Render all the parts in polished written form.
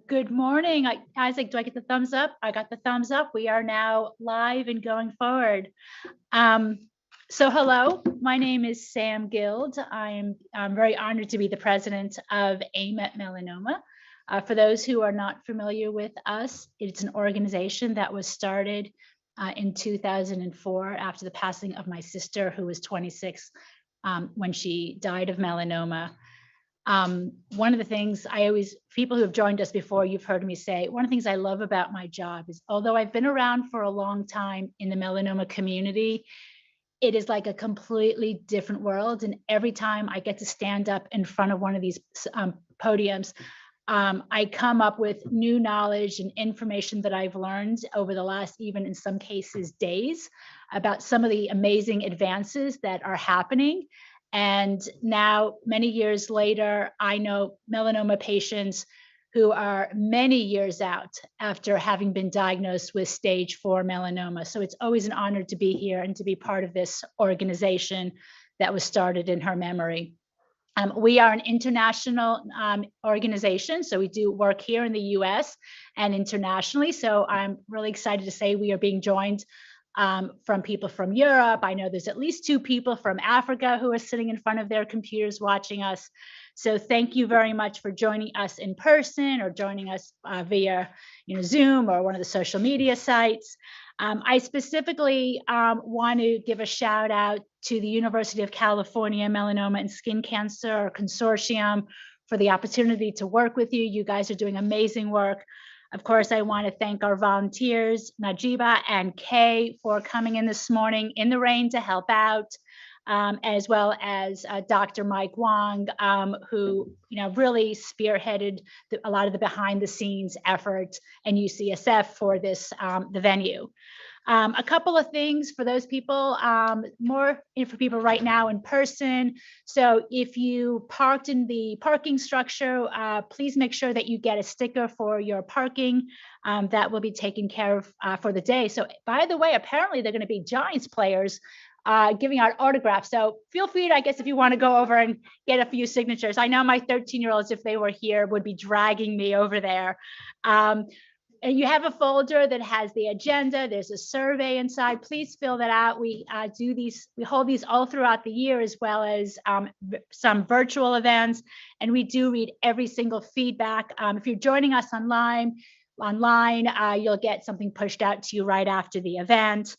Good morning. Isaac, do I get the thumbs up? I got the thumbs up. We are now live and going forward. Um, hello, my name is Sam Guild. I'm very honored to be the president of AIM at Melanoma. For those who are not familiar with us, it's an organization that was started in 2004 after the passing of my sister, who was 26 when she died of melanoma. One of the things people who have joined us before, you've heard me say, one of the things I love about my job is, although I've been around for a long time in the melanoma community, it is like a completely different world. And every time I get to stand up in front of one of these podiums, I come up with new knowledge and information that I've learned over the last, even in some cases, days, about some of the amazing advances that are happening. And now, many years later, I know melanoma patients who are many years out after having been diagnosed with stage 4 melanoma. So it's always an honor to be here and to be part of this organization that was started in her memory. We are an international organization, so we do work here in the US and internationally. So I'm really excited to say we are being joined from people from Europe. I know there's at least 2 people from Africa who are sitting in front of their computers watching us. So thank you very much for joining us in person or joining us via Zoom or one of the social media sites. I specifically want to give a shout out to the University of California Melanoma and Skin Cancer Consortium for the opportunity to work with you. You guys are doing amazing work. Of course, I want to thank our volunteers, Najiba and Kay, for coming in this morning in the rain to help out, as well as Dr. Mike Wong, who really spearheaded a lot of the behind-the-scenes effort, and UCSF for this the venue. A couple of things for those people, more for people right now in person. So if you parked in the parking structure, please make sure that you get a sticker for your parking. That will be taken care of for the day. So by the way, apparently they're going to be Giants players giving out autographs. So feel free to, I guess, if you want to go over and get a few signatures. I know my 13-year-olds, if they were here, would be dragging me over there. And you have a folder that has the agenda. There's a survey inside. Please fill that out. We hold these all throughout the year, as well as some virtual events. And we do read every single feedback. If you're joining us online, you'll get something pushed out to you right after the event.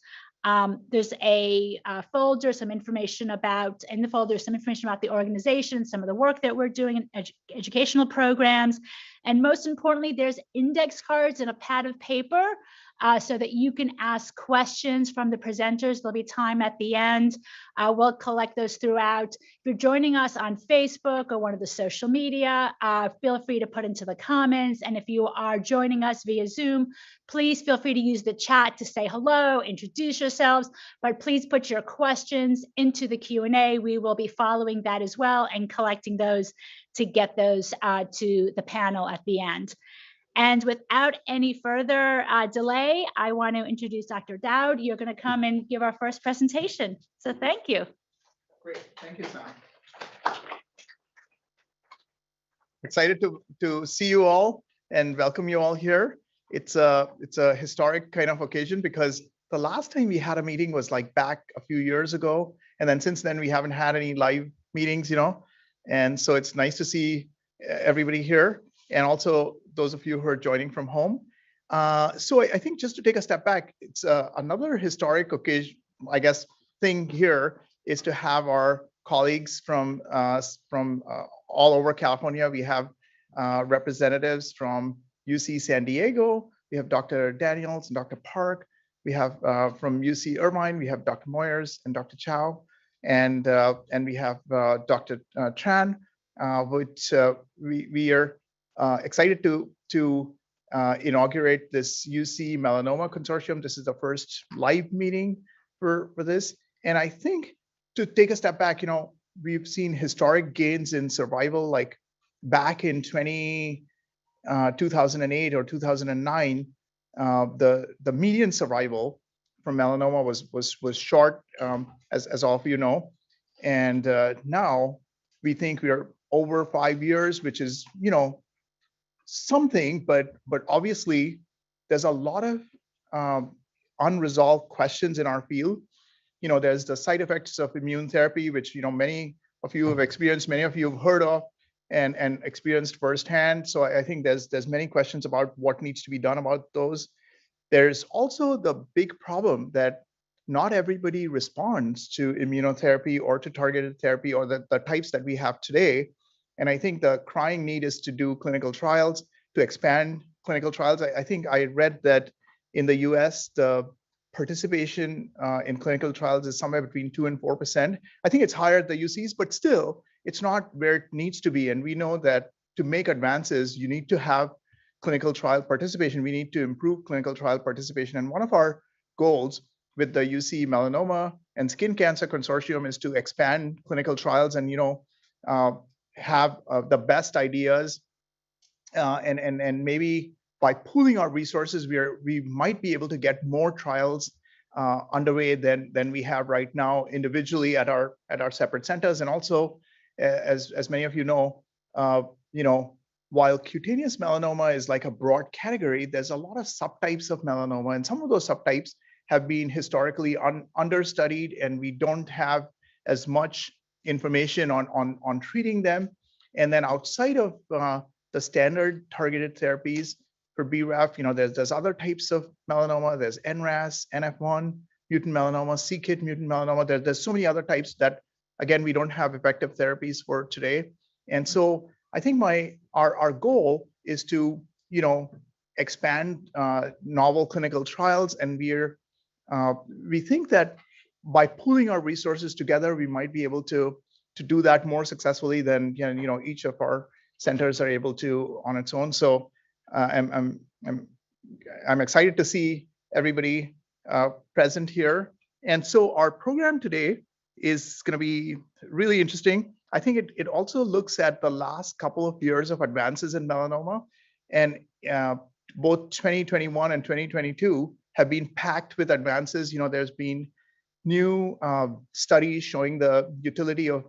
There's a folder, in the folder, some information about the organization, some of the work that we're doing in educational programs. And most importantly, there's index cards and a pad of paper so that you can ask questions from the presenters. There'll be time at the end. We'll collect those throughout. If you're joining us on Facebook or one of the social media, feel free to put into the comments. And if you are joining us via Zoom, please feel free to use the chat to say hello, introduce yourselves, but please put your questions into the Q&A. We will be following that as well and collecting those to get those to the panel at the end. And without any further delay, I want to introduce Dr. Daud. You're going to come and give our first presentation. So thank you. Great, thank you, Sam. Excited to see you all and welcome you all here. It's a historic kind of occasion because the last time we had a meeting was like back a few years ago, and then since then we haven't had any live meetings, and so it's nice to see everybody here, and also those of you who are joining from home. So I think just to take a step back, it's another historic occasion, I guess, thing here is to have our colleagues from all over California. We have representatives from UC San Diego. We have Dr. Daniels and Dr. Park. We have from UC Irvine, we have Dr. Moyers and Dr. Chow, and we have Dr. Tran, which we are excited to inaugurate this UC Melanoma Consortium. This is the first live meeting for this. And I think to take a step back, we've seen historic gains in survival, like back in 2008 or 2009, the median survival from melanoma was short, as all of you know, and now we think we are over 5 years, which is something, but obviously there's a lot of unresolved questions in our field. There's the side effects of immune therapy, which many of you have experienced, many of you have heard of and experienced firsthand. So I think there's many questions about what needs to be done about those. There's also the big problem that not everybody responds to immunotherapy or to targeted therapy or the types that we have today. And I think the crying need is to do clinical trials, to expand clinical trials. I think I read that in the US, the participation in clinical trials is somewhere between 2 and 4%. I think it's higher at the UCs, but still, it's not where it needs to be. And we know that to make advances, you need to have clinical trial participation. We need to improve clinical trial participation. And one of our goals with the UC Melanoma and Skin Cancer Consortium is to expand clinical trials and have the best ideas and maybe by pooling our resources, we might be able to get more trials underway than we have right now individually at our separate centers. And also, as many of while cutaneous melanoma is like a broad category, there's a lot of subtypes of melanoma, and some of those subtypes have been historically understudied, and we don't have as much information on treating them. And then outside of the standard targeted therapies for BRAF, there's other types of melanoma. There's NRAS, NF1 mutant melanoma, c-KIT mutant melanoma. There's so many other types that, again, we don't have effective therapies for today. And so I think our goal is to expand novel clinical trials, and we think that by pooling our resources together, we might be able to do that more successfully than each of our centers are able to on its own. So I'm excited to see everybody present here. And so our program today is going to be really interesting. I think it also looks at the last couple of years of advances in melanoma, and both 2021 and 2022 have been packed with advances. There's been new studies showing the utility of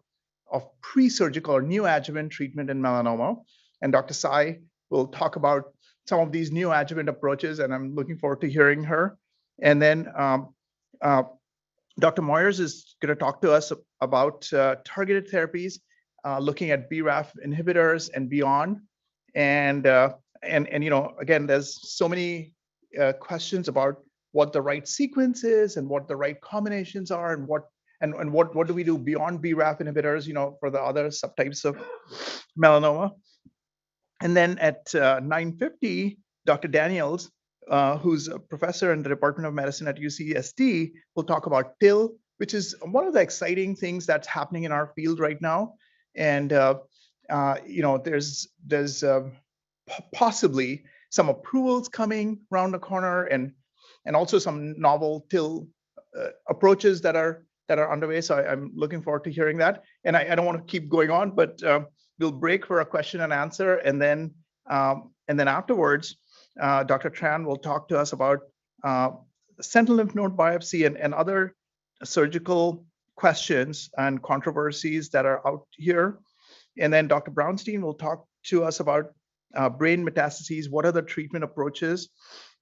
pre-surgical or neoadjuvant treatment in melanoma. And Dr. Sai will talk about some of these neoadjuvant approaches, and I'm looking forward to hearing her. And then Dr. Moyers is going to talk to us about targeted therapies, looking at BRAF inhibitors and beyond. And again, there's so many questions about what the right sequence is and what the right combinations are, and what do we do beyond BRAF inhibitors, for the other subtypes of melanoma. And then at 9:50, Dr. Daniels, who's a professor in the Department of Medicine at UCSD, will talk about TIL, which is one of the exciting things that's happening in our field right now. And there's possibly some approvals coming around the corner, and also some novel TIL approaches that are underway. So I'm looking forward to hearing that. And I don't want to keep going on, but we'll break for a question and answer, and then afterwards, Dr. Tran will talk to us about sentinel lymph node biopsy and other surgical questions and controversies that are out here. And then Dr. Brownstein will talk to us about brain metastases, what are the treatment approaches,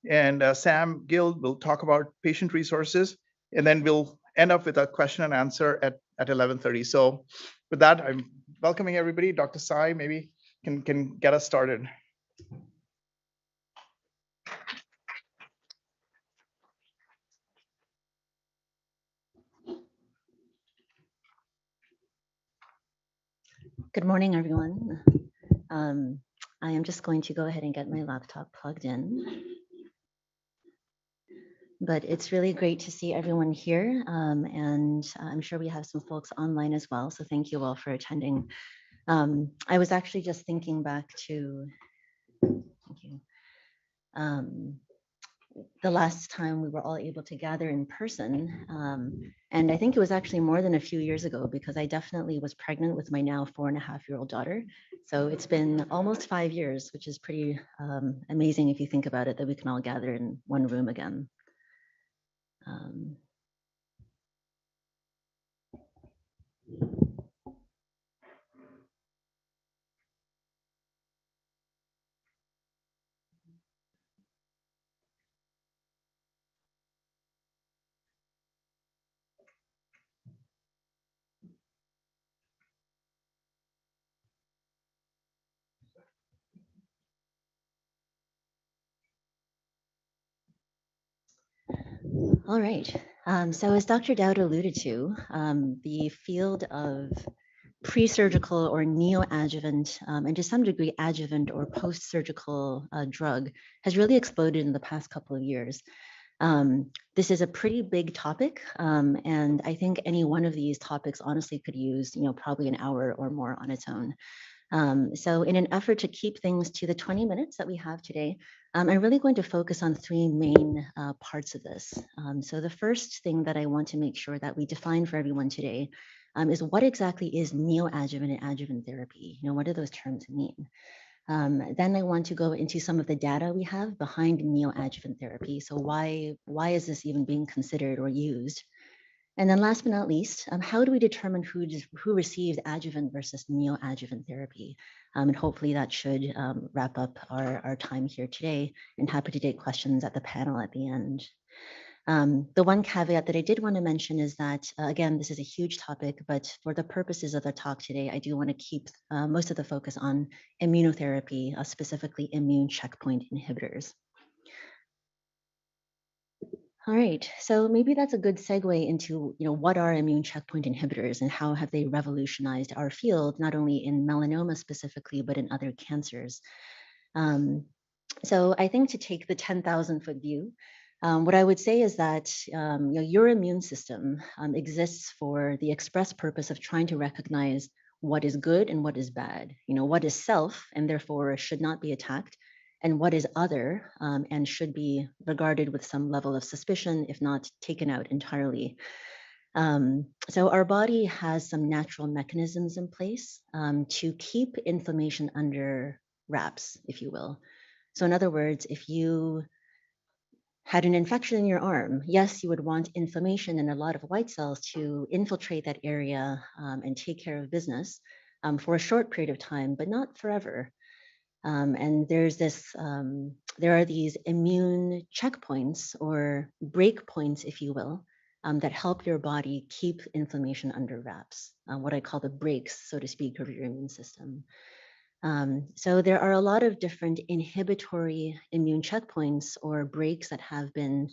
and Sam Guild will talk about patient resources, and then we'll end up with a question and answer at 11:30. So with that, I'm welcoming everybody. Dr. Sai maybe can get us started. Good morning, everyone. I am just going to go ahead and get my laptop plugged in. But it's really great to see everyone here, and I'm sure we have some folks online as well, so thank you all for attending. I was actually just thinking back to, thank you, the last time we were all able to gather in person. And I think it was actually more than a few years ago, because I definitely was pregnant with my now 4.5-year-old daughter. So it's been almost 5 years, which is pretty amazing if you think about it, that we can all gather in one room again. All right. So as Dr. Daud alluded to, the field of pre-surgical or neoadjuvant, and to some degree adjuvant or post-surgical drug has really exploded in the past couple of years. This is a pretty big topic, and I think any one of these topics honestly could use, probably an hour or more on its own. So in an effort to keep things to the 20 minutes that we have today, I'm really going to focus on three main parts of this. So the first thing that I want to make sure that we define for everyone today is what exactly is neoadjuvant and adjuvant therapy? What do those terms mean? Then I want to go into some of the data we have behind neoadjuvant therapy. So why is this even being considered or used? And then last but not least, how do we determine who receives adjuvant versus neoadjuvant therapy? And hopefully that should wrap up our time here today, and happy to take questions at the panel at the end. The one caveat that I did want to mention is that, again, this is a huge topic, but for the purposes of the talk today, I do want to keep most of the focus on immunotherapy, specifically immune checkpoint inhibitors. All right, so maybe that's a good segue into, what are immune checkpoint inhibitors and how have they revolutionized our field, not only in melanoma specifically, but in other cancers. So I think to take the 10,000-foot view, what I would say is that your immune system exists for the express purpose of trying to recognize what is good and what is bad, what is self and therefore should not be attacked, and what is other and should be regarded with some level of suspicion, if not taken out entirely. So our body has some natural mechanisms in place to keep inflammation under wraps, if you will. So in other words, if you had an infection in your arm, yes, you would want inflammation and a lot of white cells to infiltrate that area and take care of business for a short period of time, but not forever. And there are these immune checkpoints or breakpoints, if you will, that help your body keep inflammation under wraps, what I call the brakes, so to speak, of your immune system. So there are a lot of different inhibitory immune checkpoints or breaks that have been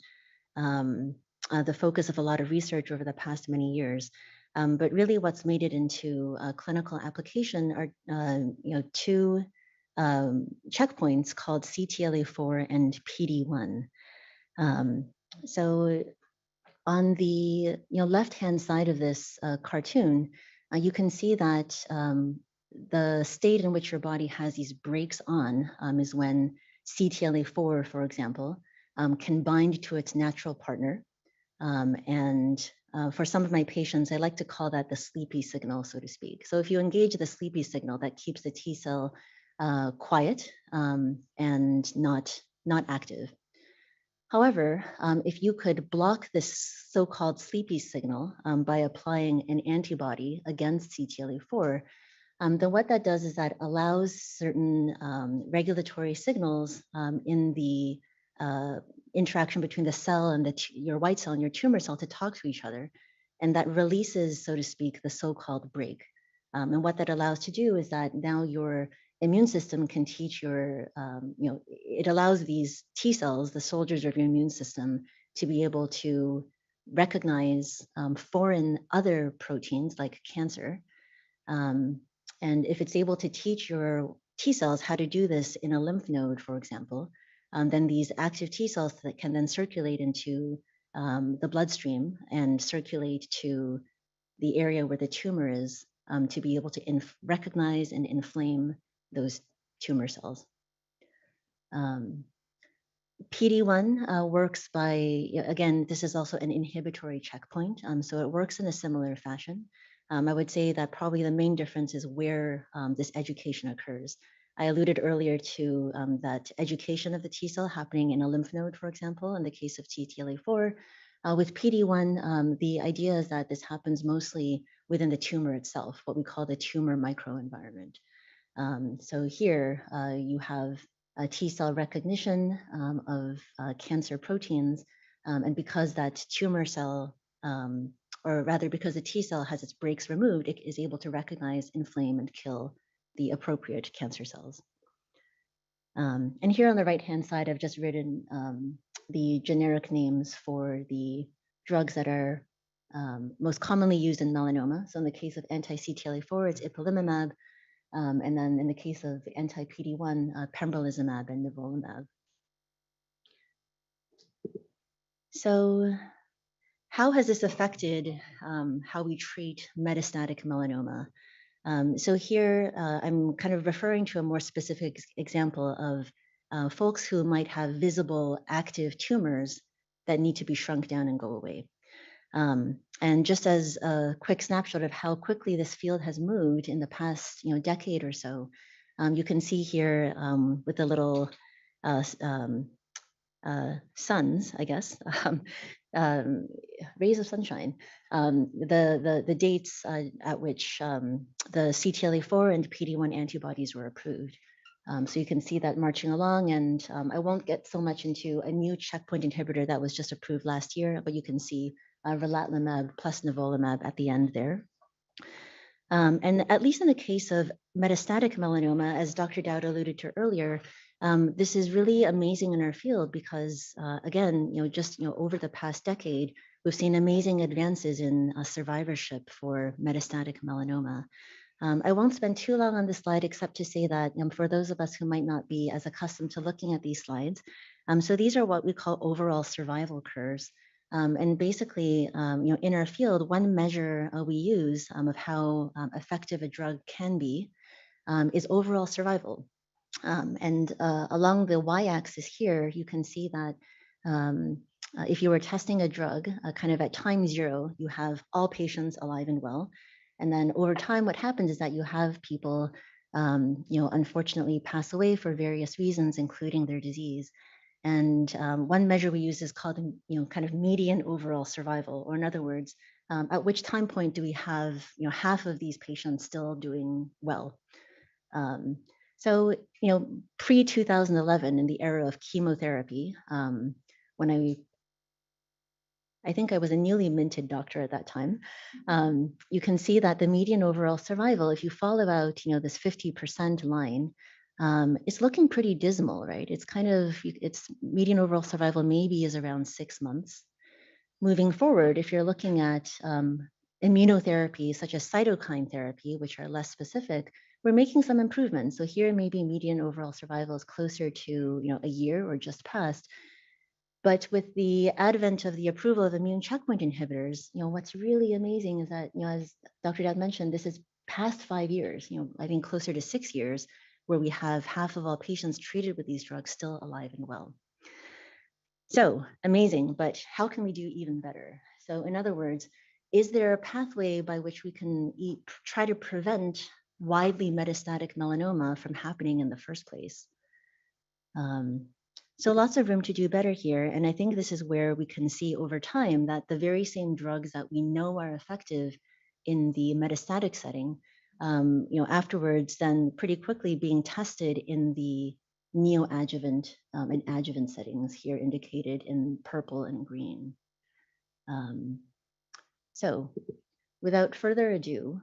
the focus of a lot of research over the past many years. But really what's made it into a clinical application are two checkpoints called CTLA4 and PD-1. So on the left-hand side of this cartoon, you can see that the state in which your body has these brakes on is when CTLA4, for example, can bind to its natural partner. And for some of my patients, I like to call that the sleepy signal, so to speak. So if you engage the sleepy signal, that keeps the T cell quiet and not active. However, if you could block this so-called sleepy signal by applying an antibody against CTLA4, then what that does is that allows certain regulatory signals in the interaction between the cell and your white cell and your tumor cell to talk to each other. And that releases, so to speak, the so-called break. And what that allows to do is that now your immune system can teach it allows these T cells, the soldiers of your immune system, to be able to recognize foreign other proteins like cancer. And if it's able to teach your T cells how to do this in a lymph node, for example, then these active T cells that can then circulate into the bloodstream and circulate to the area where the tumor is to be able to recognize and inflame those tumor cells. PD-1 works by, again, this is also an inhibitory checkpoint, so it works in a similar fashion. I would say that probably the main difference is where this education occurs. I alluded earlier to that education of the T cell happening in a lymph node, for example, in the case of CTLA4. With PD-1, the idea is that this happens mostly within the tumor itself, what we call the tumor microenvironment. So here you have a T cell recognition of cancer proteins, and because that tumor cell, or rather because the T cell has its brakes removed, it is able to recognize, inflame, and kill the appropriate cancer cells. And here on the right-hand side, I've just written the generic names for the drugs that are most commonly used in melanoma. So in the case of anti-CTLA-4, it's ipilimumab, and then in the case of anti-PD-1, pembrolizumab and nivolumab. So how has this affected how we treat metastatic melanoma? So here I'm kind of referring to a more specific example of folks who might have visible active tumors that need to be shrunk down and go away. And just as a quick snapshot of how quickly this field has moved in the past decade or so, you can see here with the little suns, I guess, rays of sunshine, the dates at which the CTLA-4 and PD-1 antibodies were approved. So you can see that marching along, and I won't get so much into a new checkpoint inhibitor that was just approved last year, but you can see relatlimab plus nivolumab at the end there. And at least in the case of metastatic melanoma, as Dr. Daud alluded to earlier, this is really amazing in our field because, again, just over the past decade, we've seen amazing advances in survivorship for metastatic melanoma. I won't spend too long on this slide, except to say that for those of us who might not be as accustomed to looking at these slides, so these are what we call overall survival curves. And basically, in our field, one measure we use of how effective a drug can be is overall survival. And along the y-axis here, you can see that if you were testing a drug kind of at time 0, you have all patients alive and well. And then over time, what happens is that you have people, unfortunately pass away for various reasons, including their disease. And one measure we use is called, kind of median overall survival, or in other words, at which time point do we have, half of these patients still doing well? So, pre-2011, in the era of chemotherapy, when I think I was a newly minted doctor at that time, you can see that the median overall survival, if you follow out, this 50% line, it's looking pretty dismal, right? It's kind of, its median overall survival maybe is around 6 months. Moving forward, if you're looking at immunotherapy, such as cytokine therapy, which are less specific, we're making some improvements. So here, maybe median overall survival is closer to, a year or just past. But with the advent of the approval of immune checkpoint inhibitors, what's really amazing is that, as Dr. Daud mentioned, this is past 5 years, I think closer to 6 years, where we have half of all patients treated with these drugs still alive and well. So amazing, but how can we do even better? So in other words, is there a pathway by which we can try to prevent widely metastatic melanoma from happening in the first place? So lots of room to do better here. And I think this is where we can see over time that the very same drugs that we know are effective in the metastatic setting, afterwards then pretty quickly being tested in the neoadjuvant and adjuvant settings, here indicated in purple and green. So without further ado,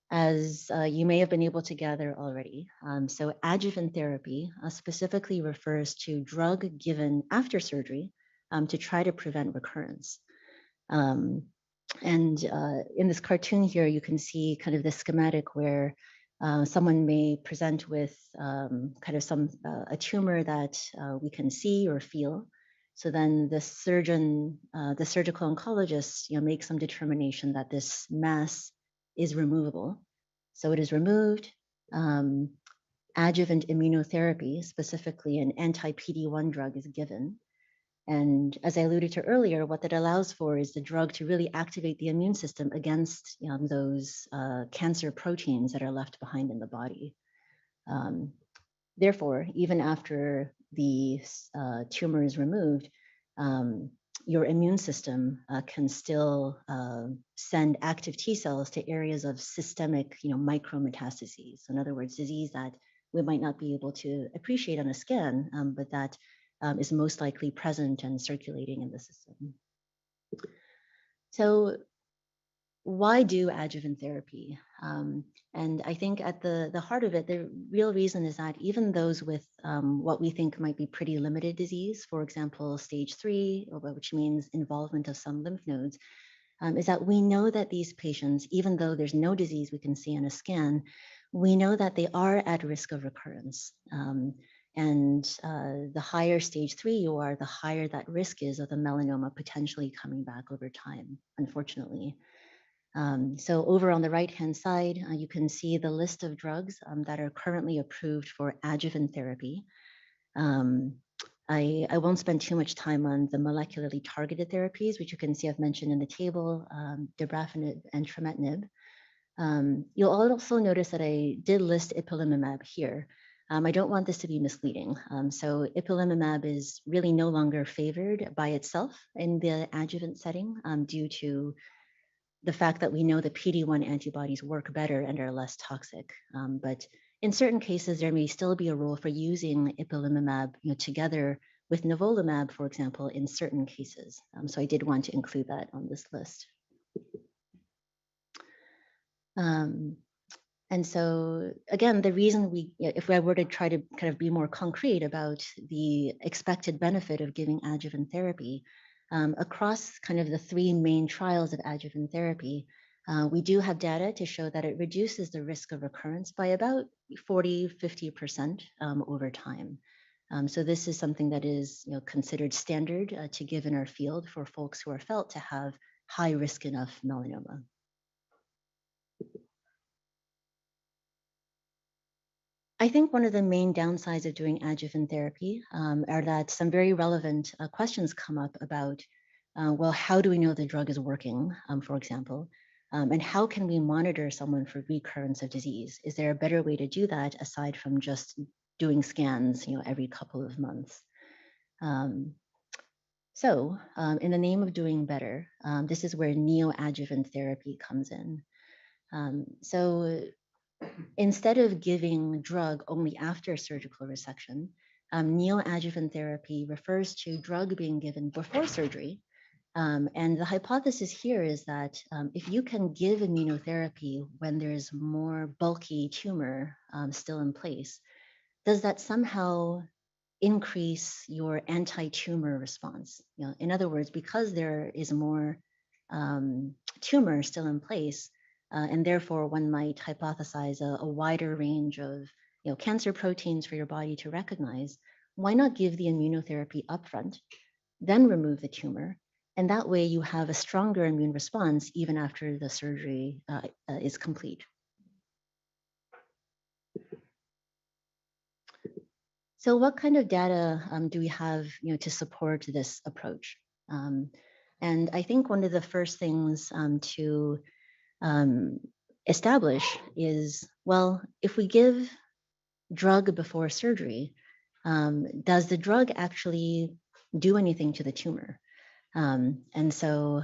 as you may have been able to gather already, so adjuvant therapy specifically refers to drug given after surgery to try to prevent recurrence. And in this cartoon here, you can see kind of the schematic where someone may present with kind of a tumor that we can see or feel. So then the surgeon, the surgical oncologist, makes some determination that this mass is removable. So it is removed. Adjuvant immunotherapy, specifically an anti-PD-1 drug, is given. And as I alluded to earlier, what that allows for is the drug to really activate the immune system against those cancer proteins that are left behind in the body. Therefore, even after the tumor is removed, your immune system can still send active T cells to areas of systemic, micrometastases. So in other words, disease that we might not be able to appreciate on a scan, but that is most likely present and circulating in the system. So why do adjuvant therapy? And I think at the heart of it, the real reason is that even those with what we think might be pretty limited disease, for example, stage 3, which means involvement of some lymph nodes, is that we know that these patients, even though there's no disease we can see on a scan, we know that they are at risk of recurrence. And the higher stage 3 you are, the higher that risk is of the melanoma potentially coming back over time, unfortunately. So over on the right-hand side, you can see the list of drugs that are currently approved for adjuvant therapy. I won't spend too much time on the molecularly targeted therapies, which you can see I've mentioned in the table, dabrafenib and trametinib. You'll also notice that I did list ipilimumab here. I don't want this to be misleading. So ipilimumab is really no longer favored by itself in the adjuvant setting due to the fact that we know that PD-1 antibodies work better and are less toxic. But in certain cases, there may still be a role for using ipilimumab together with nivolumab, for example, in certain cases. So I did want to include that on this list. And so again, the reason if I were to try to kind of be more concrete about the expected benefit of giving adjuvant therapy, across kind of the 3 main trials of adjuvant therapy, we do have data to show that it reduces the risk of recurrence by about 40–50% over time. So this is something that is considered standard to give in our field for folks who are felt to have high risk enough melanoma. I think one of the main downsides of doing adjuvant therapy are that some very relevant questions come up about, well, how do we know the drug is working, for example, and how can we monitor someone for recurrence of disease? Is there a better way to do that aside from just doing scans, every couple of months? So in the name of doing better, this is where neoadjuvant therapy comes in. So instead of giving drug only after surgical resection, neoadjuvant therapy refers to drug being given before surgery. And the hypothesis here is that if you can give immunotherapy when there's more bulky tumor still in place, does that somehow increase your anti-tumor response? In other words, because there is more tumor still in place, and therefore one might hypothesize a wider range of cancer proteins for your body to recognize, why not give the immunotherapy upfront, then remove the tumor, and that way you have a stronger immune response even after the surgery is complete. So what kind of data do we have to support this approach? And I think one of the first things to establish is, well, if we give drug before surgery, does the drug actually do anything to the tumor? And so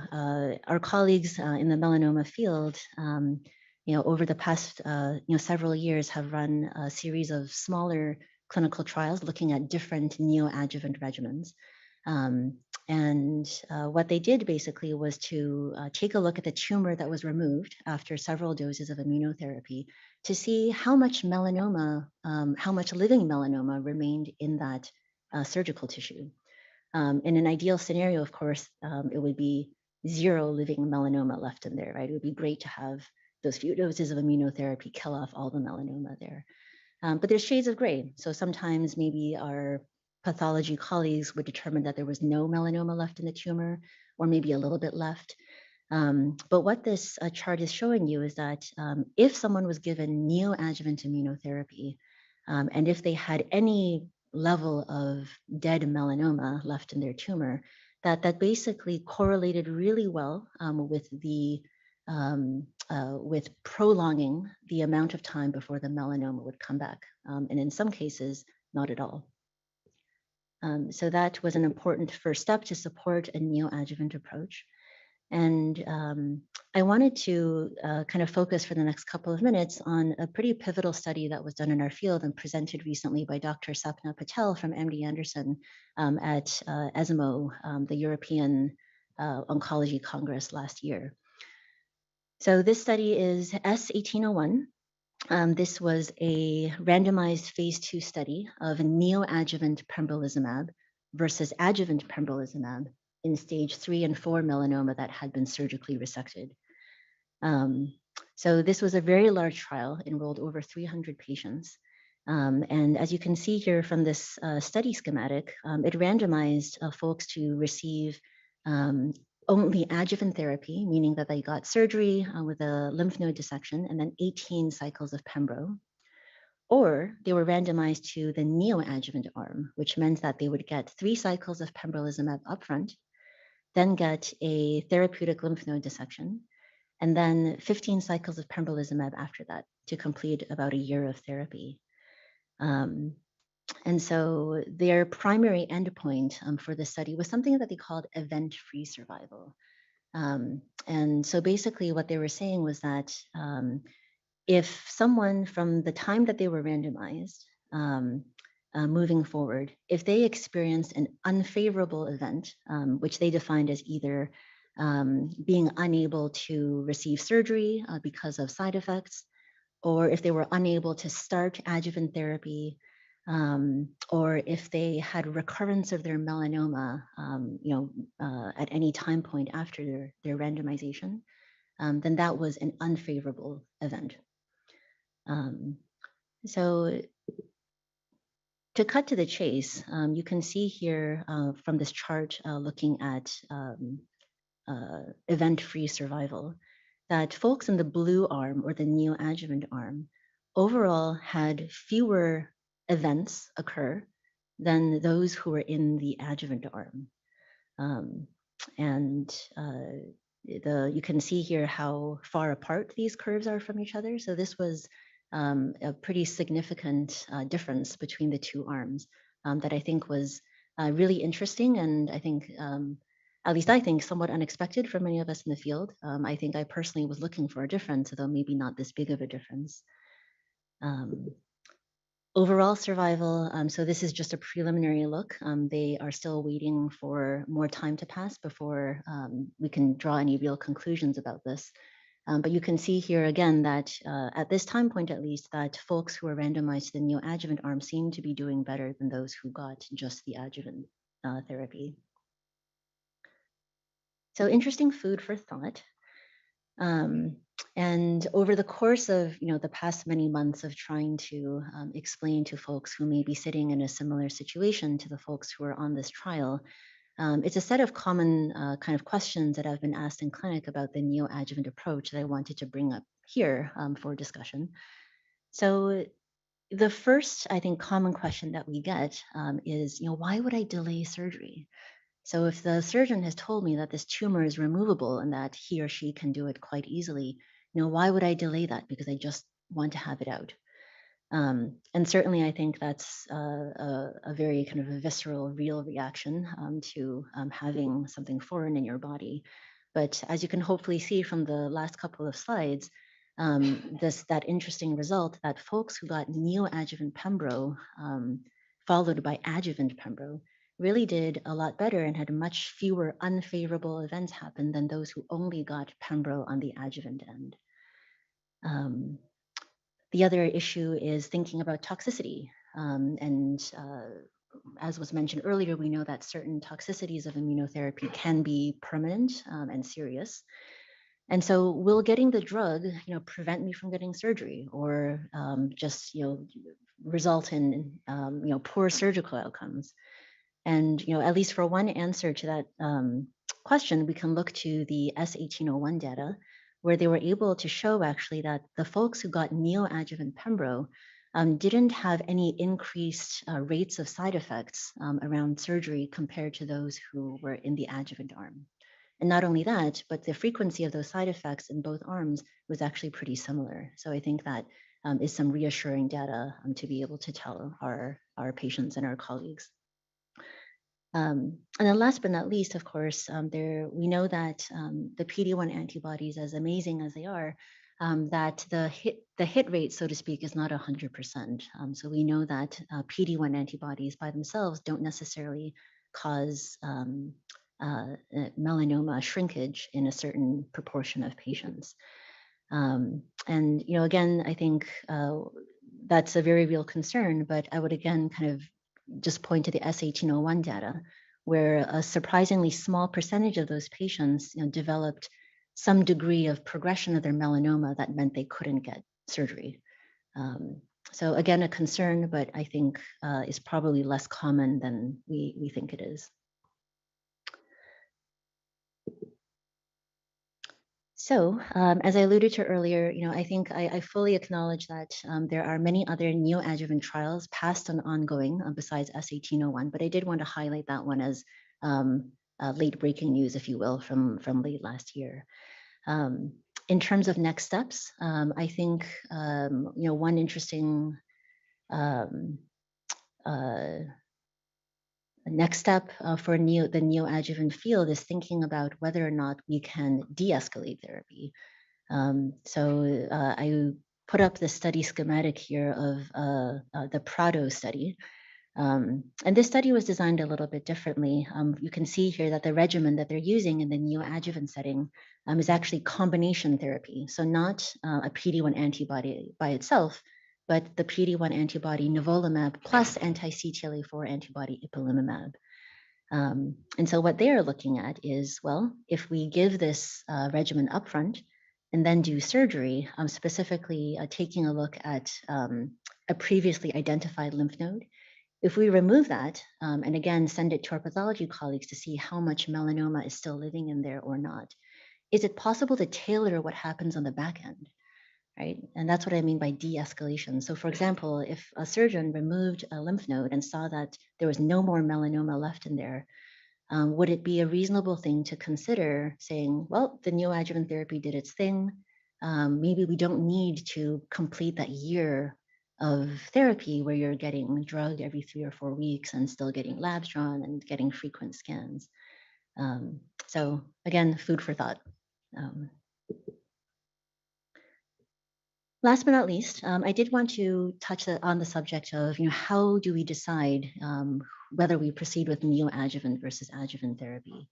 our colleagues in the melanoma field, over the past several years have run a series of smaller clinical trials looking at different neoadjuvant regimens. And what they did basically was to take a look at the tumor that was removed after several doses of immunotherapy to see how much melanoma, how much living melanoma remained in that surgical tissue. In an ideal scenario, of course, it would be 0 living melanoma left in there, right? It would be great to have those few doses of immunotherapy kill off all the melanoma there. But there's shades of gray. So sometimes maybe our pathology colleagues would determine that there was no melanoma left in the tumor, or maybe a little bit left. But what this chart is showing you is that if someone was given neoadjuvant immunotherapy, and if they had any level of dead melanoma left in their tumor, that basically correlated really well with the with prolonging the amount of time before the melanoma would come back, and in some cases, not at all. So that was an important first step to support a neoadjuvant approach. And I wanted to kind of focus for the next couple of minutes on a pretty pivotal study that was done in our field and presented recently by Dr. Sapna Patel from MD Anderson at ESMO, the European Oncology Congress last year. So this study is S1801. This was a randomized phase 2 study of neoadjuvant pembrolizumab versus adjuvant pembrolizumab in stage 3 and 4 melanoma that had been surgically resected. So this was a very large trial, enrolled over 300 patients. And as you can see here from this study schematic, it randomized folks to receive only adjuvant therapy, meaning that they got surgery with a lymph node dissection and then 18 cycles of pembro. Or they were randomized to the neoadjuvant arm, which meant that they would get 3 cycles of pembrolizumab upfront, then get a therapeutic lymph node dissection, and then 15 cycles of pembrolizumab after that to complete about a year of therapy. And so their primary endpoint for the study was something that they called event-free survival. And so basically what they were saying was that if someone from the time that they were randomized, moving forward, if they experienced an unfavorable event, which they defined as either being unable to receive surgery because of side effects, or if they were unable to start adjuvant therapy, or if they had recurrence of their melanoma, at any time point after their randomization, then that was an unfavorable event. So to cut to the chase, you can see here from this chart looking at event-free survival, that folks in the blue arm or the neoadjuvant arm overall had fewer events occur than those who were in the adjuvant arm. You can see here how far apart these curves are from each other. So this was a pretty significant difference between the two arms that I think was really interesting, and I think, at least I think, somewhat unexpected for many of us in the field. I think I personally was looking for a difference, though maybe not this big of a difference. Overall survival, so this is just a preliminary look. They are still waiting for more time to pass before we can draw any real conclusions about this. But you can see here again that at this time point, at least, that folks who are randomized to the neoadjuvant arm seem to be doing better than those who got just the adjuvant therapy. So interesting food for thought. And over the course of the past many months of trying to explain to folks who may be sitting in a similar situation to the folks who are on this trial, it's a set of common kind of questions that have been asked in clinic about the neoadjuvant approach that I wanted to bring up here for discussion. So the first, I think, common question that we get is, why would I delay surgery? So if the surgeon has told me that this tumor is removable and that he or she can do it quite easily, why would I delay that? Because I just want to have it out. And certainly I think that's a very kind of a visceral, real reaction to having something foreign in your body. But as you can hopefully see from the last couple of slides, that interesting result that folks who got neoadjuvant pembro followed by adjuvant pembro really did a lot better and had much fewer unfavorable events happen than those who only got pembro on the adjuvant end. The other issue is thinking about toxicity. As was mentioned earlier, we know that certain toxicities of immunotherapy can be permanent and serious. And so will getting the drug, prevent me from getting surgery, or just, result in, poor surgical outcomes? And, at least for one answer to that question, we can look to the S1801 data, where they were able to show actually that the folks who got neoadjuvant pembro didn't have any increased rates of side effects around surgery compared to those who were in the adjuvant arm. And not only that, but the frequency of those side effects in both arms was actually pretty similar. So I think that is some reassuring data to be able to tell our patients and our colleagues. And then last but not least, of course, we know that the PD-1 antibodies, as amazing as they are, that the hit rate, so to speak, is not 100%. So we know that PD-1 antibodies by themselves don't necessarily cause melanoma shrinkage in a certain proportion of patients. And, again, I think that's a very real concern, but I would again kind of just point to the S1801 data, where a surprisingly small percentage of those patients developed some degree of progression of their melanoma that meant they couldn't get surgery. So again, a concern, but I think is probably less common than we think it is. So as I alluded to earlier, I think I fully acknowledge that there are many other neoadjuvant trials past and ongoing besides S1801, but I did want to highlight that one as late breaking news, if you will, from late last year. In terms of next steps, I think one interesting next step for the neoadjuvant field is thinking about whether or not we can de-escalate therapy. So I put up the study schematic here of the Prado study. And this study was designed a little bit differently. You can see here that the regimen that they're using in the neoadjuvant setting is actually combination therapy. So not a PD-1 antibody by itself, but the PD-1 antibody nivolumab plus anti-CTLA-4 antibody ipilimumab. And so what they are looking at is, well, if we give this regimen upfront and then do surgery, specifically taking a look at a previously identified lymph node, if we remove that, and again, send it to our pathology colleagues to see how much melanoma is still living in there or not, is it possible to tailor what happens on the back end, right? And that's what I mean by de-escalation. So for example, if a surgeon removed a lymph node and saw that there was no more melanoma left in there, would it be a reasonable thing to consider saying, well, the neoadjuvant therapy did its thing. Maybe we don't need to complete that year of therapy where you're getting drug every 3 or 4 weeks and still getting labs drawn and getting frequent scans. So again, food for thought. Last but not least, I did want to touch on the subject of, how do we decide whether we proceed with neoadjuvant versus adjuvant therapy?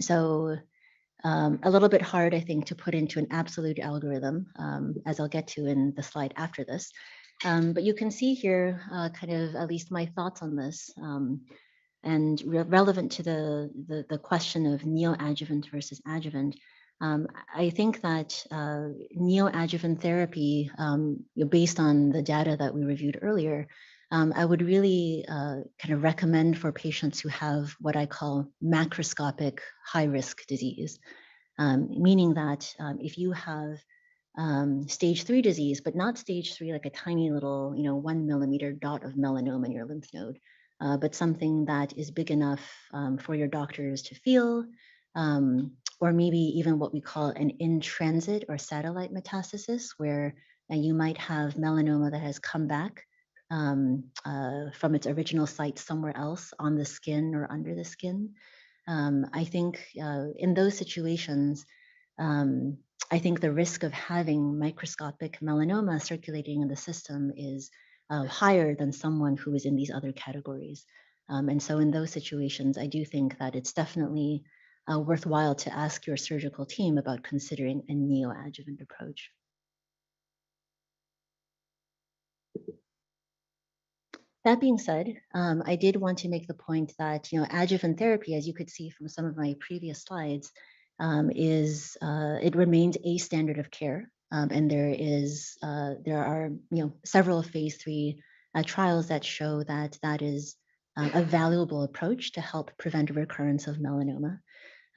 So a little bit hard, I think, to put into an absolute algorithm, as I'll get to in the slide after this. But you can see here kind of at least my thoughts on this. And relevant to the question of neoadjuvant versus adjuvant, I think that neoadjuvant therapy, based on the data that we reviewed earlier, I would really kind of recommend for patients who have what I call macroscopic high-risk disease, meaning that if you have stage 3 disease, but not stage 3 like a tiny little 1 millimeter dot of melanoma in your lymph node, but something that is big enough for your doctors to feel, or maybe even what we call an in-transit or satellite metastasis, where you might have melanoma that has come back from its original site somewhere else on the skin or under the skin. I think in those situations, I think the risk of having microscopic melanoma circulating in the system is higher than someone who is in these other categories. And so in those situations, I do think that it's definitely worthwhile to ask your surgical team about considering a neoadjuvant approach. That being said, I did want to make the point that adjuvant therapy, as you could see from some of my previous slides, it remains a standard of care, and there are several phase 3 trials that show that that is a valuable approach to help prevent recurrence of melanoma.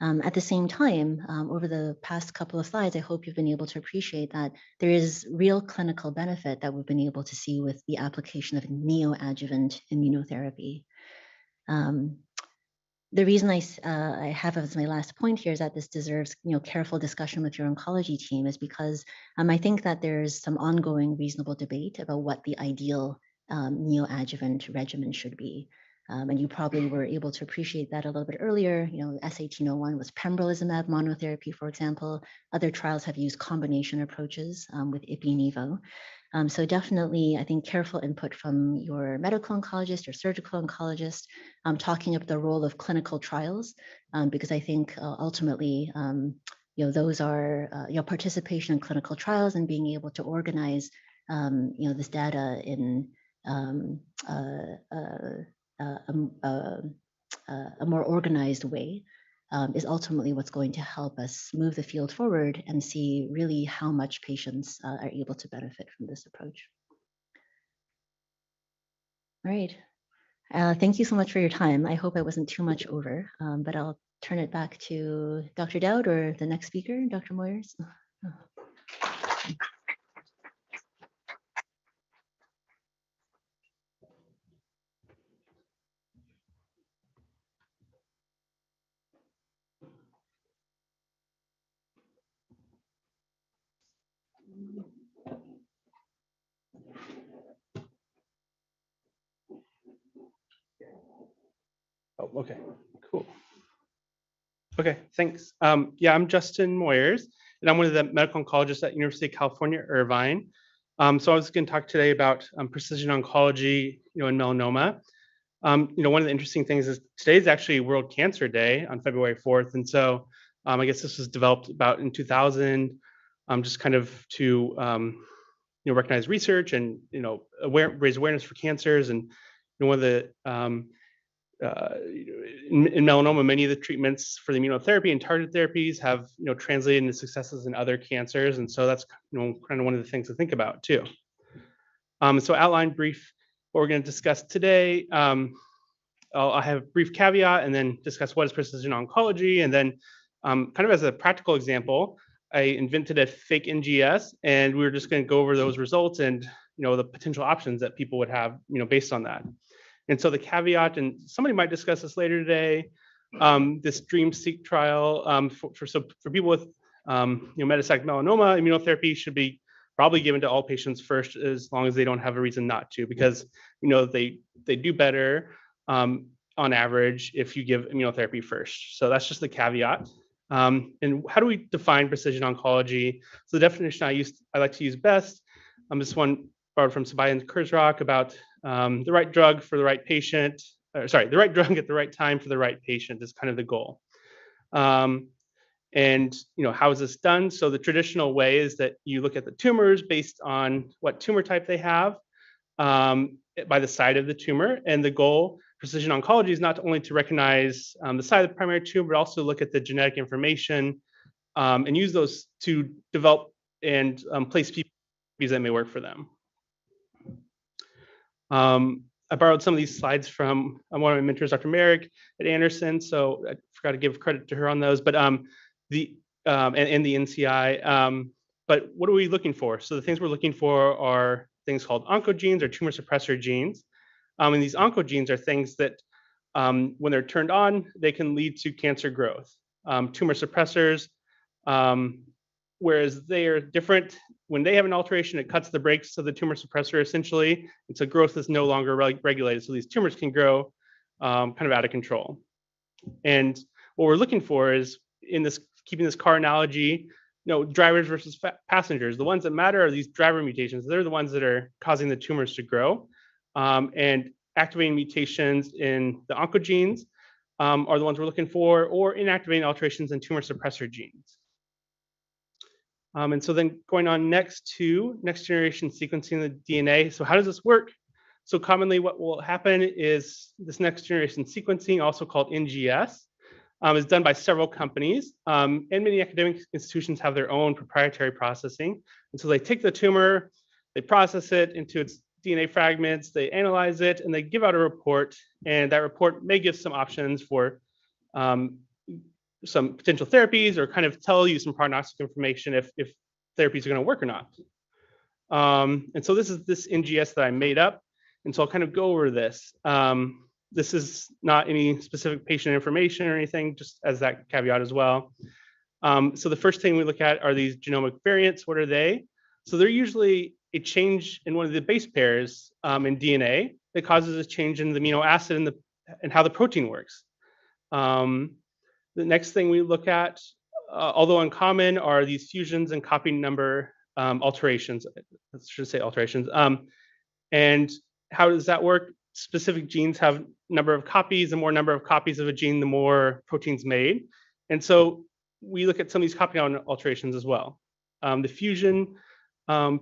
At the same time, over the past couple of slides, I hope you've been able to appreciate that there is real clinical benefit that we've been able to see with the application of neoadjuvant immunotherapy. The reason I have as my last point here is that this deserves careful discussion with your oncology team is because I think that there's some ongoing reasonable debate about what the ideal neoadjuvant regimen should be. And you probably were able to appreciate that a little bit earlier. S1801 was pembrolizumab monotherapy, for example. Other trials have used combination approaches with ipi-nivo. So definitely, I think careful input from your medical oncologist, your surgical oncologist, talking about the role of clinical trials, because I think ultimately those are participation in clinical trials and being able to organize this data in a more organized way is ultimately what's going to help us move the field forward and see really how much patients are able to benefit from this approach. All right. Thank you so much for your time. I hope I wasn't too much over, but I'll turn it back to Dr. Daud or the next speaker, Dr. Moyers. Oh, okay, cool. Okay, thanks. Yeah, I'm Justin Moyers, and I'm one of the medical oncologists at University of California, Irvine. So I was going to talk today about precision oncology, in melanoma. One of the interesting things is today is actually World Cancer Day on February 4th, and so I guess this was developed about in 2000, just kind of to recognize research and raise awareness for cancers. And one of the in melanoma, many of the treatments for the immunotherapy and targeted therapies have translated into successes in other cancers, and so that's kind of one of the things to think about too. So outline brief what we're going to discuss today. I'll have a brief caveat and then discuss what is precision oncology, and then kind of as a practical example, I invented a fake NGS, and we were just going to go over those results and the potential options that people would have based on that. And so the caveat, and somebody might discuss this later today, this DREAM-seq trial for people with metastatic melanoma, immunotherapy should be probably given to all patients first, as long as they don't have a reason not to, because they do better on average if you give immunotherapy first. So that's just the caveat. And how do we define precision oncology? So the definition I like to use best, this one borrowed from Sabaya and Kurzrock about the right drug for the right patient. The right drug at the right time for the right patient is kind of the goal. And how is this done? So the traditional way is that you look at the tumors based on what tumor type they have by the side of the tumor. And the goal, precision oncology, is not only to recognize the side of the primary tumor, but also look at the genetic information and use those to develop and place people that may work for them. I borrowed some of these slides from one of my mentors, Dr. Merrick at Anderson, so I forgot to give credit to her on those, but the NCI. But what are we looking for? So the things we're looking for are things called oncogenes or tumor suppressor genes. And these oncogenes are things that when they're turned on, they can lead to cancer growth. Tumor suppressors, whereas they are different, when they have an alteration, it cuts the brakes of the tumor suppressor essentially, and so growth is no longer regulated. So these tumors can grow kind of out of control. And what we're looking for is, in this, keeping this car analogy, drivers versus passengers. The ones that matter are these driver mutations. They're the ones that are causing the tumors to grow. And activating mutations in the oncogenes are the ones we're looking for, or inactivating alterations in tumor suppressor genes. And so then going on next to next generation sequencing of the DNA. So how does this work? So commonly what will happen is this next generation sequencing, also called NGS, is done by several companies, and many academic institutions have their own proprietary processing. And so they take the tumor, they process it into its DNA fragments, they analyze it, and they give out a report. And that report may give some options for some potential therapies, or kind of tell you some prognostic information if therapies are going to work or not. And so this is this NGS that I made up. And so I'll kind of go over this. This is not any specific patient information or anything, just as that caveat as well. So the first thing we look at are these genomic variants. What are they? So they're usually a change in one of the base pairs in DNA that causes a change in the amino acid and how the protein works. The next thing we look at, although uncommon, are these fusions and copy number alterations. I should say alterations. And how does that work? Specific genes have number of copies. The more number of copies of a gene, the more proteins made. And so we look at some of these copy-down alterations as well. The fusion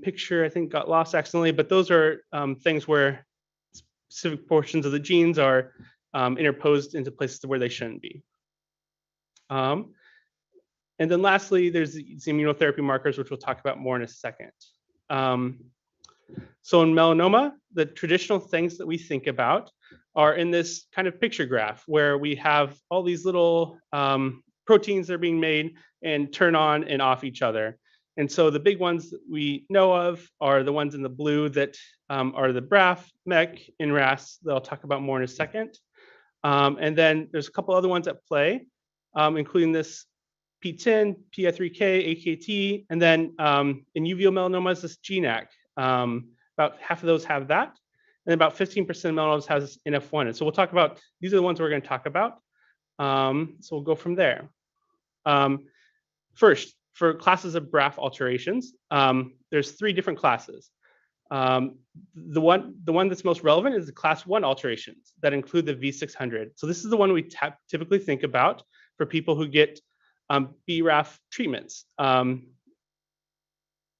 picture, I think, got lost accidentally, but those are things where specific portions of the genes are interposed into places where they shouldn't be. And then lastly, there's these immunotherapy markers, which we'll talk about more in a second. So in melanoma, the traditional things that we think about are in this kind of picture graph where we have all these little proteins that are being made and turn on and off each other. And so the big ones that we know of are the ones in the blue that are the BRAF, MEK, and RAS that I'll talk about more in a second. And then there's a couple other ones at play, including this P10, PI3K, AKT, and then in uveal melanomas, this GNAC. About half of those have that, and about 15% of melanomas has NF1. And so we'll talk about, these are the ones we're going to talk about. So we'll go from there. First, for classes of BRAF alterations, there's 3 different classes. The one that's most relevant is the class 1 alterations that include the V600. So this is the one we typically think about for people who get BRAF treatments.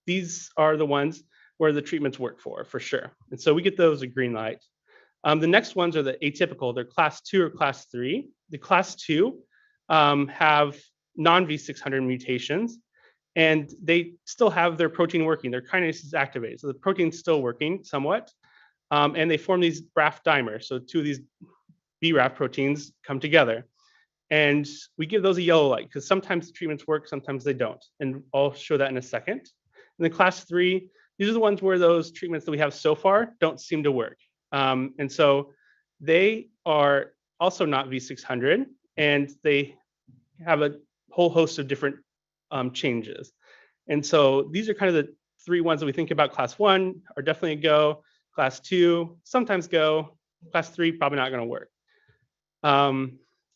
These are the ones where the treatments work for sure. And so we get those a green light. The next ones are the atypical. They're class 2 or class 3. The class 2 have non-V600 mutations, and they still have their protein working. Their kinase is activated, so the protein's still working somewhat. And they form these BRAF dimers. So 2 of these BRAF proteins come together. And we give those a yellow light because sometimes the treatments work, sometimes they don't. And I'll show that in a second. And then class 3, these are the ones where those treatments that we have so far don't seem to work. And so they are also not V600, and they have a whole host of different changes. And so these are kind of the 3 ones that we think about. Class 1 are definitely a go. Class 2, sometimes go. Class 3, probably not going to work.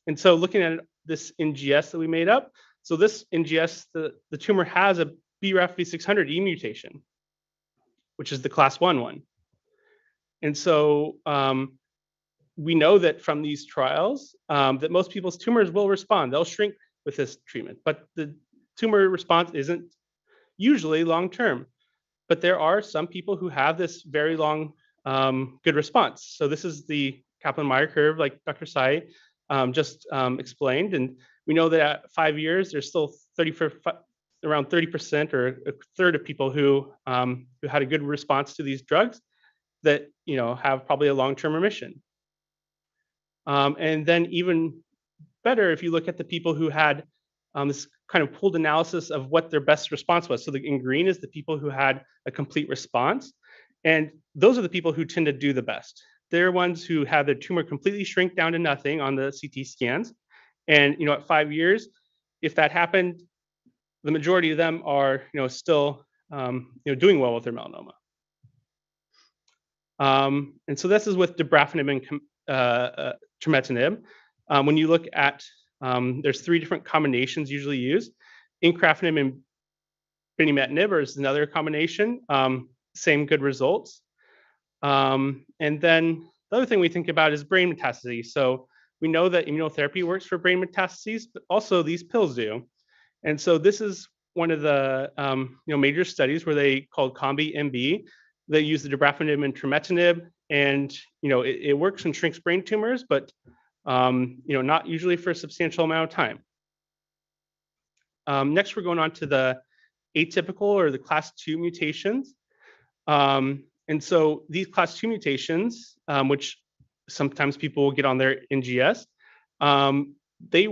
And so looking at this NGS that we made up, so this NGS, the tumor has a BRAF V600E mutation, which is the class 1 one. And so we know that from these trials that most people's tumors will respond. They'll shrink with this treatment, but the tumor response isn't usually long-term. But there are some people who have this very long, good response. So this is the Kaplan-Meier curve, like Dr. Sai just explained. And we know that at 5 years, there's still around 30% or a third of people who had a good response to these drugs that have probably a long-term remission. And then even better, if you look at the people who had this kind of pooled analysis of what their best response was. So in green is the people who had a complete response. And those are the people who tend to do the best. They're ones who have their tumor completely shrink down to nothing on the CT scans. And at 5 years, if that happened, the majority of them are still doing well with their melanoma. And so this is with dabrafenib and trametinib. When you look at, there's 3 different combinations usually used. Incrafenib and binimetinib is another combination, same good results. And then the other thing we think about is brain metastases. So we know that immunotherapy works for brain metastases, but also these pills do. And so this is one of the major studies where they called COMBI-MB. They use the dabrafenib and trametinib, and it works and shrinks brain tumors, but not usually for a substantial amount of time. Next, we're going on to the atypical or the class 2 mutations. And so these class 2 mutations, which sometimes people will get on their NGS, they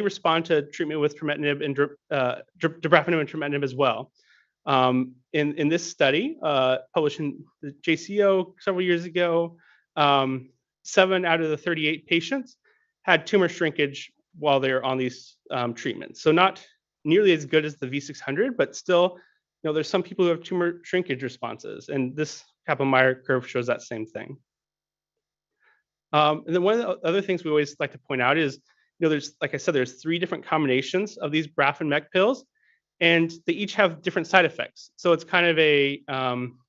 respond to treatment with trametinib and dabrafenib and trametinib as well. In this study, published in the JCO several years ago, 7 out of the 38 patients had tumor shrinkage while they were on these treatments. So not nearly as good as the V600, but still, there's some people who have tumor shrinkage responses, and this Kaplan-Meier curve shows that same thing. And then one of the other things we always like to point out is, there's, like I said, there's 3 different combinations of these BRAF and MEK pills, and they each have different side effects. So it's kind of a,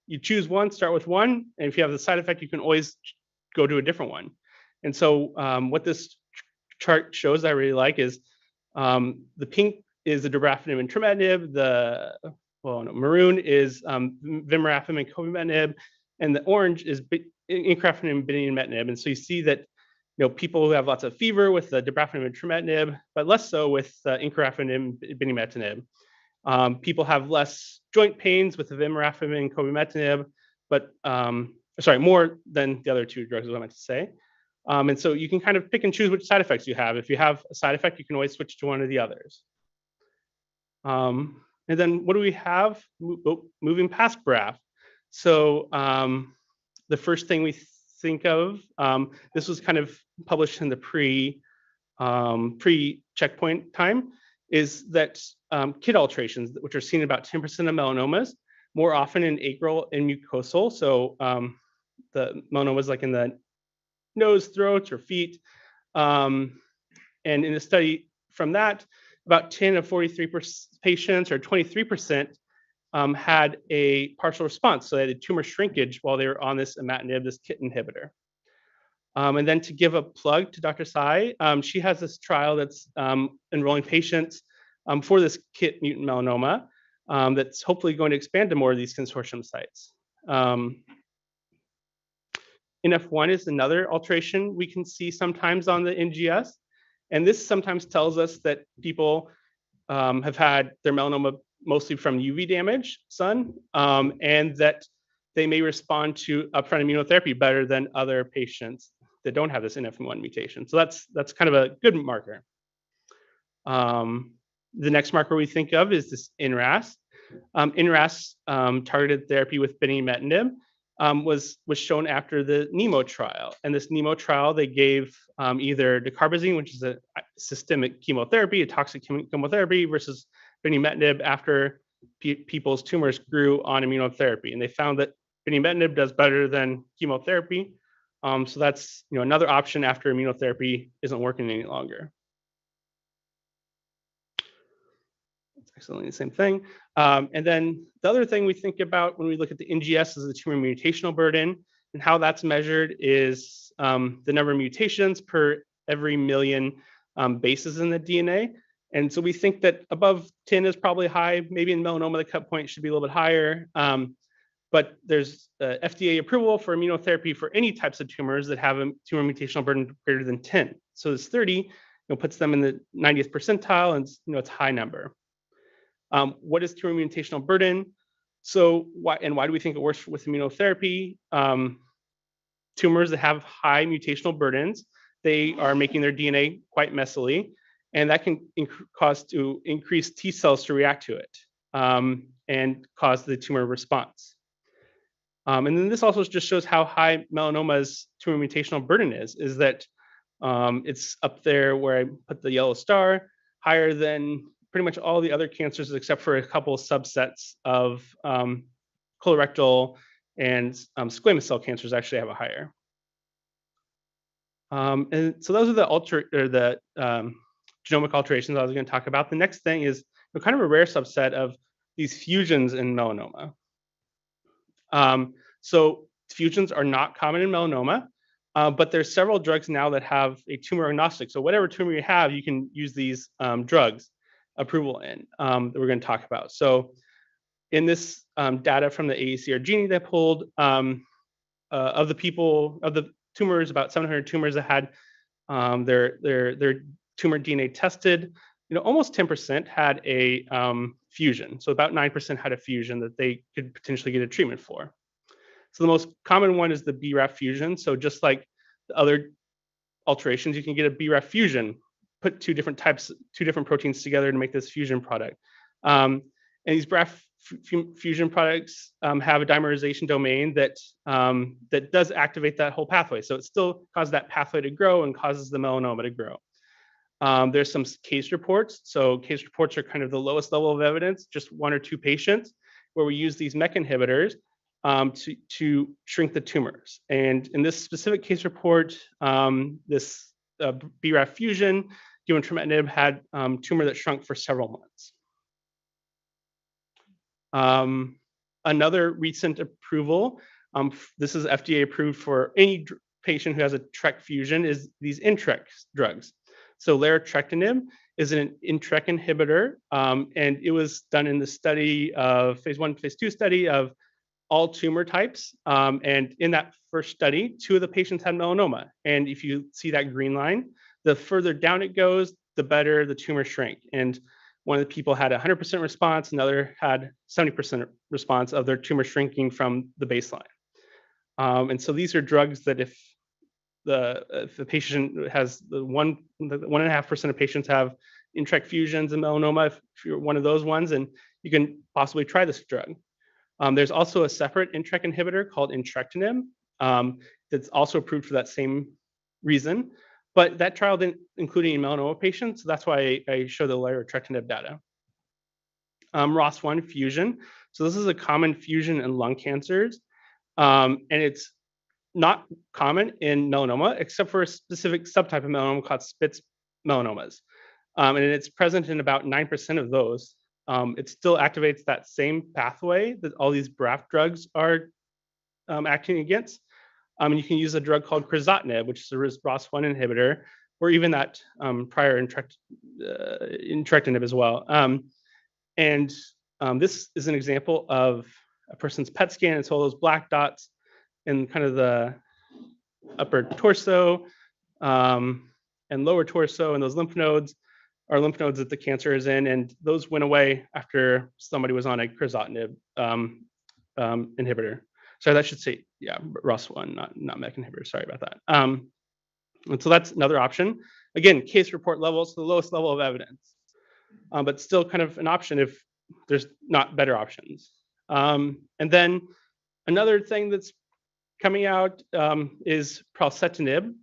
you choose one, start with one, and if you have the side effect, you can always go to a different one. And so what this chart shows I really like is The pink is the dabrafenib and trametinib. Maroon is vimurafenib and cobimetinib, and the orange is incrafenib and binimetinib. And so you see that people who have lots of fever with the dabrafenib and trametinib, but less so with incrafenib and binimetinib. People have less joint pains with the vimurafenib and cobimetinib, but more than the other two drugs, is what I meant to say. And so you can kind of pick and choose which side effects you have. If you have a side effect, you can always switch to one of the others. And then what do we have? Moving past BRAF. So the first thing we think of, this was kind of published in the pre-checkpoint time, is that KIT alterations, which are seen in about 10% of melanomas, more often in acral and mucosal. So the melanomas like in the nose, throat, or feet. And in a study from that, about 10 of 43 patients, or 23%, had a partial response. So they had tumor shrinkage while they were on this imatinib, this KIT inhibitor. And then to give a plug to Dr. Sai, she has this trial that's enrolling patients for this KIT mutant melanoma that's hopefully going to expand to more of these consortium sites. NF1 is another alteration we can see sometimes on the NGS. And this sometimes tells us that people have had their melanoma mostly from UV damage, sun, and that they may respond to upfront immunotherapy better than other patients that don't have this NF1 mutation. So that's kind of a good marker. The next marker we think of is this NRAS. NRAS targeted therapy with binimetinib was shown after the NEMO trial. And this NEMO trial, they gave either dacarbazine, which is a systemic chemotherapy, a toxic chemotherapy, versus binimetinib after people's tumors grew on immunotherapy. And they found that binimetinib does better than chemotherapy. So that's another option after immunotherapy isn't working any longer. It's actually the same thing. And then the other thing we think about when we look at the NGS is the tumor mutational burden, and how that's measured is the number of mutations per every million bases in the DNA. And so we think that above 10 is probably high. Maybe in melanoma, the cut point should be a little bit higher. But there's FDA approval for immunotherapy for any types of tumors that have a tumor mutational burden greater than 10. So this 30 puts them in the 90th percentile, and it's a high number. What is tumor mutational burden? So why do we think it works with immunotherapy? Tumors that have high mutational burdens, they are making their DNA quite messily, and that can cause to increase T cells to react to it and cause the tumor response. And then this also just shows how high melanoma's tumor mutational burden is that it's up there where I put the yellow star, higher than pretty much all the other cancers except for a couple of subsets of colorectal and squamous cell cancers actually have a higher. And so those are the genomic alterations I was going to talk about. The next thing is kind of a rare subset of these fusions in melanoma. So fusions are not common in melanoma, but there's several drugs now that have a tumor agnostic. So whatever tumor you have, you can use these drugs approval in that we're going to talk about. So in this data from the AACR Genie that pulled of the tumors, about 700 tumors that had their tumor DNA tested, almost 10% had a fusion. So about 9% had a fusion that they could potentially get a treatment for. So the most common one is the BRAF fusion. So just like the other alterations, you can get a BRAF fusion, put two different proteins together to make this fusion product. And these BRAF fusion products have a dimerization domain that does activate that whole pathway. So it still causes that pathway to grow and causes the melanoma to grow. There's some case reports. So case reports are kind of the lowest level of evidence, just 1 or 2 patients, where we use these MEK inhibitors to shrink the tumors. And in this specific case report, this BRAF fusion given trametinib had tumor that shrunk for several months. Another recent approval, this is FDA approved for any patient who has a TRK fusion, is these NTRK drugs. So larotrectinib is an NTRK inhibitor, and it was done in the study of phase 1, phase 2 study of all tumor types. And in that first study, 2 of the patients had melanoma. And if you see that green line, the further down it goes, the better the tumor shrank. And one of the people had 100% response, another had 70% response of their tumor shrinking from the baseline. And so these are drugs that if the patient has the 1.5% of patients have NTRK fusions and melanoma, if you're one of those ones, and you can possibly try this drug. There's also a separate NTRK inhibitor called entrectinib that's also approved for that same reason, but that trial didn't include any melanoma patients, so that's why I show the larotrectinib data. ROS1 fusion. So this is a common fusion in lung cancers, and it's not common in melanoma, except for a specific subtype of melanoma called Spitz melanomas. And it's present in about 9% of those. It still activates that same pathway that all these BRAF drugs are acting against. And you can use a drug called crizotinib, which is a ROS1 inhibitor, or even that prior entrectinib as well. This is an example of a person's PET scan. It's all those black dots in kind of the upper torso and lower torso, and those lymph nodes are lymph nodes that the cancer is in, and those went away after somebody was on a crizotinib inhibitor. Sorry, that should say, yeah, ROS1, not MEK inhibitor. Sorry about that. And so that's another option. Again, case report levels, the lowest level of evidence, but still kind of an option if there's not better options. And then another thing that's coming out is pralsetinib.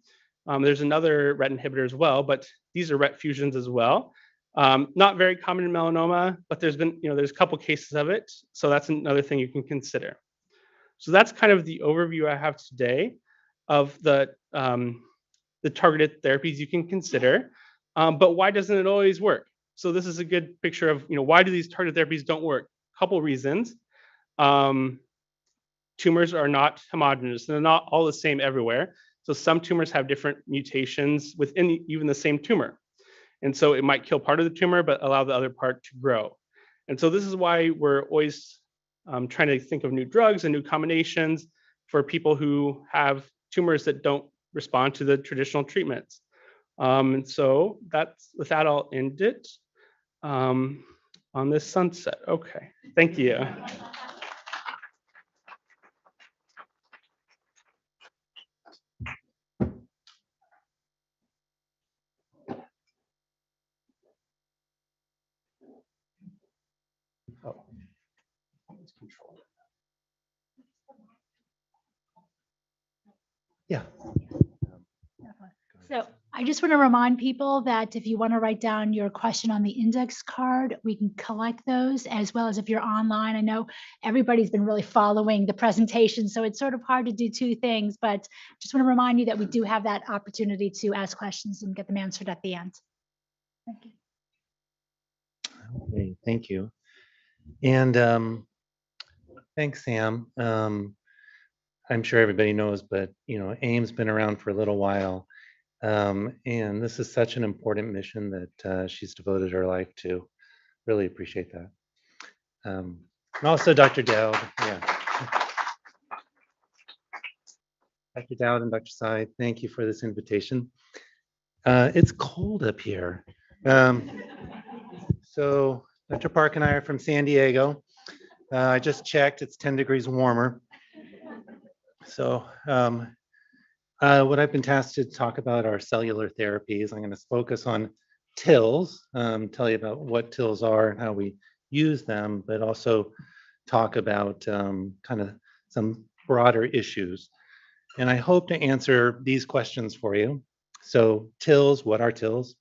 There's another RET inhibitor as well, but these are RET fusions as well. Not very common in melanoma, but there's been, there's a couple cases of it. So that's another thing you can consider. So that's kind of the overview I have today of the targeted therapies you can consider. But why doesn't it always work? So this is a good picture of, why do these targeted therapies don't work? Couple reasons. Tumors are not homogeneous. They're not all the same everywhere. So some tumors have different mutations within even the same tumor. And so it might kill part of the tumor, but allow the other part to grow. And so this is why we're always trying to think of new drugs and new combinations for people who have tumors that don't respond to the traditional treatments. And so with that, I'll end it on this sunset. Okay, thank you. Oh, let's control. Yeah. So I just want to remind people that if you want to write down your question on the index card, we can collect those, as well as if you're online. I know everybody's been really following the presentation, so it's sort of hard to do 2 things, but just want to remind you that we do have that opportunity to ask questions and get them answered at the end. Thank you. Okay, thank you. And thanks, Sam. I'm sure everybody knows, but AIM's been around for a little while. And this is such an important mission that she's devoted her life to. Really appreciate that. And also Dr. Daud. Yeah. Dr. Daud and Dr. Sai, thank you for this invitation. It's cold up here. So Dr. Park and I are from San Diego. I just checked, it's 10 degrees warmer. So what I've been tasked to talk about are cellular therapies. I'm going to focus on TILs, tell you about what TILs are and how we use them, but also talk about kind of some broader issues. And I hope to answer these questions for you. So TILs, what are TILs?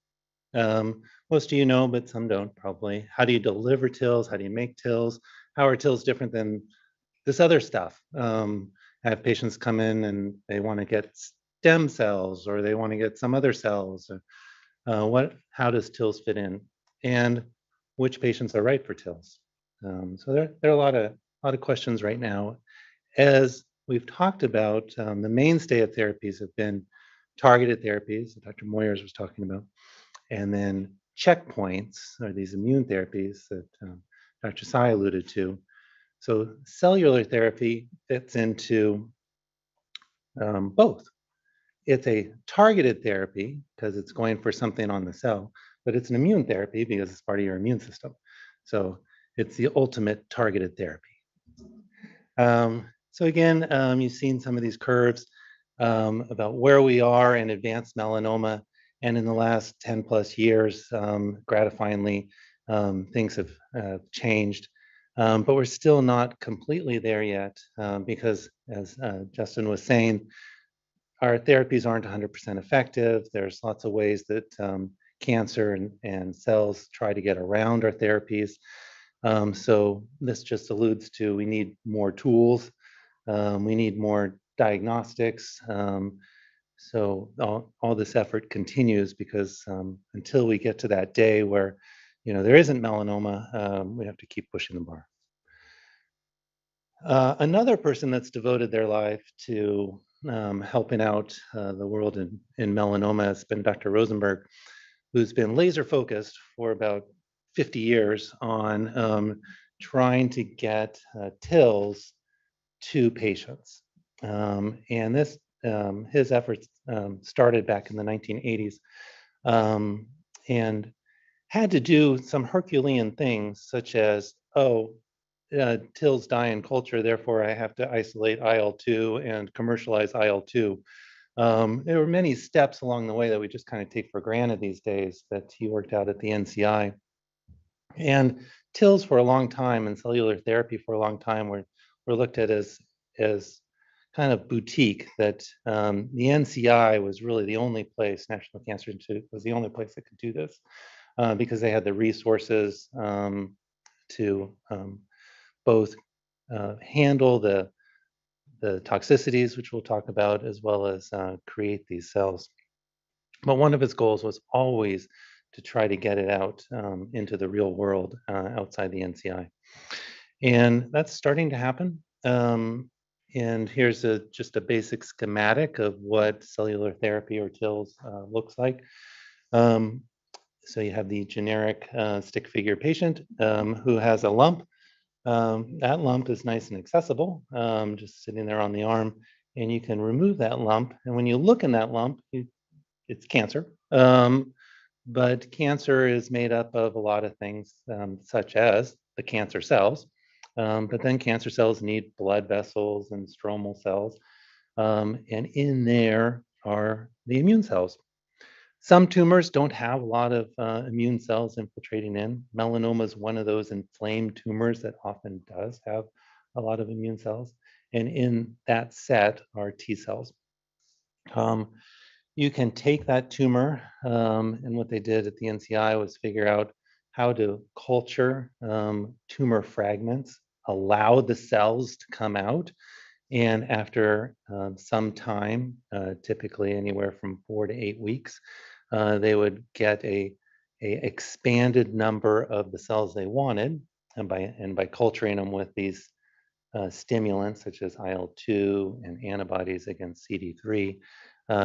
Most of you know, but some don't probably. How do you deliver TILs? How do you make TILs? How are TILs different than this other stuff? I have patients come in and they want to get stem cells, or they want to get some other cells. How does TILs fit in? And which patients are right for TILs? So there are a lot of questions right now. As we've talked about, the mainstay of therapies have been targeted therapies that Dr. Moyers was talking about. and then checkpoints are these immune therapies that Dr. Sai alluded to. So cellular therapy fits into both. It's a targeted therapy because it's going for something on the cell, but it's an immune therapy because it's part of your immune system. So it's the ultimate targeted therapy. So again, you've seen some of these curves about where we are in advanced melanoma. And in the last 10 plus years, gratifyingly, things have changed. But we're still not completely there yet because, as Justin was saying, our therapies aren't 100% effective. There's lots of ways that cancer and cells try to get around our therapies. So this just alludes to we need more tools. We need more diagnostics. So all this effort continues because until we get to that day where there isn't melanoma, we have to keep pushing the bar. Another person that's devoted their life to helping out the world in melanoma has been Dr. Rosenberg, who's been laser focused for about 50 years on trying to get TILs to patients. And this his efforts started back in the 1980s and had to do some Herculean things such as, TILs die in culture, therefore I have to isolate IL-2 and commercialize IL-2. There were many steps along the way that we just kind of take for granted these days that he worked out at the NCI. And TILs for a long time and cellular therapy for a long time were looked at as kind of boutique, that the NCI was really the only place, National Cancer Institute was the only place that could do this because they had the resources to both handle the toxicities, which we'll talk about, as well as create these cells. But one of his goals was always to try to get it out into the real world outside the NCI. And that's starting to happen. And here's just a basic schematic of what cellular therapy or TILs looks like. So you have the generic stick figure patient who has a lump. That lump is nice and accessible, just sitting there on the arm, and you can remove that lump. And when you look in that lump, it's cancer. But cancer is made up of a lot of things, such as the cancer cells. But then cancer cells need blood vessels and stromal cells. And in there are the immune cells. Some tumors don't have a lot of immune cells infiltrating in. Melanoma is one of those inflamed tumors that often does have a lot of immune cells. And in that set are T cells. You can take that tumor, and what they did at the NCI was figure out how to culture tumor fragments, allow the cells to come out, and after some time, typically anywhere from 4 to 8 weeks, they would get a expanded number of the cells they wanted, and by culturing them with these stimulants such as IL-2 and antibodies against CD3,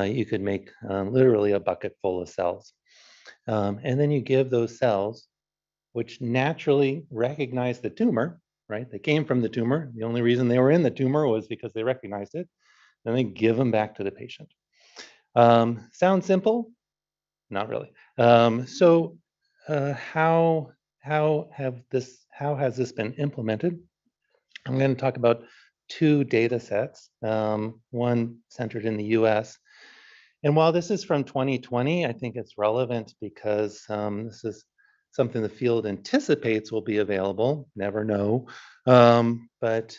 you could make literally a bucket full of cells. And then you give those cells, which naturally recognize the tumor, right? They came from the tumor. The only reason they were in the tumor was because they recognized it. Then they give them back to the patient. Sounds simple? Not really. So how has this been implemented? I'm going to talk about 2 data sets, one centered in the US. And while this is from 2020, I think it's relevant because this is something the field anticipates will be available, never know. But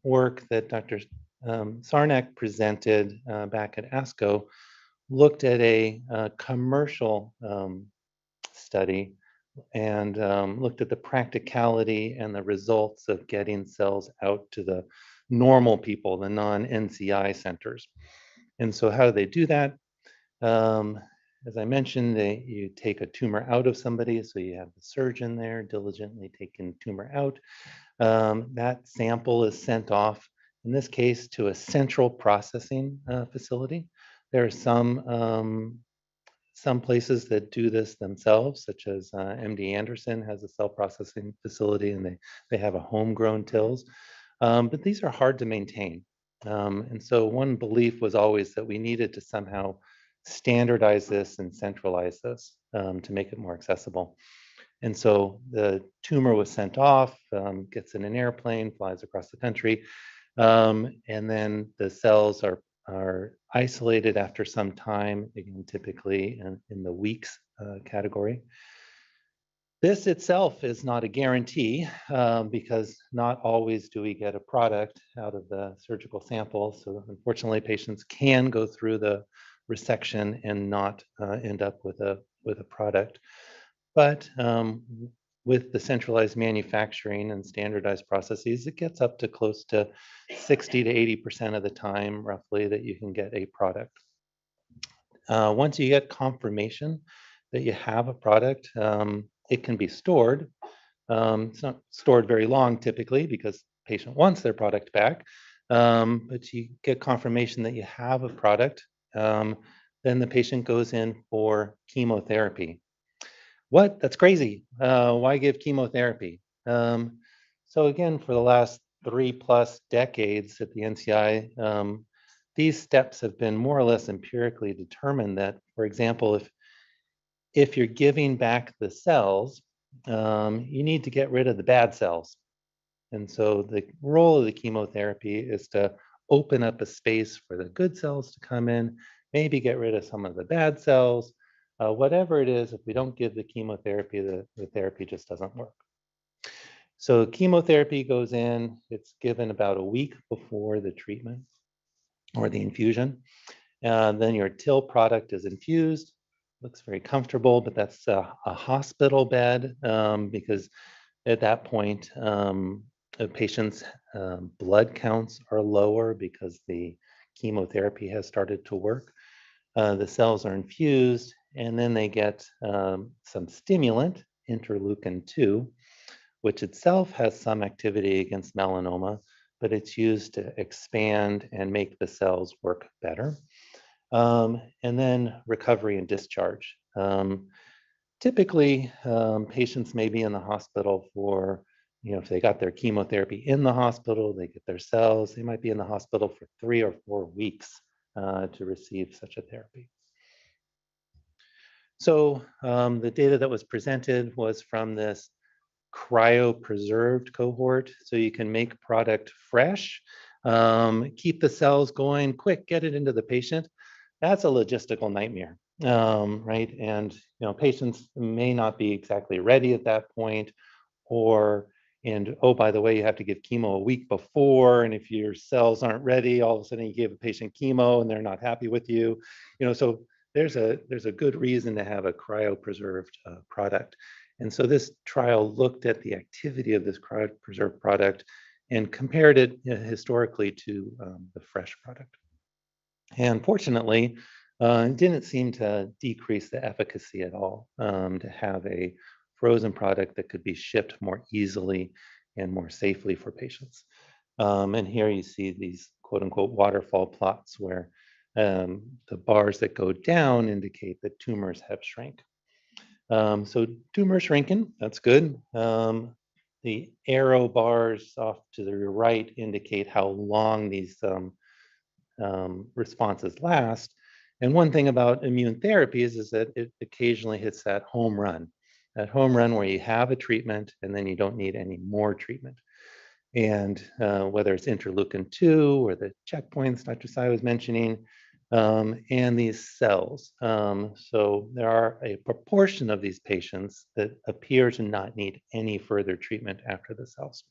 work that Dr. Sarnak presented back at ASCO looked at a commercial study and looked at the practicality and the results of getting cells out to the normal people, the non-NCI centers. And so how do they do that? As I mentioned, you take a tumor out of somebody, so you have the surgeon there diligently taking the tumor out. That sample is sent off, in this case, to a central processing facility. There are some some places that do this themselves, such as MD Anderson has a cell processing facility, and they have a homegrown TILs. But these are hard to maintain. And so one belief was always that we needed to somehow standardize this and centralize this to make it more accessible. And so the tumor was sent off, gets in an airplane, flies across the country, and then the cells are isolated after some time, again, typically in the weeks category. This itself is not a guarantee because not always do we get a product out of the surgical sample. So unfortunately, patients can go through the resection and not end up with a product. But with the centralized manufacturing and standardized processes, it gets up to close to 60 to 80% of the time, roughly, that you can get a product. Once you get confirmation that you have a product, it can be stored. It's not stored very long typically because the patient wants their product back, but you get confirmation that you have a product, then the patient goes in for chemotherapy. What? That's crazy. Why give chemotherapy? So again, for the last 3+ decades at the NCI, these steps have been more or less empirically determined that, for example, if you're giving back the cells, you need to get rid of the bad cells. And so the role of the chemotherapy is to open up a space for the good cells to come in, maybe get rid of some of the bad cells. Whatever it is, if we don't give the chemotherapy, the therapy just doesn't work. So chemotherapy goes in, it's given about a week before the treatment or the infusion. Then your TIL product is infused. Looks very comfortable, but that's a hospital bed because at that point, a patient's blood counts are lower because the chemotherapy has started to work. The cells are infused, and then they get some stimulant, interleukin-2, which itself has some activity against melanoma, but it's used to expand and make the cells work better. And then recovery and discharge. Typically, patients may be in the hospital for, if they got their chemotherapy in the hospital, they get their cells, they might be in the hospital for 3 or 4 weeks to receive such a therapy. So the data that was presented was from this cryopreserved cohort. So you can make product fresh, keep the cells going quick, get it into the patient. That's a logistical nightmare, right? And patients may not be exactly ready at that point, and oh, by the way, you have to give chemo a week before, and if your cells aren't ready, all of a sudden you give a patient chemo and they're not happy with you. So there's a good reason to have a cryopreserved product. And so this trial looked at the activity of this cryopreserved product and compared it historically to the fresh product. And fortunately, it didn't seem to decrease the efficacy at all to have a frozen product that could be shipped more easily and more safely for patients. And here you see these quote unquote waterfall plots where the bars that go down indicate that tumors have shrank. So tumor shrinking, that's good. The arrow bars off to the right indicate how long these responses last. And one thing about immune therapies is that it occasionally hits that home run where you have a treatment and then you don't need any more treatment. And whether it's interleukin-2 or the checkpoints Dr. Sai was mentioning, and these cells. So there are a proportion of these patients that appear to not need any further treatment after the cells.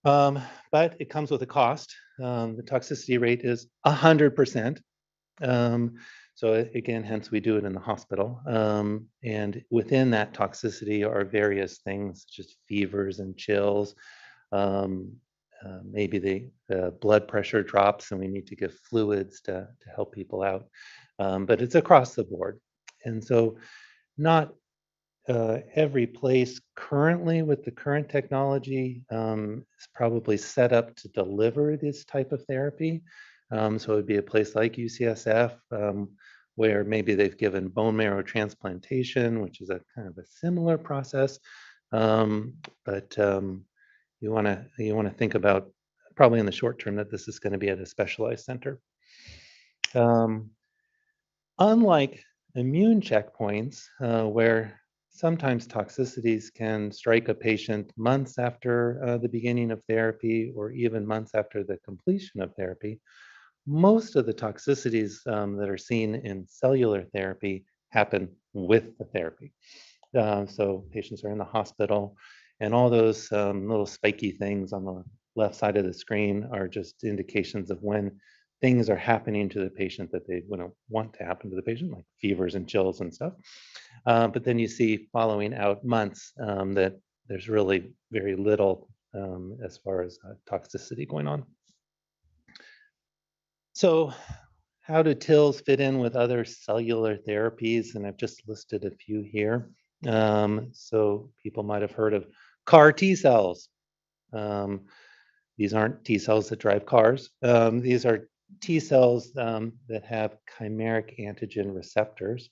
But it comes with a cost. The toxicity rate is 100%. So again, hence we do it in the hospital. And within that toxicity are various things such as fevers and chills. Maybe the blood pressure drops and we need to give fluids to help people out. But it's across the board. And so not every place currently with the current technology is probably set up to deliver this type of therapy. So it would be a place like UCSF where maybe they've given bone marrow transplantation, which is a kind of a similar process. But you want to think about probably in the short term that this is going to be at a specialized center. Unlike immune checkpoints, where sometimes toxicities can strike a patient months after the beginning of therapy or even months after the completion of therapy, most of the toxicities that are seen in cellular therapy happen with the therapy. So patients are in the hospital, and all those little spiky things on the left side of the screen are just indications of when things are happening to the patient that they want to happen to the patient, like fevers and chills and stuff. But then you see following out months that there's really very little as far as toxicity going on. So how do TILs fit in with other cellular therapies? And I've just listed a few here. So people might have heard of CAR T cells. These aren't T cells that drive cars. These are T cells that have chimeric antigen receptors.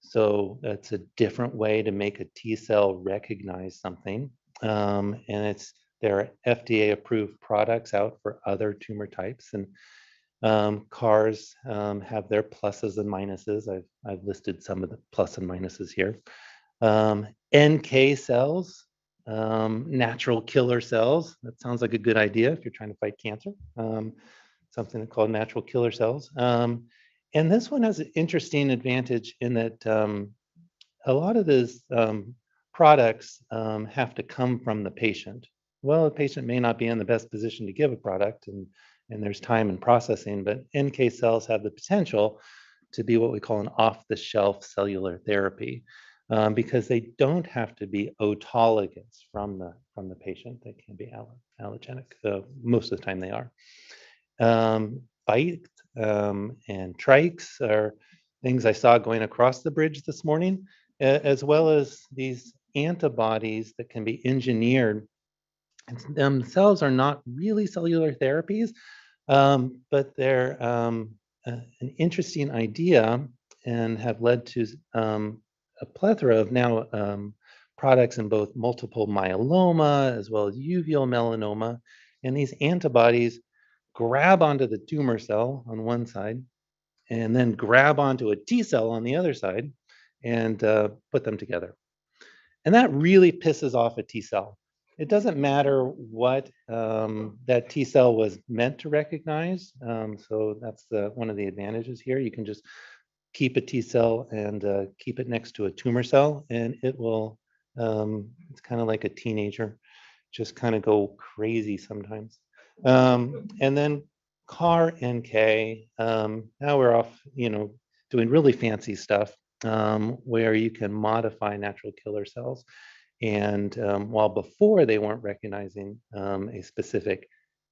So it's a different way to make a T cell recognize something. And there are FDA approved products out for other tumor types. And CARs have their pluses and minuses. I've listed some of the plus and minuses here. NK cells, natural killer cells. That sounds like a good idea if you're trying to fight cancer. Something called natural killer cells. And this one has an interesting advantage in that a lot of these products have to come from the patient. Well, the patient may not be in the best position to give a product, and there's time and processing, but NK cells have the potential to be what we call an off-the-shelf cellular therapy because they don't have to be autologous from the patient. They can be allogenic. Most of the time they are. BiTE and trikes are things I saw going across the bridge this morning, as well as these antibodies that can be engineered. And themselves are not really cellular therapies, but they're an interesting idea and have led to a plethora of now products in both multiple myeloma as well as uveal melanoma. And these antibodies grab onto the tumor cell on one side and then grab onto a T cell on the other side and put them together. And that really pisses off a T cell. It doesn't matter what that T cell was meant to recognize. So that's one of the advantages here. You can just keep a T cell and keep it next to a tumor cell, and it will, it's kind of like a teenager, just kind of go crazy sometimes. And then CAR NK, now we're off, doing really fancy stuff where you can modify natural killer cells. And while before they weren't recognizing a specific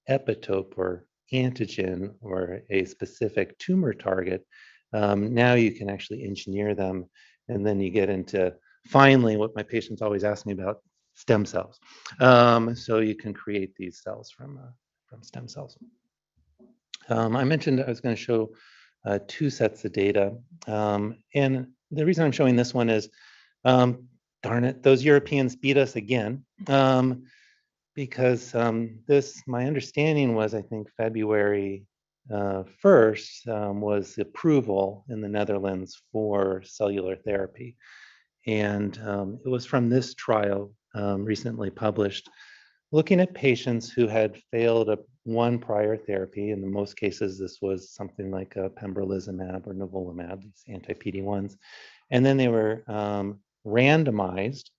epitope or antigen or a specific tumor target, now you can actually engineer them. And then you get into finally what my patients always ask me about, stem cells. So you can create these cells from stem cells. I mentioned I was going to show two sets of data. And the reason I'm showing this one is, darn it, those Europeans beat us again. Because my understanding was, I think, February 1st was the approval in the Netherlands for cellular therapy. And it was from this trial recently published, looking at patients who had failed one prior therapy. In most cases, this was something like pembrolizumab or nivolumab, these anti-PD-1s. And then they were randomized,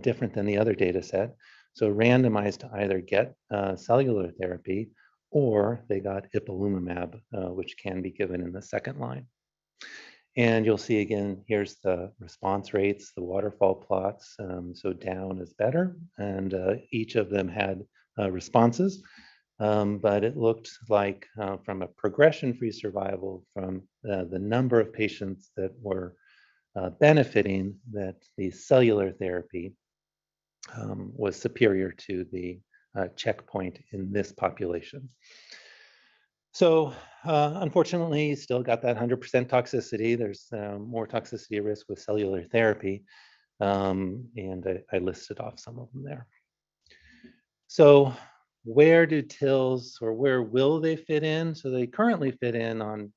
different than the other data set. So randomized to either get cellular therapy or they got ipilimumab, which can be given in the second line. And you'll see again, here's the response rates, the waterfall plots. So down is better, and each of them had responses. But it looked like from a progression-free survival from the number of patients that were benefiting, that the cellular therapy was superior to the checkpoint in this population. So unfortunately, still got that 100% toxicity. There's more toxicity risk with cellular therapy. And I listed off some of them there. So where do TILs, or where will they fit in? So they currently fit in on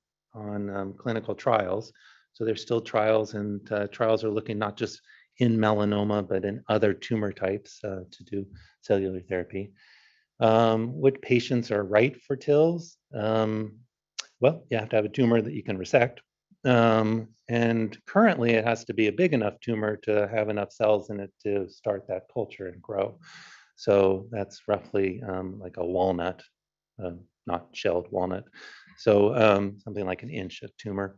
clinical trials. So there's still trials, and trials are looking not just in melanoma, but in other tumor types to do cellular therapy. What patients are right for TILs? Well, you have to have a tumor that you can resect. And currently it has to be a big enough tumor to have enough cells in it to start that culture and grow. So that's roughly like a walnut, not shelled walnut. So something like an inch of tumor.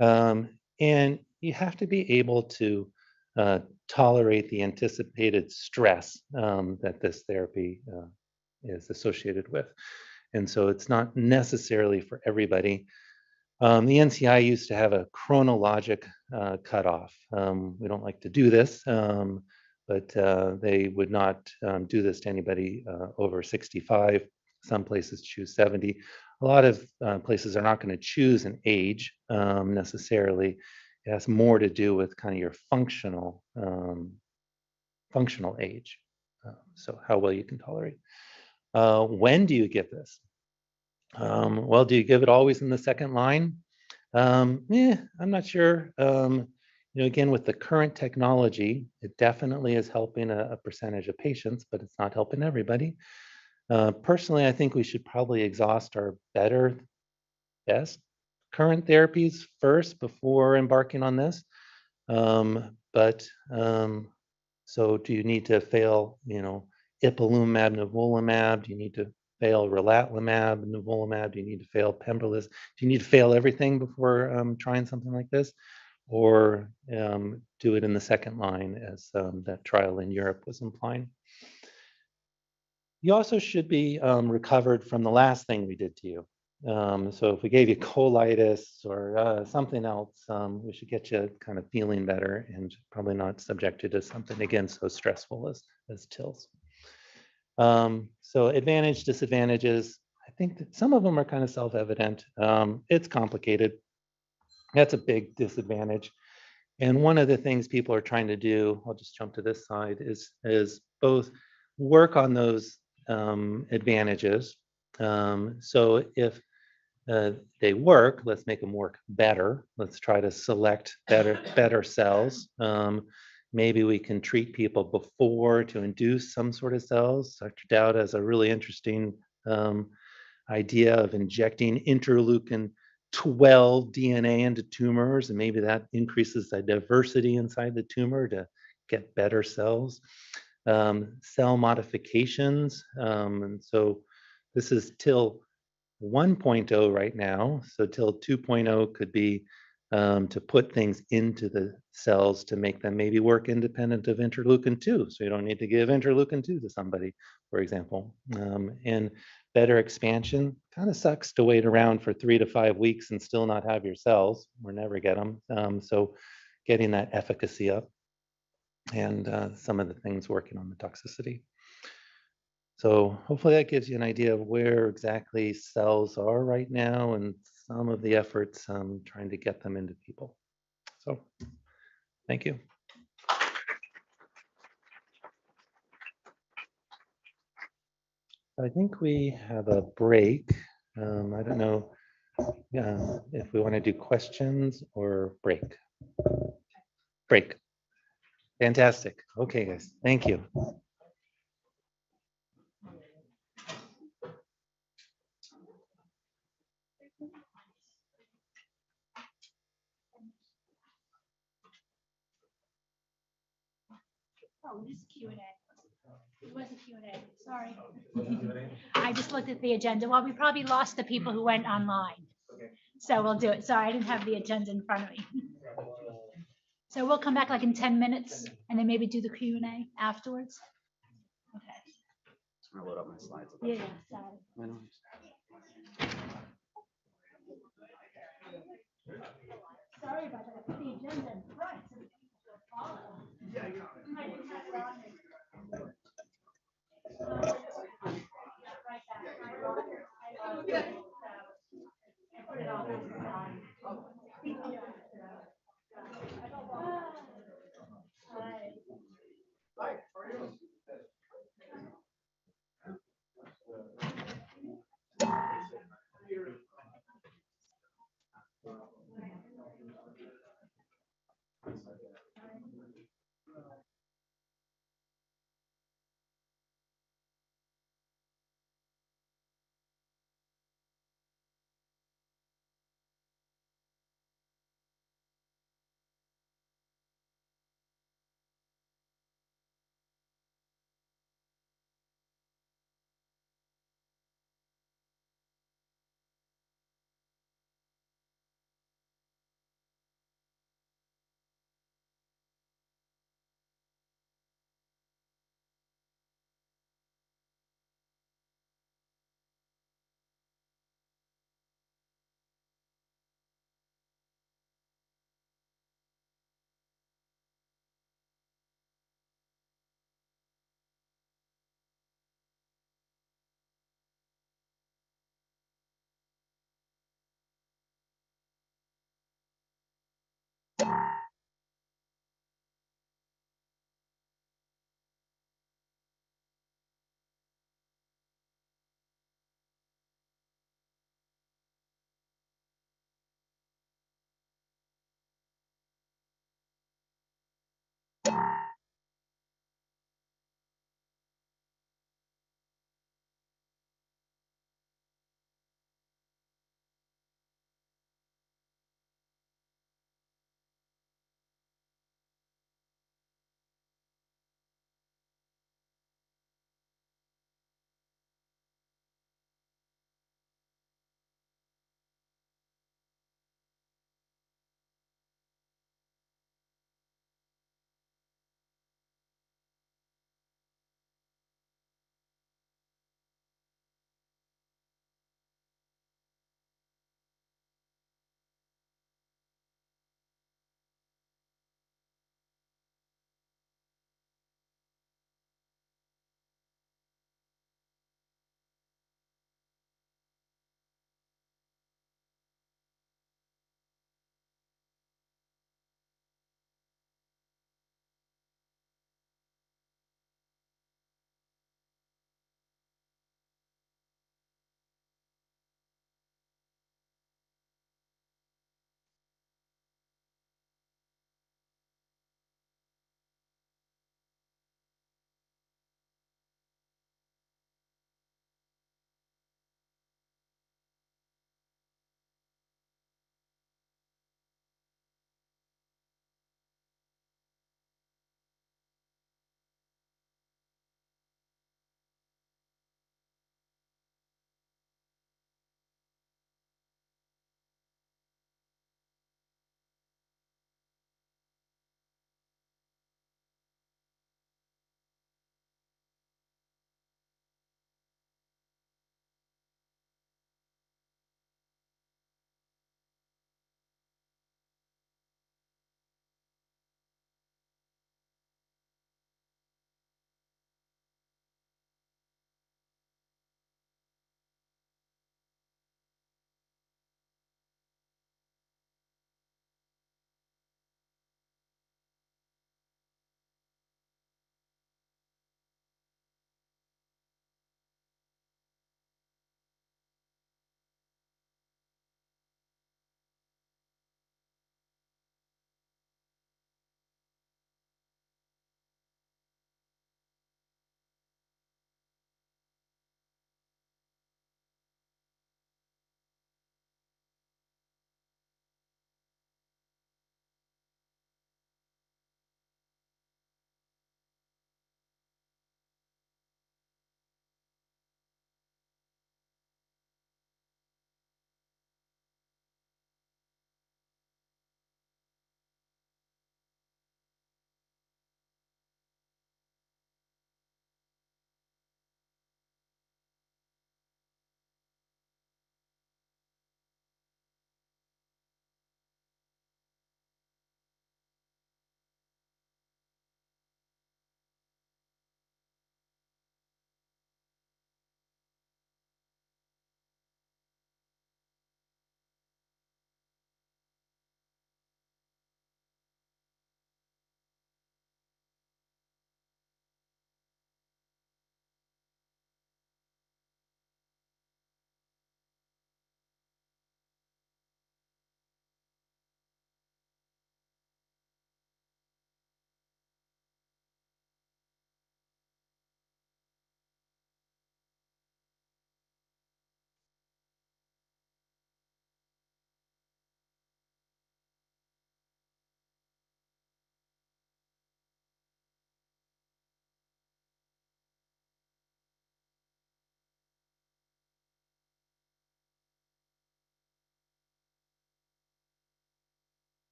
And you have to be able to tolerate the anticipated stress that this therapy is associated with. And so it's not necessarily for everybody. The NCI used to have a chronologic cutoff. We don't like to do this, but they would not do this to anybody over 65. Some places choose 70. A lot of places are not going to choose an age necessarily. It has more to do with kind of your functional age. So how well you can tolerate. When do you give this? Well, do you give it always in the second line? I'm not sure. Again, with the current technology, it definitely is helping a percentage of patients, but it's not helping everybody. Personally, I think we should probably exhaust our best current therapies first before embarking on this. So do you need to fail, ipilimumab, nivolumab? Do you need to fail relatlimab, nivolumab? Do you need to fail pembrolizumab? Do you need to fail everything before trying something like this? Or do it in the second line, as that trial in Europe was implying? You also should be recovered from the last thing we did to you. So if we gave you colitis or something else, we should get you kind of feeling better and probably not subjected to something, again, so stressful as TILs. So advantage, disadvantages, I think that some of them are kind of self-evident. It's complicated. That's a big disadvantage. And one of the things people are trying to do, I'll just jump to this side, is both work on those advantages. So if they work, let's make them work better. Let's try to select better cells. Maybe we can treat people before to induce some sort of cells. Dr. Daud has a really interesting idea of injecting interleukin 12 DNA into tumors, and maybe that increases the diversity inside the tumor to get better cells. Cell modifications, and so this is TIL 1.0 right now. So TIL 2.0 could be to put things into the cells to make them maybe work independent of interleukin 2. So you don't need to give interleukin 2 to somebody, for example. And better expansion, kind of sucks to wait around for 3 to 5 weeks and still not have your cells or never get them. So getting that efficacy up, and some of the things working on the toxicity. So hopefully that gives you an idea of where exactly cells are right now and some of the efforts trying to get them into people. So thank you. I think we have a break. I don't know if we want to do questions or break. Break. Fantastic. Okay, guys. Thank you. Oh, this is Q&A. It was a Q&A, sorry. I just looked at the agenda. Well, we probably lost the people who went online. So we'll do it. Sorry, I didn't have the agenda in front of me. So we'll come back like in 10 minutes and then maybe do the Q&A afterwards. Okay. I'm gonna load up my slides. Yeah, sorry. Sorry about that. I put the agenda in front so people will follow. Yeah, I didn't have it on there. Right back.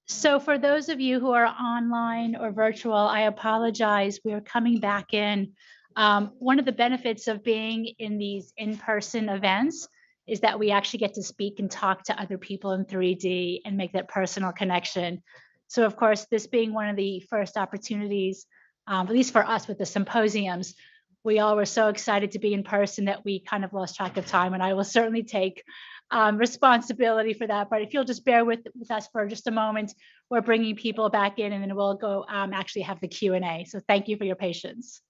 So for those of you who are online or virtual, I apologize. We are coming back in. One of the benefits of being in these in-person events is that we actually get to speak and talk to other people in 3D and make that personal connection. So of course, this being one of the first opportunities, at least for us with the symposiums, we all were so excited to be in person that we kind of lost track of time, and I will certainly take responsibility for that. But if you'll just bear with us for just a moment, we're bringing people back in, and then we'll go actually have the Q&A. So thank you for your patience.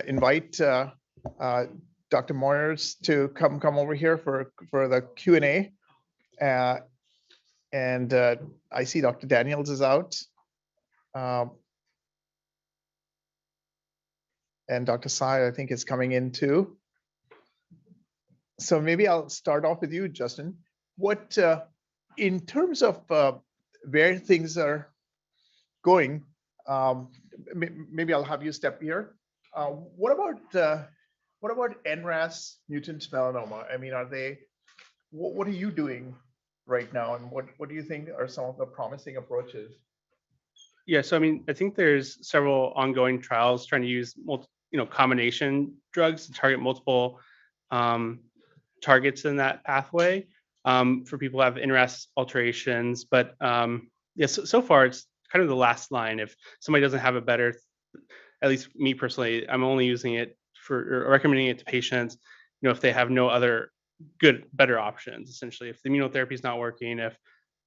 Invite Dr. Moyers to come over here for the Q&A. And I see Dr. Daniels is out. And Dr. Sai, I think, is coming in too. So maybe I'll start off with you, Justin. What, in terms of where things are going, maybe I'll have you step here. What about NRAS mutant melanoma? I mean, what are you doing right now, and what do you think are some of the promising approaches? Yeah, so I mean, I think there's several ongoing trials trying to use combination drugs to target multiple targets in that pathway for people who have NRAS alterations. But yeah, so far it's kind of the last line. If somebody doesn't have a better, at least me personally, I'm only using it for or recommending it to patients, if they have no other better options. Essentially, if the immunotherapy is not working, if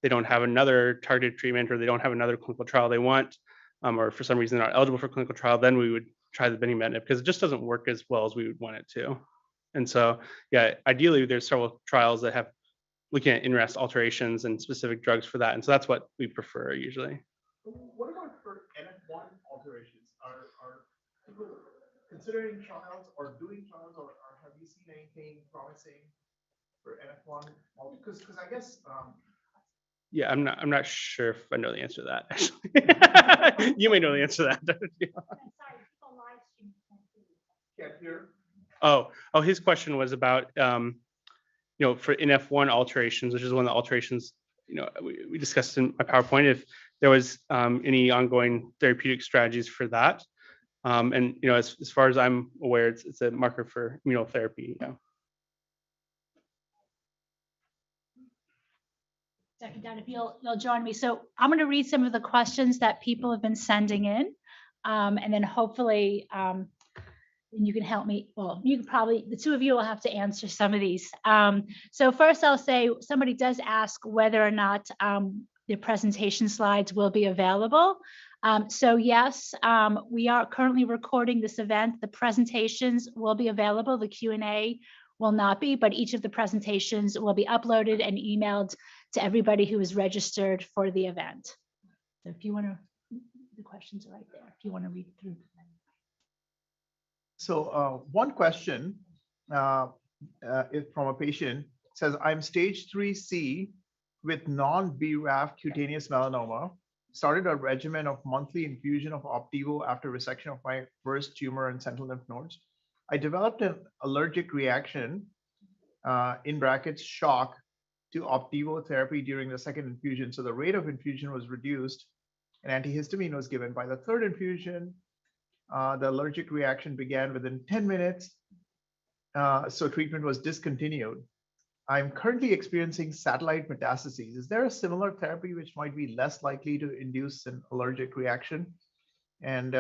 they don't have another targeted treatment or they don't have another clinical trial they want, or for some reason they're not eligible for clinical trial, then we would try the binimetinib because it just doesn't work as well as we would want it to. And so, yeah, ideally there's several trials that have looking at NRAS alterations and specific drugs for that. And so that's what we prefer usually. What about for NF1 alterations? Are people considering trials or doing trials, or have you seen anything promising for NF1? Because I guess. Yeah, I'm not sure if I know the answer to that. Actually, you may know the answer to that. Can't hear. Oh, his question was about for NF1 alterations, which is one of the alterations we discussed in my PowerPoint. If there was any ongoing therapeutic strategies for that, and as far as I'm aware, it's a marker for immunotherapy. Yeah. Dr. Daud, if you'll join me. So I'm going to read some of the questions that people have been sending in, and then hopefully you can help me. Well, you can probably, the two of you will have to answer some of these. So first I'll say somebody does ask whether or not the presentation slides will be available. So yes, we are currently recording this event. The presentations will be available. The Q&A will not be, but each of the presentations will be uploaded and emailed to everybody who is registered for the event. So if you want to, the questions are right there, if you want to read through. So one question is from a patient. It says, I'm stage 3C with non-BRAF cutaneous melanoma. Started a regimen of monthly infusion of Opdivo after resection of my first tumor and central lymph nodes. I developed an allergic reaction, in brackets, shock, to Opdivo therapy during the second infusion. So the rate of infusion was reduced and antihistamine was given. By the third infusion, the allergic reaction began within 10 minutes. So treatment was discontinued. I'm currently experiencing satellite metastases. Is there a similar therapy which might be less likely to induce an allergic reaction? And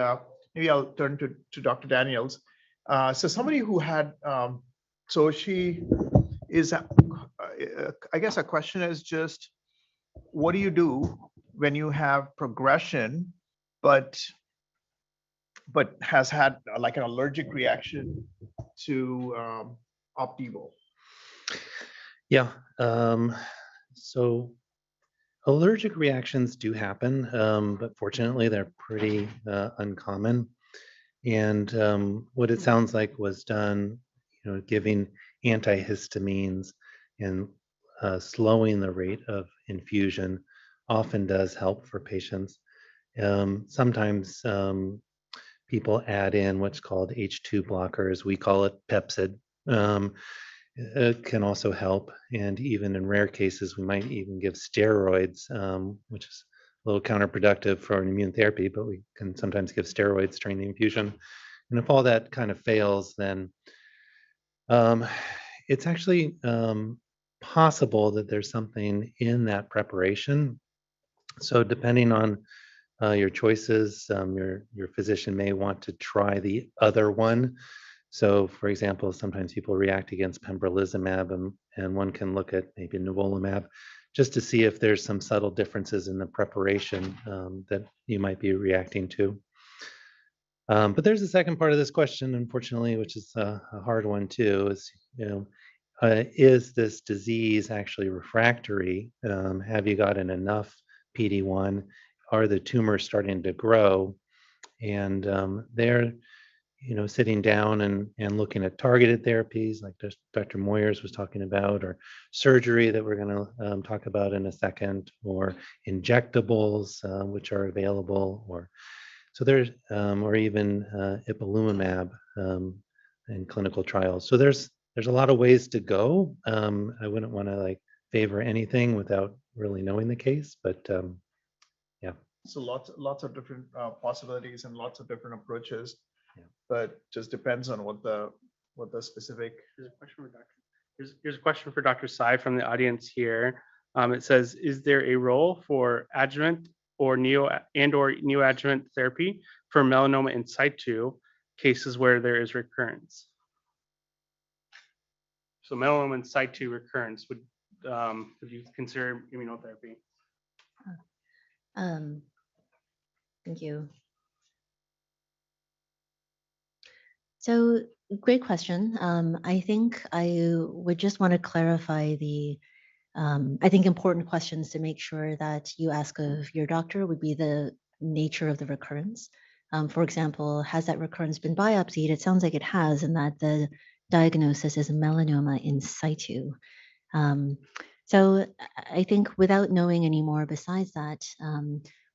maybe I'll turn to Dr. Daniels. So somebody who had, so she is, I guess a question is just, what do you do when you have progression, but has had like an allergic reaction to Opdivo? Yeah. So allergic reactions do happen, but fortunately they're pretty uncommon. And what it sounds like was done, giving antihistamines and slowing the rate of infusion often does help for patients. Sometimes people add in what's called H2 blockers. We call it Pepsid. It can also help. And even in rare cases, we might even give steroids, which is a little counterproductive for an immune therapy, but we can sometimes give steroids during the infusion. And if all that kind of fails, then it's actually possible that there's something in that preparation. So depending on your choices, your physician may want to try the other one. So for example, sometimes people react against pembrolizumab, and one can look at maybe nivolumab just to see if there's some subtle differences in the preparation that you might be reacting to. But there's a second part of this question, unfortunately, which is a hard one too, is this disease actually refractory? Have you gotten enough PD-1? Are the tumors starting to grow? And they're, sitting down and looking at targeted therapies like Dr. Moyers was talking about, or surgery that we're going to talk about in a second, or injectables, which are available, or so there's, or even ipilimumab in clinical trials. So there's a lot of ways to go. I wouldn't want to like favor anything without really knowing the case, but yeah. So lots of different possibilities and lots of different approaches, Yeah. but just depends on what the specific. Here's a question for Dr. Sai from the audience here. It says, is there a role for adjuvant or neoadjuvant therapy for melanoma in situ cases where there is recurrence? So melanoma in situ recurrence, would you consider immunotherapy? Thank you. So great question. I think I would just want to clarify I think important questions to make sure that you ask of your doctor would be the nature of the recurrence. For example, has that recurrence been biopsied? It sounds like it has, and that the diagnosis is melanoma in situ. So I think without knowing any more besides that,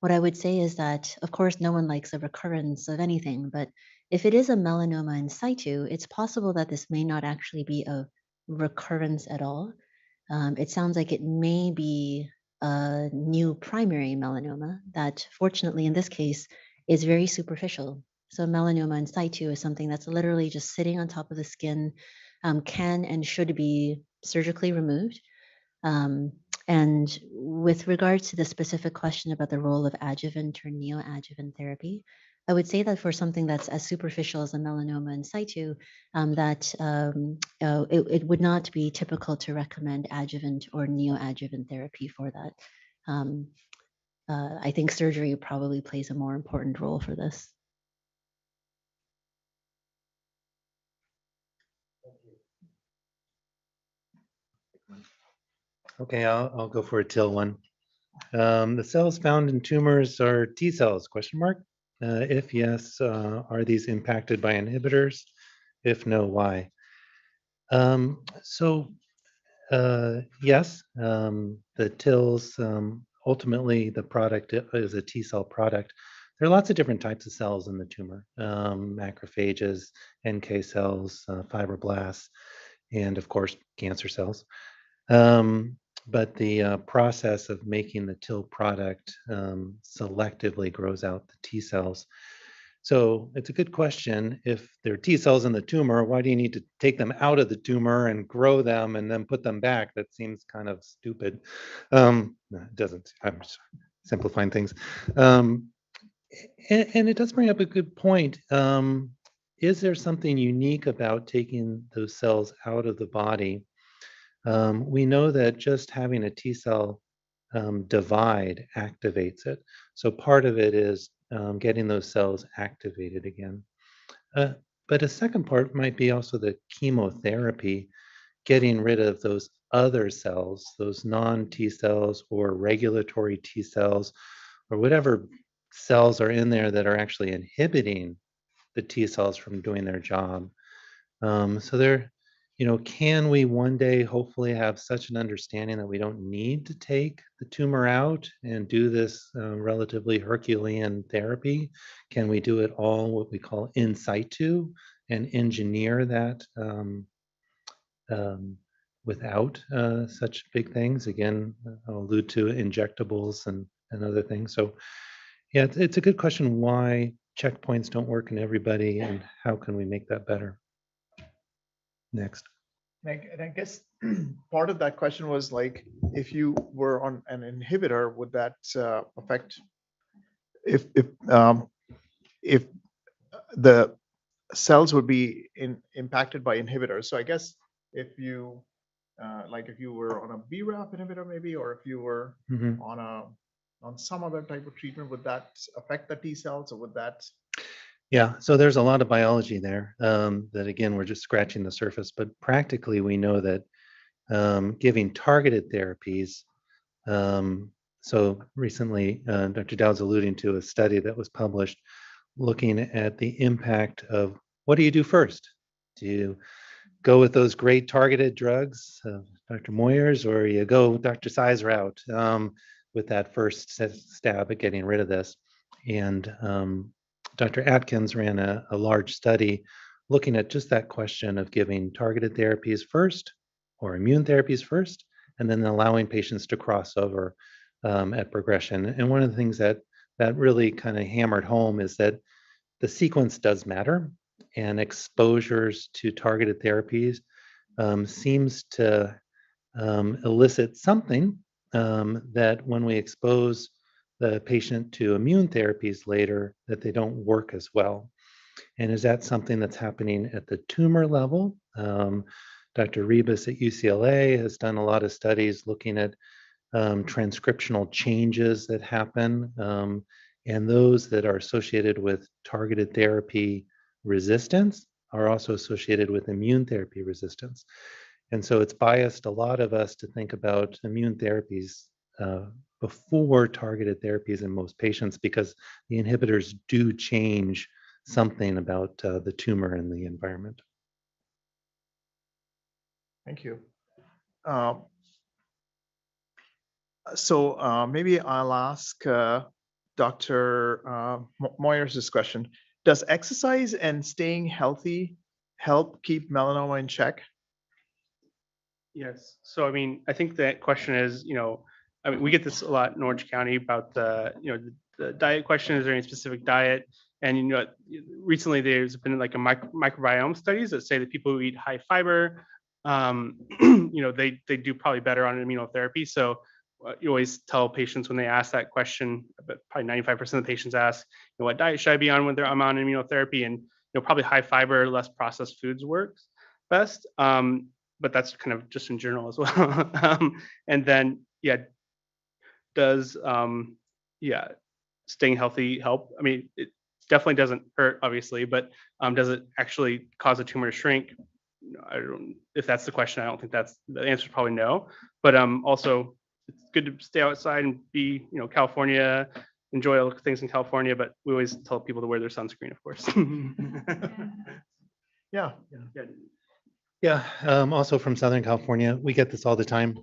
what I would say is that, of course, no one likes a recurrence of anything, but if it is a melanoma in situ, it's possible that this may not actually be a recurrence at all. It sounds like it may be a new primary melanoma that, fortunately, in this case, is very superficial. So melanoma in situ is something that's literally just sitting on top of the skin, can and should be surgically removed. And with regards to the specific question about the role of adjuvant or neoadjuvant therapy, I would say that for something that's as superficial as a melanoma in situ, it would not be typical to recommend adjuvant or neoadjuvant therapy for that. I think surgery probably plays a more important role for this. Okay, I'll go for a TIL one. The cells found in tumors are T cells, question mark? If yes, are these impacted by inhibitors? If no, why? Yes, the TILs, ultimately the product is a T cell product. There are lots of different types of cells in the tumor, macrophages, NK cells, fibroblasts, and of course, cancer cells. But the process of making the TIL product selectively grows out the T cells. So it's a good question. If there are T cells in the tumor, why do you need to take them out of the tumor and grow them and then put them back? That seems kind of stupid. No, it doesn't. I'm just simplifying things. And it does bring up a good point. is there something unique about taking those cells out of the body? We know that just having a T cell divide activates it. So part of it is getting those cells activated again. But a second part might be also the chemotherapy, getting rid of those other cells, those non-T cells or regulatory T cells, or whatever cells are in there that are actually inhibiting the T cells from doing their job. So there, can we one day hopefully have such an understanding that we don't need to take the tumor out and do this relatively Herculean therapy? Can we do it all what we call in situ and engineer that without such big things? Again, I'll allude to injectables and other things. So yeah, it's a good question why checkpoints don't work in everybody and how can we make that better? Next. And I guess part of that question was like, if you were on an inhibitor, would that affect if the cells would be impacted by inhibitors? So I guess if you if you were on a BRAF inhibitor maybe, or if you were Mhm. on some other type of treatment, would that affect the T cells, or would that? Yeah, so there's a lot of biology there that again, we're just scratching the surface, but practically we know that giving targeted therapies. So recently, Dr. Dowd's alluding to a study that was published looking at the impact of what do you do first? Do you go with those great targeted drugs, Dr. Moyers, or you go Dr. Tsai's route with that first stab at getting rid of this? And Dr. Atkins ran a large study looking at just that question of giving targeted therapies first or immune therapies first, and then allowing patients to cross over at progression. And one of the things that really kind of hammered home is that the sequence does matter, and exposures to targeted therapies seems to elicit something that when we expose the patient to immune therapies later, that they don't work as well. And is that something that's happening at the tumor level? Dr. Rebus at UCLA has done a lot of studies looking at transcriptional changes that happen, and those that are associated with targeted therapy resistance are also associated with immune therapy resistance. And so it's biased a lot of us to think about immune therapies before targeted therapies in most patients, because the inhibitors do change something about the tumor and the environment. Thank you. So maybe I'll ask Dr. Moyers this question. Does exercise and staying healthy help keep melanoma in check? Yes. So, I mean, I think that question is, I mean, we get this a lot in Orange County about the diet question. Is there any specific diet? And, recently there's been like a microbiome studies that say that people who eat high fiber, they do probably better on immunotherapy. So you always tell patients when they ask that question, but probably 95% of the patients ask, what diet should I be on when I'm on immunotherapy? And, probably high fiber, less processed foods works best. But that's kind of just in general as well. And then, does staying healthy help? I mean, it definitely doesn't hurt, obviously, but does it actually cause a tumor to shrink? I don't. If that's the question, I don't think that's the answer. Is probably no. But also, it's good to stay outside and be, California. Enjoy all the things in California, but we always tell people to wear their sunscreen, of course. Yeah. Yeah, also from Southern California, we get this all the time.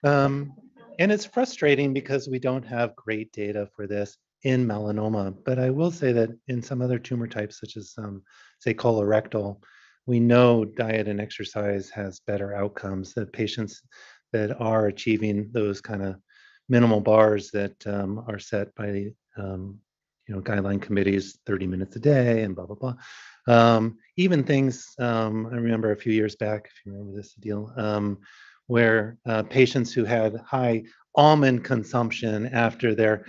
And it's frustrating because we don't have great data for this in melanoma. But I will say that in some other tumor types, such as say colorectal, we know diet and exercise has better outcomes, that patients that are achieving those kind of minimal bars that are set by guideline committees, 30 minutes a day and blah, blah, blah. Even things, I remember a few years back, if you remember this Adil, where patients who had high almond consumption after their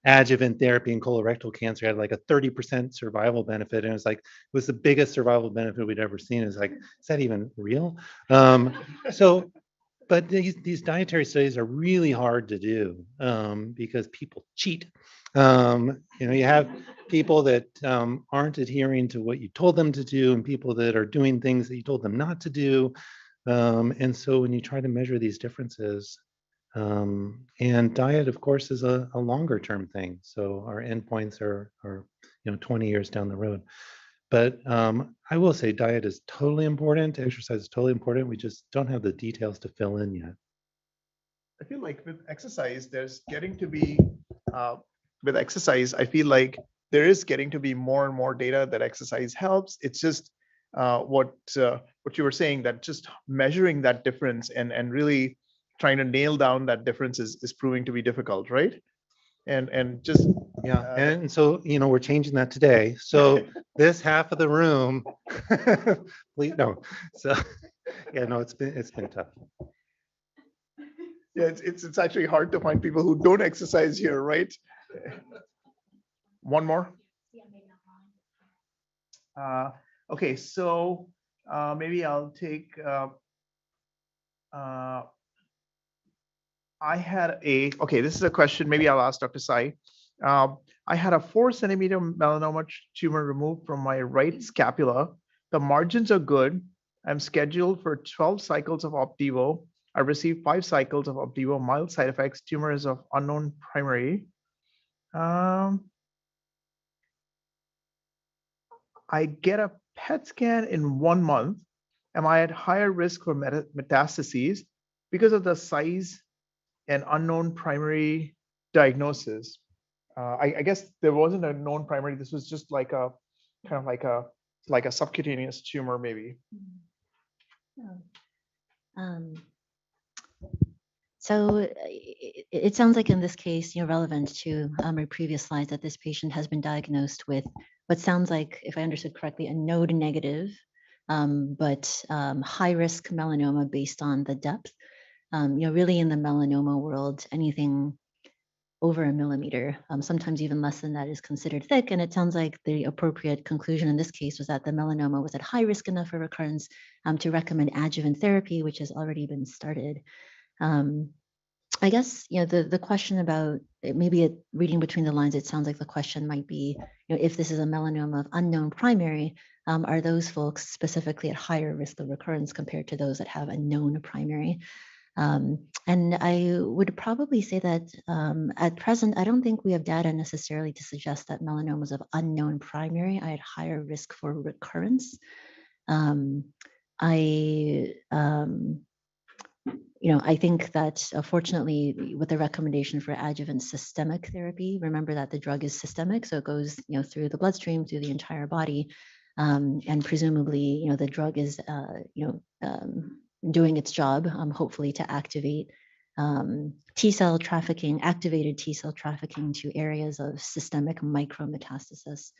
adjuvant therapy in colorectal cancer had like a 30% survival benefit. And it was the biggest survival benefit we'd ever seen. It's like, is that even real? But these dietary studies are really hard to do because people cheat. You have people that aren't adhering to what you told them to do and people that are doing things that you told them not to do. And so when you try to measure these differences, and diet, of course, is a longer term thing. So our endpoints are 20 years down the road. But I will say diet is totally important. Exercise is totally important. We just don't have the details to fill in yet. I feel like with exercise, there's getting to be, with exercise, I feel like there is getting to be more and more data that exercise helps. It's just what you were saying, that just measuring that difference and really trying to nail down that difference is proving to be difficult, right? And just Yeah, and so we're changing that today. So this half of the room, please no. So yeah, no, it's been tough. Yeah, it's actually hard to find people who don't exercise here, right? One more. Okay, so maybe I'll take. Okay, this is a question. Maybe I'll ask Dr. Sai. I had a 4-centimeter melanoma tumor removed from my right scapula. The margins are good. I'm scheduled for 12 cycles of Opdivo. I received 5 cycles of Opdivo. Mild side effects. Tumor is of unknown primary. I get a PET scan in 1 month. Am I at higher risk for metastases because of the size and unknown primary diagnosis? I guess there wasn't a known primary. This was just like a kind of like a subcutaneous tumor, maybe. So it sounds like in this case, relevant to my previous slides, that this patient has been diagnosed with what sounds like, if I understood correctly, a node negative, but high risk melanoma based on the depth. Really in the melanoma world, anything over 1 millimeter, sometimes even less than that, is considered thick. And it sounds like the appropriate conclusion in this case was that the melanoma was at high risk enough for recurrence to recommend adjuvant therapy, which has already been started. I guess, the question about maybe reading between the lines, it sounds like the question might be, if this is a melanoma of unknown primary, are those folks specifically at higher risk of recurrence compared to those that have a known primary? And I would probably say that at present, I don't think we have data necessarily to suggest that melanomas of unknown primary are at higher risk for recurrence. I think that fortunately, with the recommendation for adjuvant systemic therapy, remember that the drug is systemic, so it goes through the bloodstream, through the entire body, and presumably the drug is doing its job, hopefully to activate T-cell trafficking, activated T-cell trafficking to areas of systemic micrometastasis.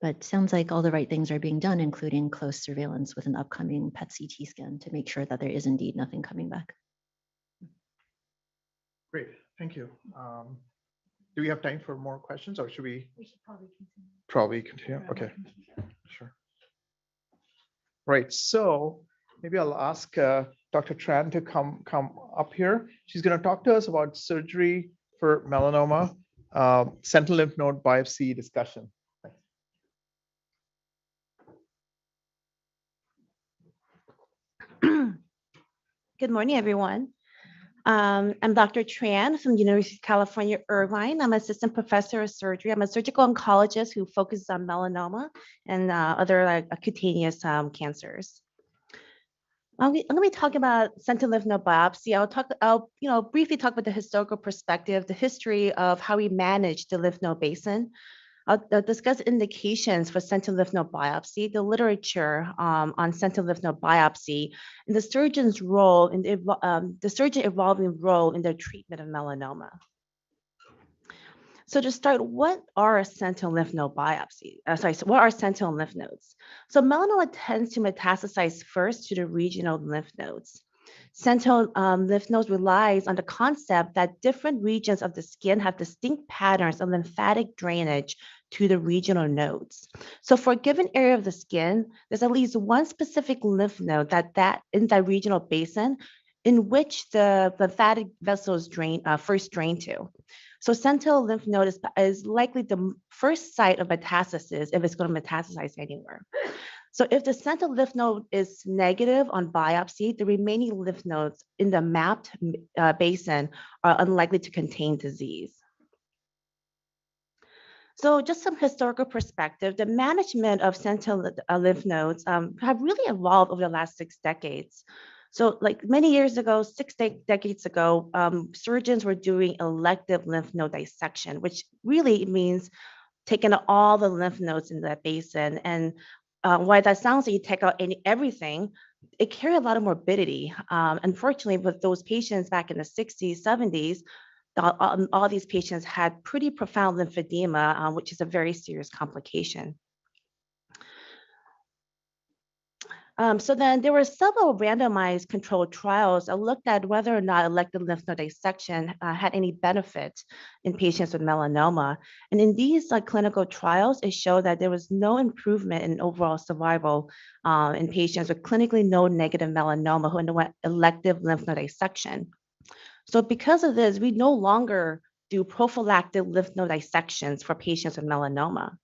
But sounds like all the right things are being done, including close surveillance with an upcoming PET-CT scan to make sure that there is indeed nothing coming back. Great, thank you. Do we have time for more questions, or should we? We should probably continue. Probably continue. Okay, sure. Right. So maybe I'll ask Dr. Tran to come up here. She's going to talk to us about surgery for melanoma, sentinel lymph node biopsy discussion. Good morning, everyone. I'm Dr. Tran from the University of California, Irvine. I'm assistant professor of surgery. I'm a surgical oncologist who focuses on melanoma and other cutaneous cancers. I'm going to be talking about sentinel lymph node biopsy. I'll briefly talk about the historical perspective, the history of how we manage the lymph node basin. I'll discuss indications for sentinel lymph node biopsy, the literature on sentinel lymph node biopsy, and the surgeon's role in the surgeon evolving role in their treatment of melanoma. So to start, what are sentinel lymph node biopsy? What are sentinel lymph nodes? So melanoma tends to metastasize first to the regional lymph nodes. Sentinel lymph nodes relies on the concept that different regions of the skin have distinct patterns of lymphatic drainage to the regional nodes. So for a given area of the skin, there's at least one specific lymph node that in that regional basin in which the lymphatic vessels first drain to. So sentinel lymph node is likely the first site of metastasis if it's going to metastasize anywhere. So if the sentinel lymph node is negative on biopsy, the remaining lymph nodes in the mapped basin are unlikely to contain disease. So just some historical perspective, the management of sentinel lymph nodes have really evolved over the last 6 decades. So like many years ago, decades ago, surgeons were doing elective lymph node dissection, which really means taking all the lymph nodes in that basin. And while that sounds like you take out everything, it carried a lot of morbidity. Unfortunately, with those patients back in the 60s, 70s, all these patients had pretty profound lymphedema, which is a very serious complication. So then there were several randomized controlled trials that looked at whether or not elective lymph node dissection had any benefit in patients with melanoma. And in these clinical trials, it showed that there was no improvement in overall survival in patients with clinically node-negative melanoma who underwent elective lymph node dissection. So because of this, we no longer do prophylactic lymph node dissections for patients with melanoma.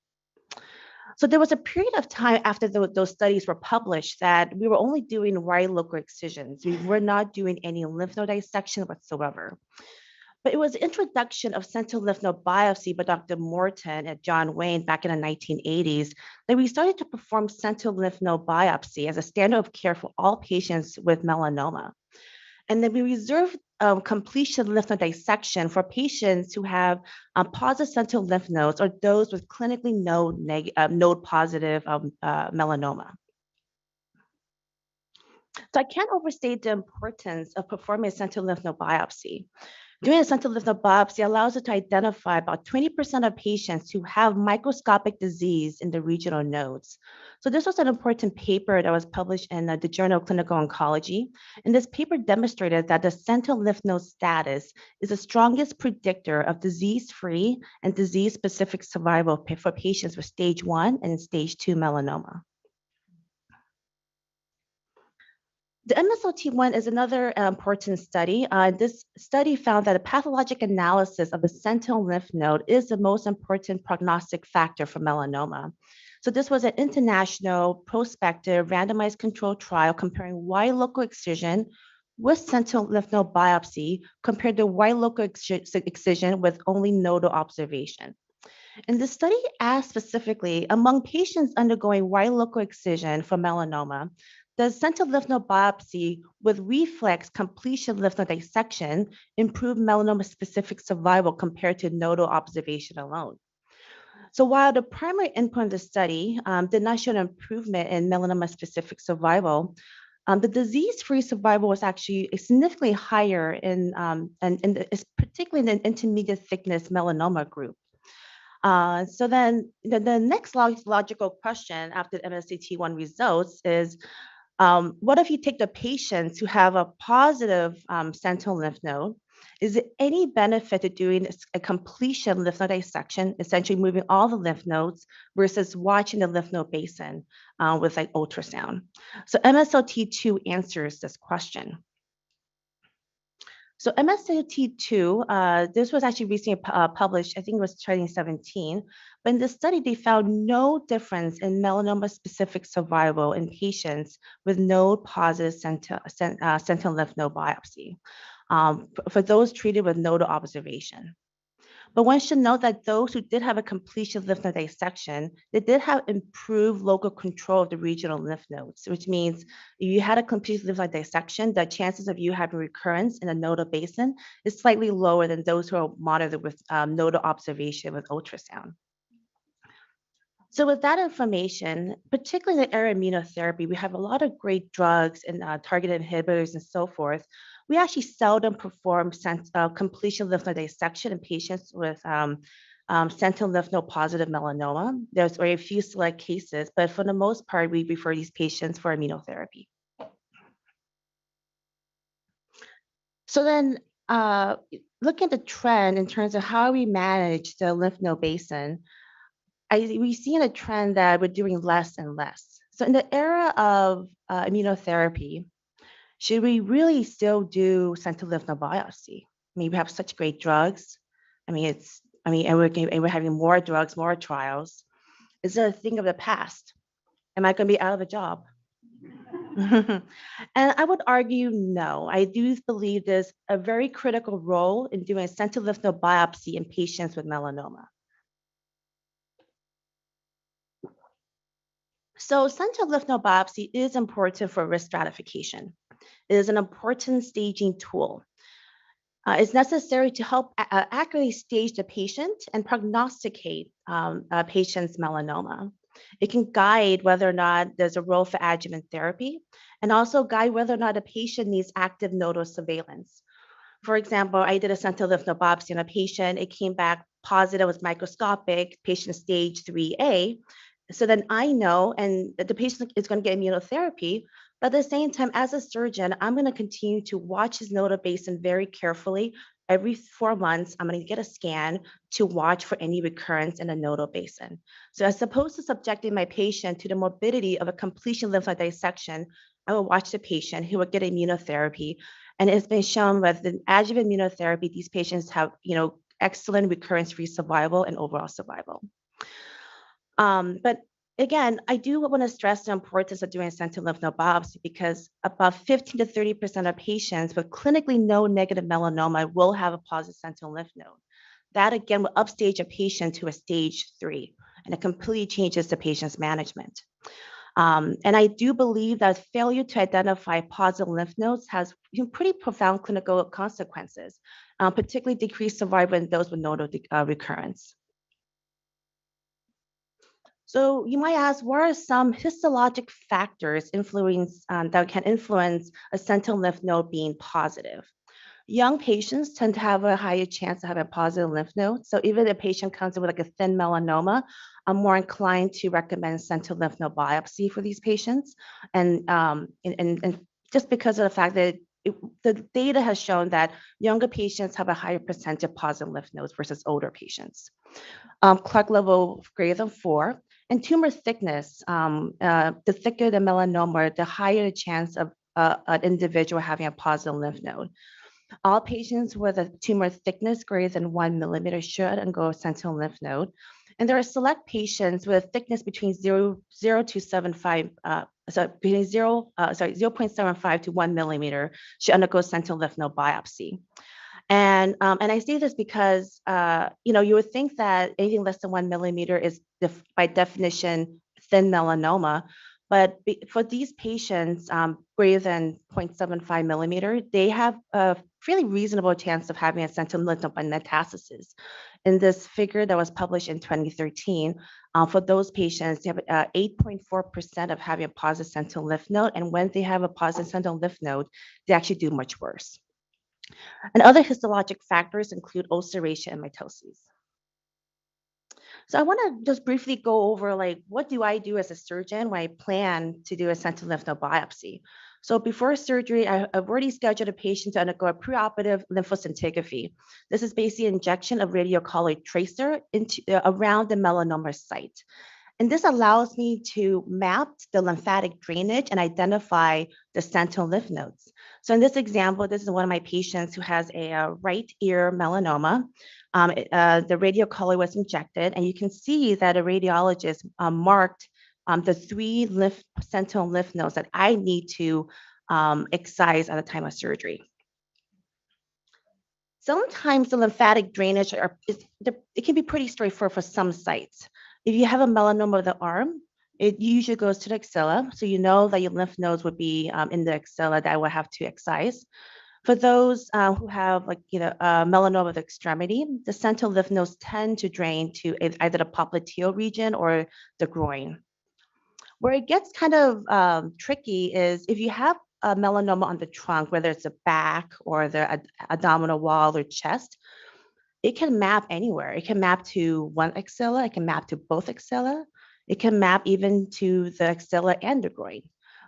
So there was a period of time after those studies were published that we were only doing right local excisions. We were not doing any lymph node dissection whatsoever. But it was the introduction of sentinel lymph node biopsy by Dr. Morton at John Wayne back in the 1980s that we started to perform sentinel lymph node biopsy as a standard of care for all patients with melanoma. And then we reserved completion lymph node dissection for patients who have positive sentinel lymph nodes or those with clinically node positive melanoma. So I can't overstate the importance of performing a sentinel lymph node biopsy. Doing a sentinel lymph node biopsy allows us to identify about 20% of patients who have microscopic disease in the regional nodes. So this was an important paper that was published in the Journal of Clinical Oncology. And this paper demonstrated that the sentinel lymph node status is the strongest predictor of disease-free and disease-specific survival for patients with stage 1 and stage 2 melanoma. The MSLT1 is another important study. This study found that a pathologic analysis of the sentinel lymph node is the most important prognostic factor for melanoma. So this was an international prospective randomized controlled trial comparing wide local excision with sentinel lymph node biopsy compared to wide local excision with only nodal observation. And the study asked specifically, among patients undergoing wide local excision for melanoma, does sentinel lymph node biopsy with reflex completion lymph node dissection improve melanoma-specific survival compared to nodal observation alone? So while the primary endpoint of the study did not show an improvement in melanoma-specific survival, the disease-free survival was actually significantly higher particularly in the intermediate thickness melanoma group. So then the next logical question after the MSLT1 results is, what if you take the patients who have a positive sentinel lymph node? Is there any benefit to doing a completion lymph node dissection, essentially moving all the lymph nodes versus watching the lymph node basin with like ultrasound? So MSLT2 answers this question. So MSLT2, this was actually recently published, I think it was 2017, but in the study, they found no difference in melanoma-specific survival in patients with node-positive sentinel lymph node biopsy for those treated with nodal observation. But one should note that those who did have a completion lymph node dissection, they did have improved local control of the regional lymph nodes, which means if you had a complete lymph node dissection, the chances of you having recurrence in a nodal basin is slightly lower than those who are monitored with nodal observation with ultrasound. So with that information, particularly in the area of immunotherapy, we have a lot of great drugs and targeted inhibitors and so forth. We actually seldom perform completion lymph node dissection in patients with sentinel lymph node positive melanoma. There's very few select cases, but for the most part, we refer these patients for immunotherapy. So then, looking at the trend in terms of how we manage the lymph node basin, we see in a trend that we're doing less and less. So in the era of immunotherapy, should we really still do sentinel lymph node biopsy? I mean, we have such great drugs. And we're having more drugs, more trials. Is it a thing of the past? Am I going to be out of a job? And I would argue no. I do believe there's a very critical role in doing a sentinel lymph node biopsy in patients with melanoma. So sentinel lymph node biopsy is important for risk stratification. It is an important staging tool. It's necessary to help accurately stage the patient and prognosticate a patient's melanoma. It can guide whether or not there's a role for adjuvant therapy and also guide whether or not a patient needs active nodal surveillance. For example, I did a sentinel lymph node biopsy on a patient. It came back positive, was microscopic, patient stage 3A. So then I know, and the patient is going to get immunotherapy, but at the same time, as a surgeon, I'm going to continue to watch his nodal basin very carefully. Every 4 months, I'm going to get a scan to watch for any recurrence in the nodal basin. So as opposed to subjecting my patient to the morbidity of a completion lymph node dissection, I will watch the patient who will get immunotherapy. And it's been shown with the adjuvant immunotherapy, these patients have, excellent recurrence-free survival and overall survival. But again, I do want to stress the importance of doing a sentinel lymph node biopsy because about 15 to 30% of patients with clinically no negative melanoma will have a positive sentinel lymph node. That again will upstage a patient to a stage 3, and it completely changes the patient's management. And I do believe that failure to identify positive lymph nodes has pretty profound clinical consequences, particularly decreased survival in those with nodal recurrence. So you might ask, what are some histologic factors that can influence a sentinel lymph node being positive? Young patients tend to have a higher chance of having a positive lymph node. So even if a patient comes in with like a thin melanoma, I'm more inclined to recommend sentinel lymph node biopsy for these patients. And just because of the fact that the data has shown that younger patients have a higher percentage of positive lymph nodes versus older patients. Clark level greater than 4. And tumor thickness, the thicker the melanoma, the higher the chance of an individual having a positive lymph node. All patients with a tumor thickness greater than 1 millimeter should undergo a sentinel lymph node. And there are select patients with thickness between 0.75 to 1 millimeter should undergo sentinel lymph node biopsy. And I say this because, you would think that anything less than 1 millimeter is by definition thin melanoma. But for these patients greater than 0.75 millimeter, they have a fairly reasonable chance of having a sentinel lymph node by metastasis. In this figure that was published in 2013, for those patients, they have 8.4% of having a positive sentinel lymph node. And when they have a positive sentinel lymph node, they actually do much worse. And other histologic factors include ulceration and mitosis. So I want to just briefly go over what do I do as a surgeon when I plan to do a sentinel lymph node biopsy. So before surgery, I've already scheduled a patient to undergo a preoperative lymphoscintigraphy. This is basically injection of radiocolloid tracer around the melanoma site. And this allows me to map the lymphatic drainage and identify the sentinel lymph nodes. So in this example, this is one of my patients who has a right ear melanoma. The radiocolloid was injected, and you can see that a radiologist marked the 3 sentinel lymph nodes that I need to excise at the time of surgery. Sometimes the lymphatic drainage, it can be pretty straightforward for some sites. If you have a melanoma of the arm, it usually goes to the axilla. So you know that your lymph nodes would be in the axilla that I will have to excise. For those who have melanoma of the extremity, the sentinel lymph nodes tend to drain to either the popliteal region or the groin. Where it gets kind of tricky is if you have a melanoma on the trunk, whether it's the back or the abdominal wall or chest, it can map anywhere. It can map to one axilla. It can map to both axilla. It can map even to the axilla and the groin.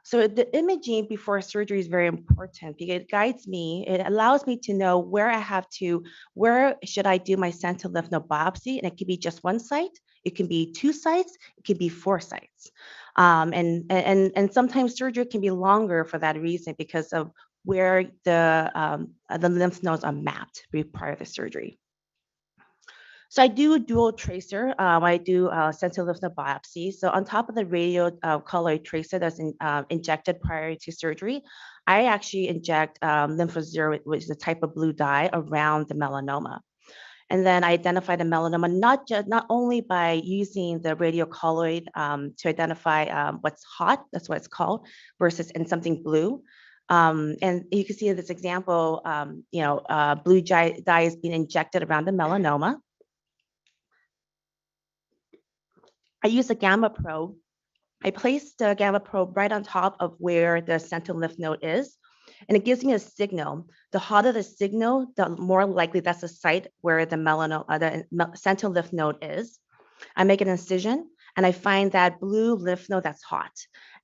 So the imaging before surgery is very important because it guides me. It allows me to know where should I do my sentinel lymph node biopsy, and it could be just one site, it can be 2 sites, it could be 4 sites, and sometimes surgery can be longer for that reason because of where the lymph nodes are mapped prior to the surgery. So I do dual tracer. I do sentinel lymph node biopsy. So on top of the radio colloid tracer that's injected prior to surgery, I actually inject lymphozyr, which is a type of blue dye, around the melanoma. And then I identify the melanoma not only by using the radiocolloid to identify what's hot, that's what it's called, versus in something blue. And you can see in this example, blue dye is being injected around the melanoma. I use a gamma probe. I place the gamma probe right on top of where the sentinel lymph node is, and it gives me a signal. The hotter the signal, the more likely that's the site where the sentinel lymph node is. I make an incision, and I find that blue lymph node that's hot.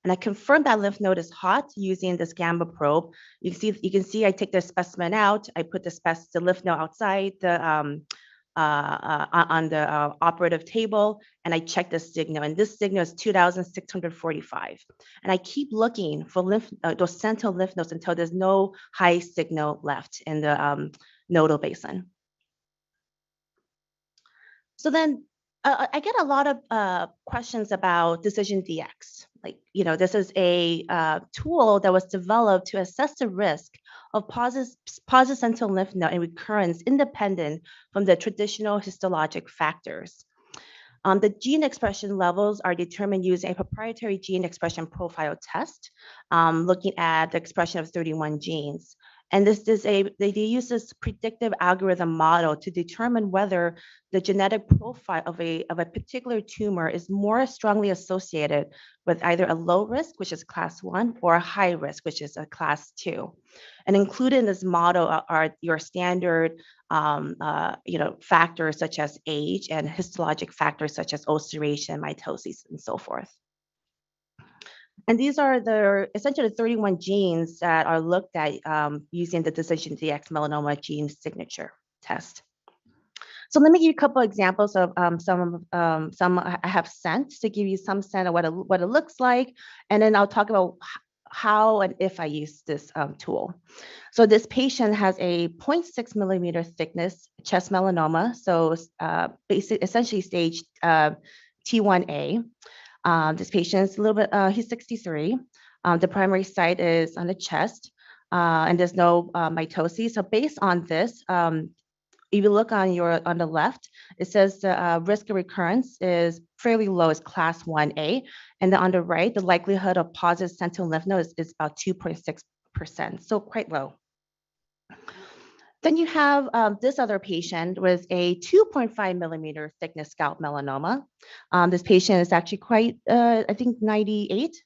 And I confirm that lymph node is hot using this gamma probe. You can see I take the specimen out. I put the lymph node outside on the operative table, and I check the signal, and this signal is 2,645. And I keep looking for those sentinel lymph nodes until there's no high signal left in the nodal basin. So then I get a lot of questions about DecisionDx. This is a tool that was developed to assess the risk of positive sentinel lymph node and recurrence independent from the traditional histologic factors. The gene expression levels are determined using a proprietary gene expression profile test, looking at the expression of 31 genes. And they use this predictive algorithm model to determine whether the genetic profile of a particular tumor is more strongly associated with either a low risk, which is class 1, or a high risk, which is a class 2. And included in this model are your standard factors such as age and histologic factors such as ulceration, mitosis, and so forth. And these are essentially 31 genes that are looked at using the DecisionDx melanoma gene signature test. So let me give you a couple examples of some I have sent to give you some sense of what it looks like, and then I'll talk about how and if I use this tool. So this patient has a 0.6 millimeter thickness chest melanoma, so essentially stage T1A. This patient is a little bit, he's 63. The primary site is on the chest, and there's no mitosis. So based on this, if you look on the left, it says the risk of recurrence is fairly low, it's class 1A. And then on the right, the likelihood of positive sentinel lymph node is about 2.6%, so quite low. Then you have this other patient with a 2.5 millimeter thickness scalp melanoma. This patient is actually quite, I think 98.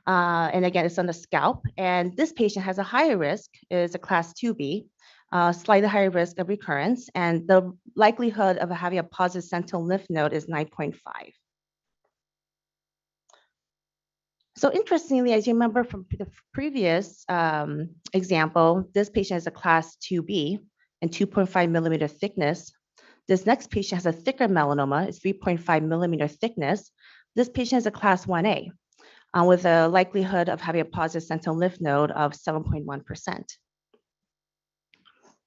And again, it's on the scalp. And this patient has a higher risk, is a class 2B, slightly higher risk of recurrence. And the likelihood of having a positive sentinel lymph node is 9.5. So interestingly, as you remember from the previous example, this patient is a class 2B and 2.5 millimeter thickness. This next patient has a thicker melanoma, it's 3.5 millimeter thickness. This patient is a class 1A with a likelihood of having a positive sentinel lymph node of 7.1%.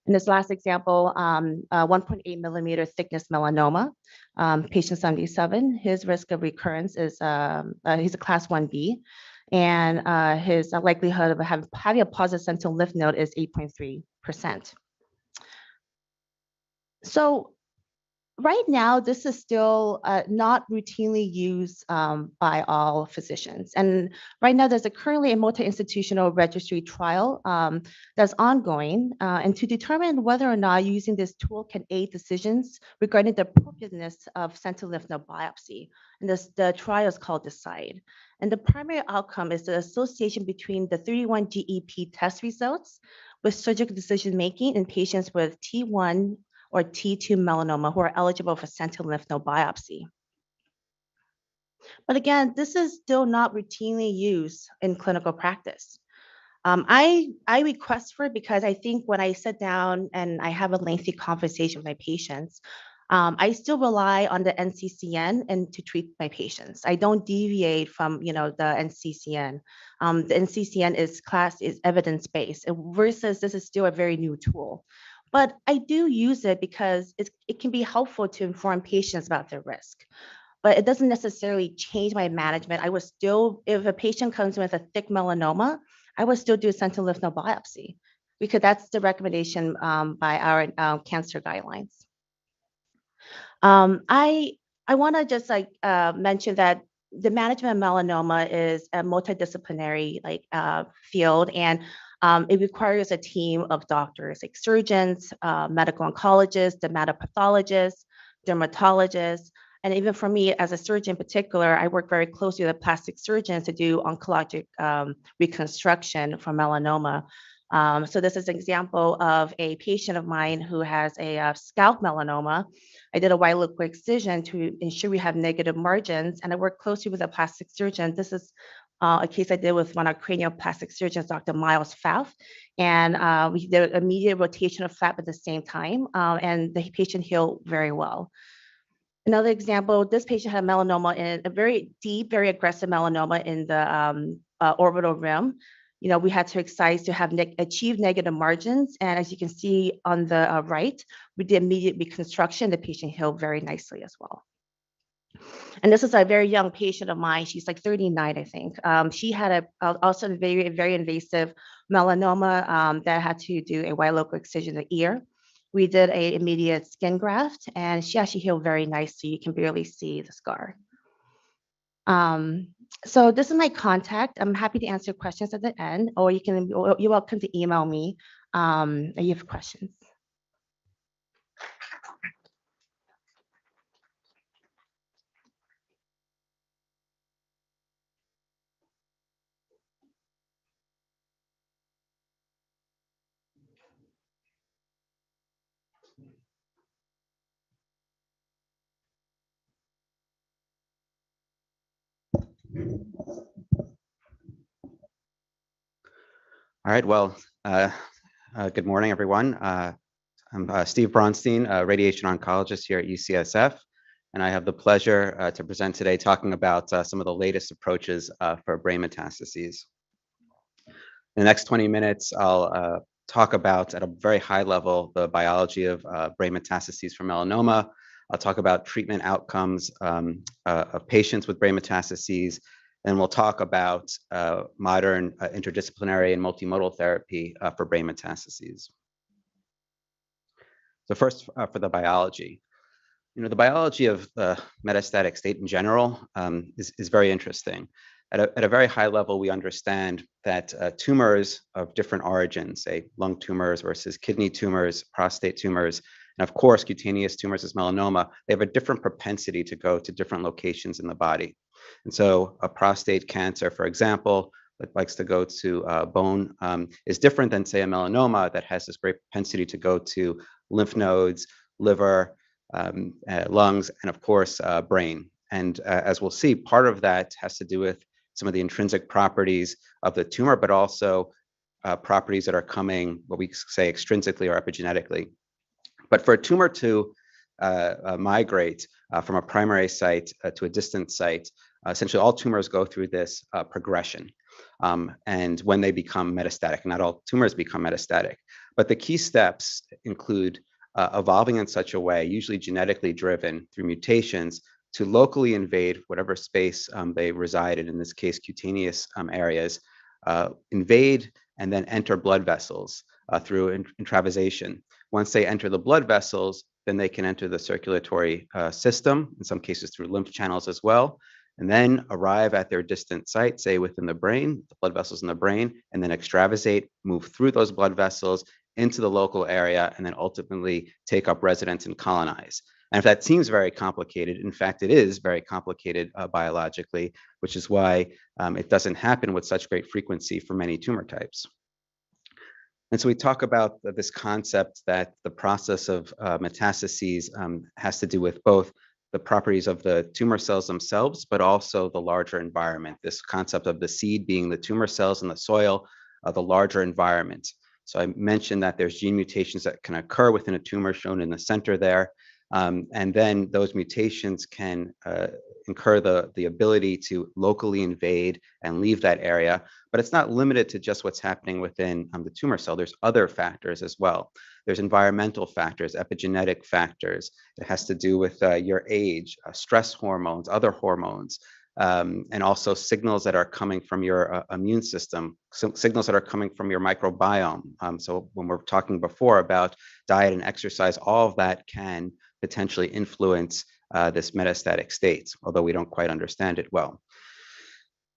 In this last example, 1.8 millimeter thickness melanoma, patient 77, his risk of recurrence is, he's a class 1B, and his likelihood of having a positive sentinel lymph node is 8.3%. So right now, this is still not routinely used by all physicians. And right now, there's currently a multi-institutional registry trial that's ongoing. And to determine whether or not using this tool can aid decisions regarding the appropriateness of sentinel lymph node biopsy. And the trial is called DECIDE. And the primary outcome is the association between the 31 GEP test results with surgical decision-making in patients with T1 or T2 melanoma who are eligible for sentinel lymph node biopsy. But again, this is still not routinely used in clinical practice. I request for it because I think when I sit down and I have a lengthy conversation with my patients, I still rely on the NCCN and to treat my patients. I don't deviate from the NCCN. The NCCN is evidence-based versus this is still a very new tool. But I do use it because it can be helpful to inform patients about their risk. But it doesn't necessarily change my management. I would still, if a patient comes with a thick melanoma, I would still do a sentinel lymph node biopsy because that's the recommendation by our cancer guidelines. I want to just mention that the management of melanoma is a multidisciplinary field, and it requires a team of doctors, like surgeons, medical oncologists, dermatopathologists, dermatologists. And even for me as a surgeon in particular, I work very closely with plastic surgeons to do oncologic reconstruction for melanoma. So this is an example of a patient of mine who has a scalp melanoma. I did a wide local excision to ensure we have negative margins, and I work closely with a plastic surgeon. This is a case I did with one of our cranial plastic surgeons, Dr. Miles Pfaff, and we did immediate rotation of flap at the same time, and the patient healed very well. Another example, this patient had melanoma in a very deep, very aggressive melanoma in the orbital rim. We had to excise to have achieve negative margins. And as you can see on the right, we did immediate reconstruction. The patient healed very nicely as well. And this is a very young patient of mine. She's like 39, I think. She had also a very, very invasive melanoma that had to do a wide local excision of the ear. We did an immediate skin graft, and she actually healed very nicely. You can barely see the scar. So this is my contact. I'm happy to answer questions at the end, or you're welcome to email me if you have questions. All right, well, good morning, everyone. I'm Steve Bronstein, a radiation oncologist here at UCSF, and I have the pleasure to present today talking about some of the latest approaches for brain metastases. In the next 20 minutes, I'll talk about, at a very high level, the biology of brain metastases for melanoma. I'll talk about treatment outcomes of patients with brain metastases, and we'll talk about modern interdisciplinary and multimodal therapy for brain metastases. So first, for the biology. The biology of the metastatic state in general is very interesting. At a very high level, we understand that tumors of different origins, say lung tumors versus kidney tumors, prostate tumors, and of course, cutaneous tumors as melanoma, they have a different propensity to go to different locations in the body. And so a prostate cancer, for example, that likes to go to bone is different than, say, a melanoma that has this great propensity to go to lymph nodes, liver, lungs, and of course, brain. And as we'll see, part of that has to do with some of the intrinsic properties of the tumor, but also properties that are coming, what we say, extrinsically or epigenetically. But for a tumor to migrate from a primary site to a distant site, essentially all tumors go through this progression. And when they become metastatic, not all tumors become metastatic, but the key steps include evolving in such a way, usually genetically driven through mutations, to locally invade whatever space they reside in this case, cutaneous areas, invade and then enter blood vessels through intravasation. Once they enter the blood vessels, then they can enter the circulatory system, in some cases through lymph channels as well, and then arrive at their distant site, say within the brain, the blood vessels in the brain, and then extravasate, move through those blood vessels into the local area, and then ultimately take up residence and colonize. And if that seems very complicated, in fact, it is very complicated biologically, which is why it doesn't happen with such great frequency for many tumor types. And so we talk about this concept that the process of metastases has to do with both the properties of the tumor cells themselves, but also the larger environment. This concept of the seed being the tumor cells in the soil, the larger environment. So I mentioned that there's gene mutations that can occur within a tumor shown in the center there. And then those mutations can incur the ability to locally invade and leave that area. But it's not limited to just what's happening within the tumor cell. There's other factors as well. There's environmental factors, epigenetic factors. It has to do with your age, stress hormones, other hormones, and also signals that are coming from your immune system, signals that are coming from your microbiome. So when we're talking before about diet and exercise, all of that can potentially influence this metastatic state, although we don't quite understand it well.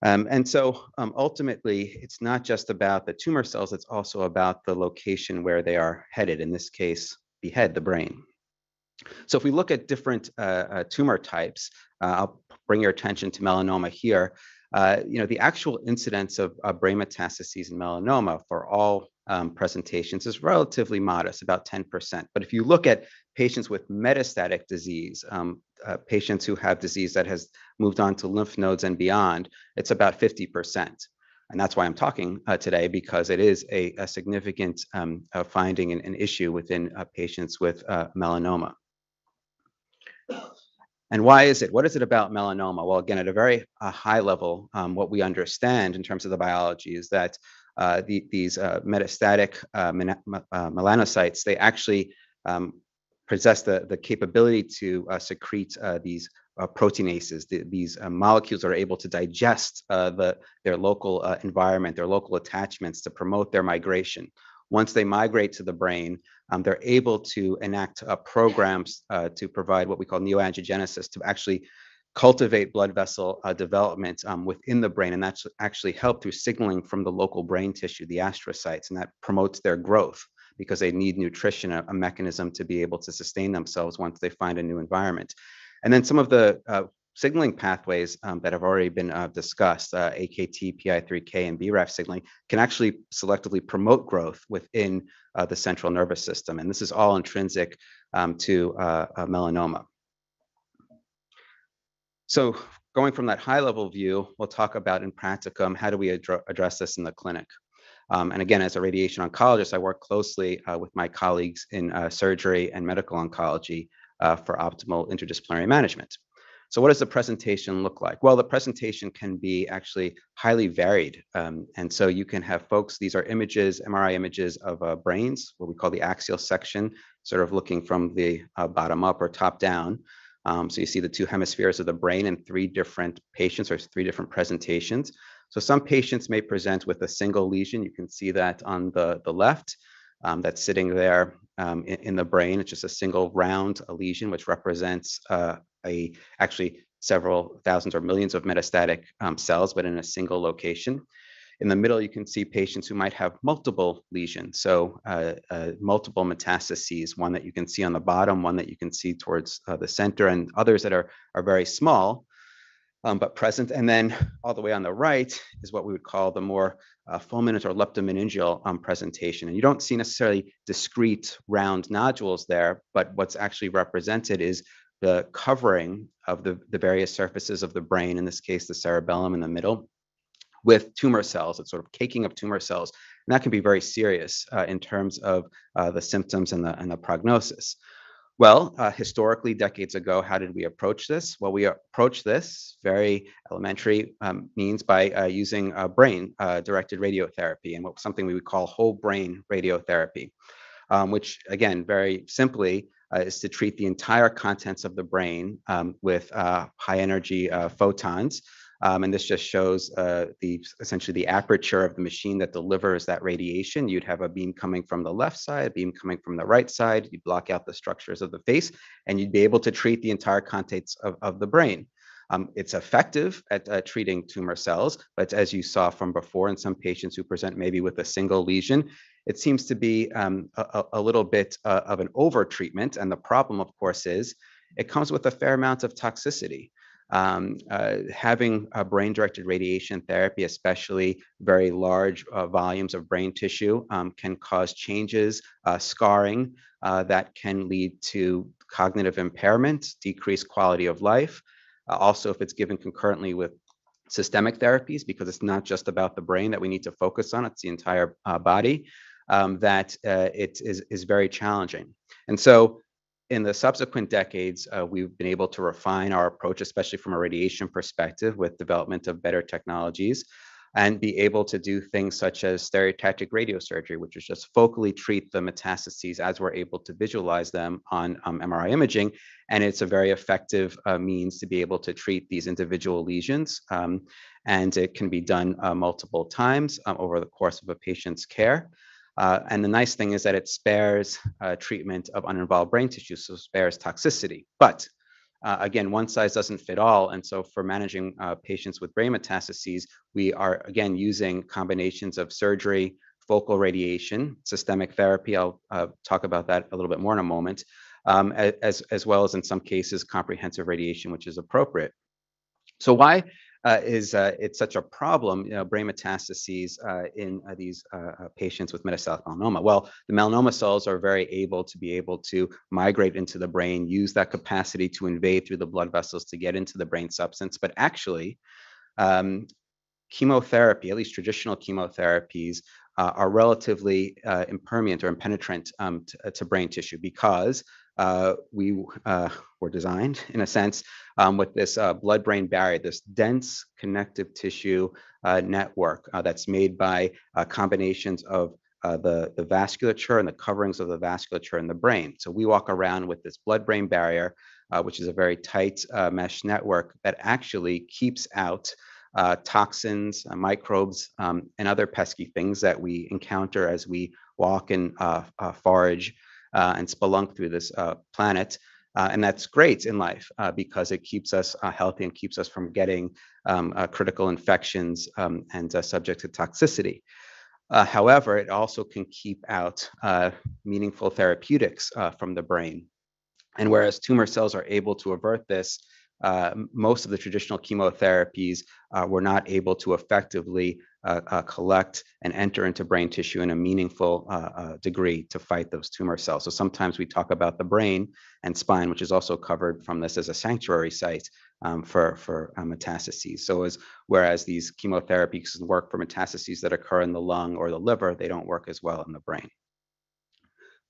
And so ultimately, it's not just about the tumor cells, it's also about the location where they are headed, in this case, the head, the brain. So if we look at different tumor types, I'll bring your attention to melanoma here. The actual incidence of brain metastases in melanoma for all presentations is relatively modest, about 10%. But if you look at patients with metastatic disease, patients who have disease that has moved on to lymph nodes and beyond, it's about 50%. And that's why I'm talking today, because it is a significant finding and an issue within patients with melanoma. And why is it? What is it about melanoma? Well, again, at a very high level, what we understand in terms of the biology is that these metastatic melanocytes, they actually possess the capability to secrete these proteinases, these molecules that are able to digest their local environment, their local attachments to promote their migration. Once they migrate to the brain, they're able to enact programs to provide what we call neoangiogenesis, to actually cultivate blood vessel development within the brain. And that's actually helped through signaling from the local brain tissue, the astrocytes, and that promotes their growth because they need nutrition, a mechanism to be able to sustain themselves once they find a new environment. And then some of the signaling pathways that have already been discussed, AKT, PI3K, and BRAF signaling, can actually selectively promote growth within the central nervous system. And this is all intrinsic to melanoma. So going from that high level view, we'll talk about in practicum, how do we address this in the clinic? And again, as a radiation oncologist, I work closely with my colleagues in surgery and medical oncology for optimal interdisciplinary management. So what does the presentation look like? Well, the presentation can be actually highly varied. And so you can have folks, these are images, MRI images of brains, what we call the axial section, sort of looking from the bottom up or top down. So you see the two hemispheres of the brain in 3 different patients or 3 different presentations. So some patients may present with a single lesion. You can see that on the left, that's sitting there in the brain. It's just a single round lesion, which represents actually several thousands or millions of metastatic cells, but in a single location. In the middle, you can see patients who might have multiple lesions, so multiple metastases, one that you can see on the bottom, one that you can see towards the center, and others that are very small, but present. And then all the way on the right is what we would call the more fulminant or leptomeningeal presentation. And you don't see necessarily discrete round nodules there, but what's actually represented is the covering of the various surfaces of the brain, in this case, the cerebellum in the middle, with tumor cells. It's sort of caking of tumor cells. And that can be very serious in terms of the symptoms and the prognosis. Well, historically, decades ago, how did we approach this? Well, we approached this very elementary means by using brain-directed radiotherapy and something we would call whole brain radiotherapy, which, again, very simply, is to treat the entire contents of the brain with high energy photons. And this just shows essentially the aperture of the machine that delivers that radiation. You'd have a beam coming from the left side, a beam coming from the right side. You block out the structures of the face, and you'd be able to treat the entire contents of the brain. It's effective at treating tumor cells, but as you saw from before, in some patients who present maybe with a single lesion, it seems to be a little bit of an over treatment. And the problem, of course, is it comes with a fair amount of toxicity. Having a brain-directed radiation therapy, especially very large volumes of brain tissue, can cause changes, scarring that can lead to cognitive impairment, decreased quality of life. Also, if it's given concurrently with systemic therapies, because it's not just about the brain that we need to focus on, it's the entire body, that it is very challenging. And so in the subsequent decades, we've been able to refine our approach, especially from a radiation perspective, with development of better technologies, and be able to do things such as stereotactic radiosurgery, which is just focally treat the metastases as we're able to visualize them on MRI imaging. And it's a very effective means to be able to treat these individual lesions. And it can be done multiple times over the course of a patient's care. And the nice thing is that it spares treatment of uninvolved brain tissue, so spares toxicity. But again, one size doesn't fit all. And so for managing patients with brain metastases, we are, again, using combinations of surgery, focal radiation, systemic therapy. I'll talk about that a little bit more in a moment, as well as in some cases, comprehensive radiation, which is appropriate. So why is it such a problem, brain metastases in these patients with metastatic melanoma? Well, the melanoma cells are very able to migrate into the brain, use that capacity to invade through the blood vessels to get into the brain substance. But actually, chemotherapy, at least traditional chemotherapies, are relatively impermeant or impenetrant to brain tissue, because we were designed, in a sense, with this blood-brain barrier, this dense connective tissue network that's made by combinations of the vasculature and the coverings of the vasculature in the brain. So we walk around with this blood-brain barrier, which is a very tight mesh network that actually keeps out toxins, microbes, and other pesky things that we encounter as we walk and forage and spelunk through this planet. And that's great in life because it keeps us healthy and keeps us from getting critical infections and subject to toxicity. However, it also can keep out meaningful therapeutics from the brain. And whereas tumor cells are able to avert this, most of the traditional chemotherapies were not able to effectively collect and enter into brain tissue in a meaningful degree to fight those tumor cells. So sometimes we talk about the brain and spine, which is also covered from this as a sanctuary site for metastases. So whereas these chemotherapies work for metastases that occur in the lung or the liver, they don't work as well in the brain.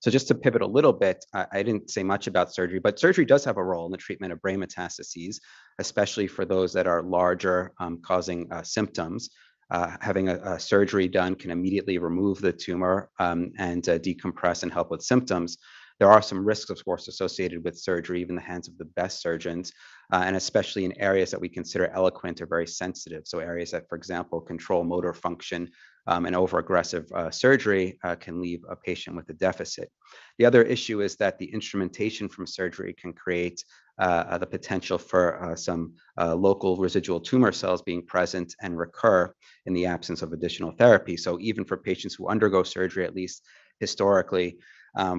So just to pivot a little bit, I didn't say much about surgery, but surgery does have a role in the treatment of brain metastases, especially for those that are larger, causing symptoms. Having a surgery done can immediately remove the tumor and decompress and help with symptoms. There are some risks, of course, associated with surgery, even in the hands of the best surgeons, and especially in areas that we consider eloquent or very sensitive. So areas that, for example, control motor function, and overaggressive surgery can leave a patient with a deficit. The other issue is that the instrumentation from surgery can create the potential for some local residual tumor cells being present and recur in the absence of additional therapy. So even for patients who undergo surgery, at least historically,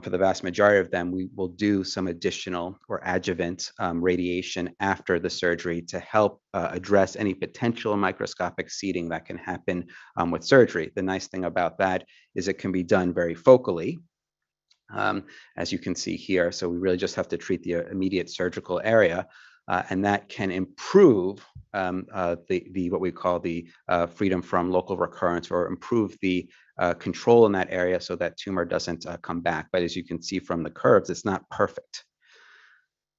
for the vast majority of them, we will do some additional or adjuvant radiation after the surgery to help address any potential microscopic seeding that can happen with surgery. The nice thing about that is it can be done very focally, as you can see here. So we really just have to treat the immediate surgical area. And that can improve what we call the freedom from local recurrence, or improve the control in that area so that tumor doesn't come back. But as you can see from the curves, it's not perfect.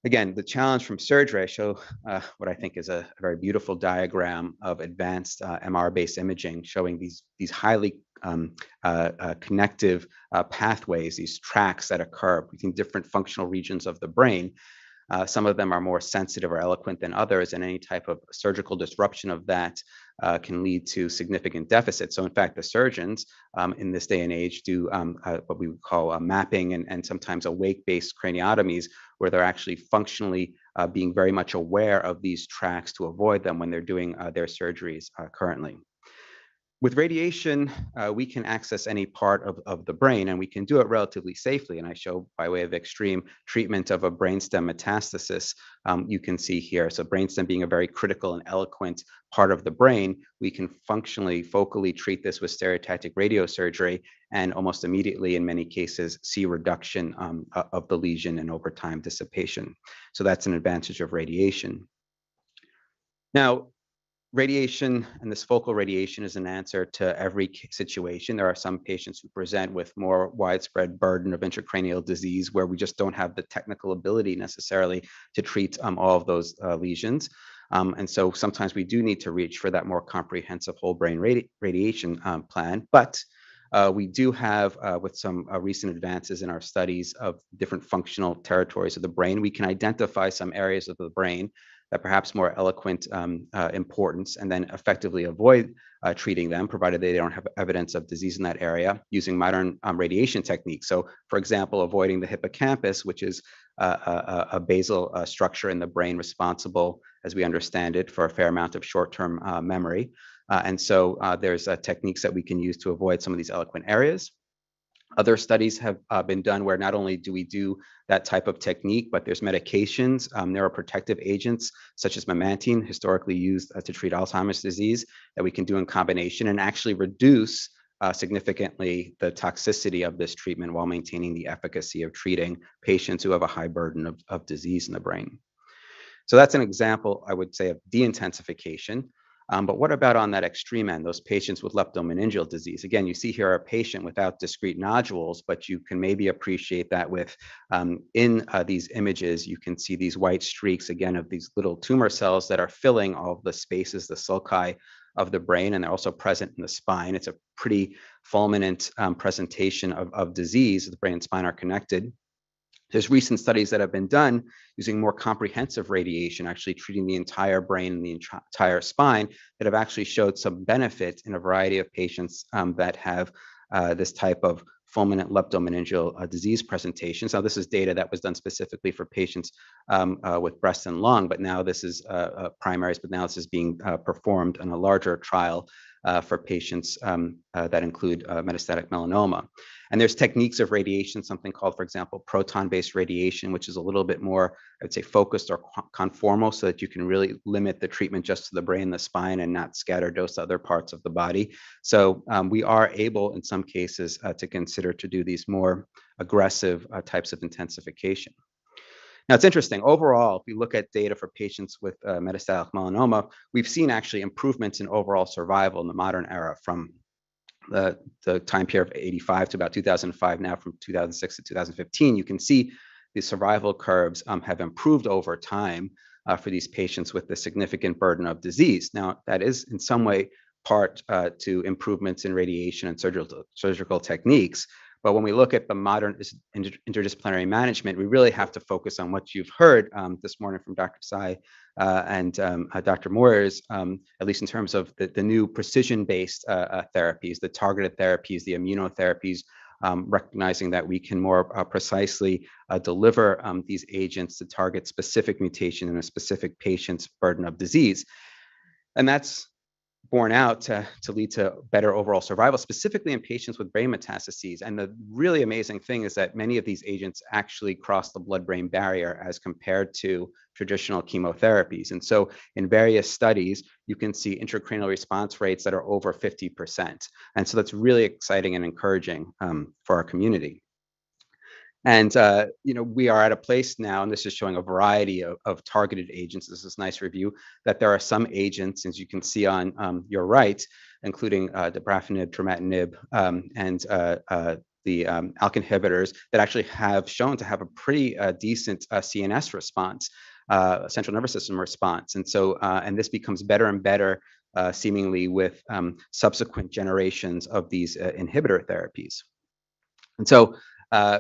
Again, the challenge from surgery, I show what I think is a very beautiful diagram of advanced MR-based imaging, showing these highly connective pathways, these tracks that occur between different functional regions of the brain. Some of them are more sensitive or eloquent than others, and any type of surgical disruption of that can lead to significant deficits. So in fact, the surgeons in this day and age do what we would call mapping and sometimes awake-based craniotomies, where they're actually functionally being very much aware of these tracks to avoid them when they're doing their surgeries currently. With radiation, we can access any part of the brain, and we can do it relatively safely. And I show by way of extreme treatment of a brainstem metastasis, you can see here. So brainstem being a very critical and eloquent part of the brain, we can functionally, focally treat this with stereotactic radiosurgery and almost immediately, in many cases, see reduction of the lesion and over time dissipation. So that's an advantage of radiation. Now, radiation and this focal radiation is an answer to every situation. There are some patients who present with more widespread burden of intracranial disease where we just don't have the technical ability necessarily to treat all of those lesions. And so sometimes we do need to reach for that more comprehensive whole brain radiation plan. But we do have, with some recent advances in our studies of different functional territories of the brain, we can identify some areas of the brain that perhaps more eloquent importance, and then effectively avoid treating them, provided they don't have evidence of disease in that area, using modern radiation techniques. So, for example, avoiding the hippocampus, which is a basal structure in the brain responsible, as we understand it, for a fair amount of short-term memory. And so there's techniques that we can use to avoid some of these eloquent areas. Other studies have been done where not only do we do that type of technique, but there's medications, neuroprotective agents, such as memantine, historically used to treat Alzheimer's disease, that we can do in combination and actually reduce significantly the toxicity of this treatment while maintaining the efficacy of treating patients who have a high burden of disease in the brain. So that's an example, I would say, of de-intensification. But what about on that extreme end, those patients with leptomeningeal disease? Again, you see here a patient without discrete nodules, but you can maybe appreciate that with, in these images, you can see these white streaks, again, of these little tumor cells that are filling all of the spaces, the sulci of the brain, and they're also present in the spine. It's a pretty fulminant presentation of disease. The brain and spine are connected. There's recent studies that have been done using more comprehensive radiation, actually treating the entire brain and the entire spine, that have actually showed some benefit in a variety of patients that have this type of fulminant leptomeningeal disease presentations. Now, this is data that was done specifically for patients with breast and lung, but now this is primaries, but now this is being performed in a larger trial for patients that include metastatic melanoma. And there's techniques of radiation, something called, for example, proton-based radiation, which is a little bit more, I would say, focused or conformal, so that you can really limit the treatment just to the brain, the spine, and not scatter dose to other parts of the body. So we are able, in some cases, to consider to do these more aggressive types of intensification. Now, it's interesting. Overall, if we look at data for patients with metastatic melanoma, we've seen actually improvements in overall survival in the modern era, from the time period of 85 to about 2005, now from 2006 to 2015. You can see the survival curves have improved over time for these patients with the significant burden of disease. Now, that is in some way part to improvements in radiation and surgical techniques. But when we look at the modern interdisciplinary management, we really have to focus on what you've heard this morning from Dr. Sai and Dr. Moyers, at least in terms of the new precision-based therapies, the targeted therapies, the immunotherapies, recognizing that we can more precisely deliver these agents to target specific mutation in a specific patient's burden of disease. And that's borne out to lead to better overall survival, specifically in patients with brain metastases. And the really amazing thing is that many of these agents actually cross the blood-brain barrier as compared to traditional chemotherapies. And so in various studies, you can see intracranial response rates that are over 50%. And so that's really exciting and encouraging for our community. And we are at a place now, and this is showing a variety of targeted agents. This is a nice review, that there are some agents, as you can see on your right, including dabrafenib, trametinib, and the ALK inhibitors, that actually have shown to have a pretty decent CNS response, central nervous system response. And so, and this becomes better and better, seemingly with subsequent generations of these inhibitor therapies. And so,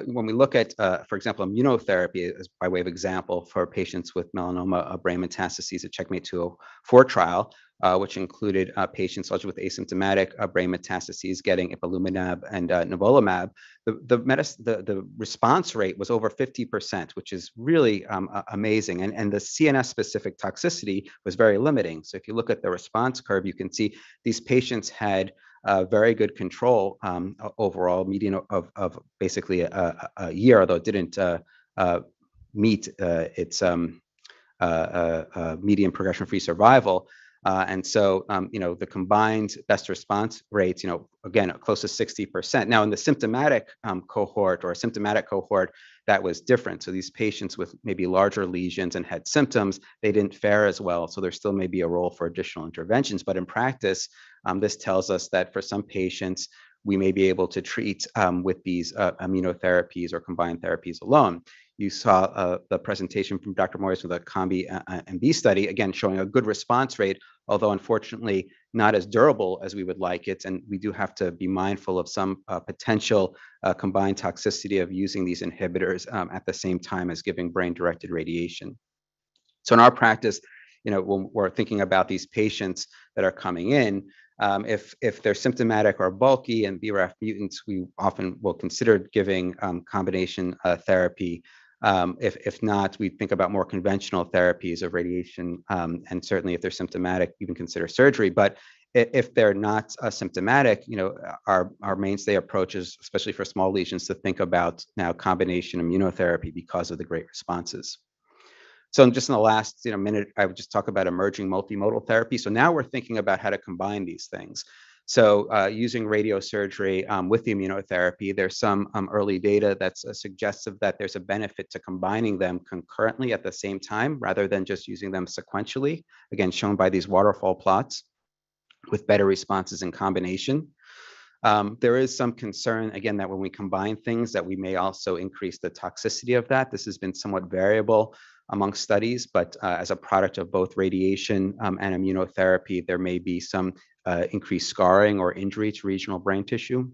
when we look at, for example, immunotherapy as by way of example for patients with melanoma brain metastases, a CheckMate 204 trial, which included patients also with asymptomatic brain metastases getting ipilimumab and nivolumab, the response rate was over 50%, which is really amazing. And the CNS-specific toxicity was very limiting. So if you look at the response curve, you can see these patients had very good control overall, median of basically a year, although it didn't meet its median progression-free survival. And so, the combined best response rates, again, close to 60%. Now, in the symptomatic cohort or symptomatic cohort, that was different. So these patients with maybe larger lesions and had symptoms, they didn't fare as well. So there still may be a role for additional interventions. But in practice, this tells us that for some patients, we may be able to treat with these immunotherapies or combined therapies alone. You saw the presentation from Dr. Moyes with a COMBI-MB study, again, showing a good response rate, although unfortunately not as durable as we would like it. And we do have to be mindful of some potential combined toxicity of using these inhibitors at the same time as giving brain-directed radiation. So in our practice, when we're thinking about these patients that are coming in, if they're symptomatic or bulky and BRAF mutants, we often will consider giving combination therapy. If not, we think about more conventional therapies of radiation, and certainly if they're symptomatic, even consider surgery. But if they're not symptomatic, our mainstay approach is, especially for small lesions, to think about now combination immunotherapy because of the great responses. So just in the last minute, I would just talk about emerging multimodal therapy. So now we're thinking about how to combine these things. So using radiosurgery with the immunotherapy, there's some early data that's suggestive that there's a benefit to combining them concurrently at the same time, rather than just using them sequentially, again, shown by these waterfall plots with better responses in combination. There is some concern, again, that when we combine things, that we may also increase the toxicity of that. This has been somewhat variable among studies, but as a product of both radiation and immunotherapy, there may be some increased scarring or injury to regional brain tissue.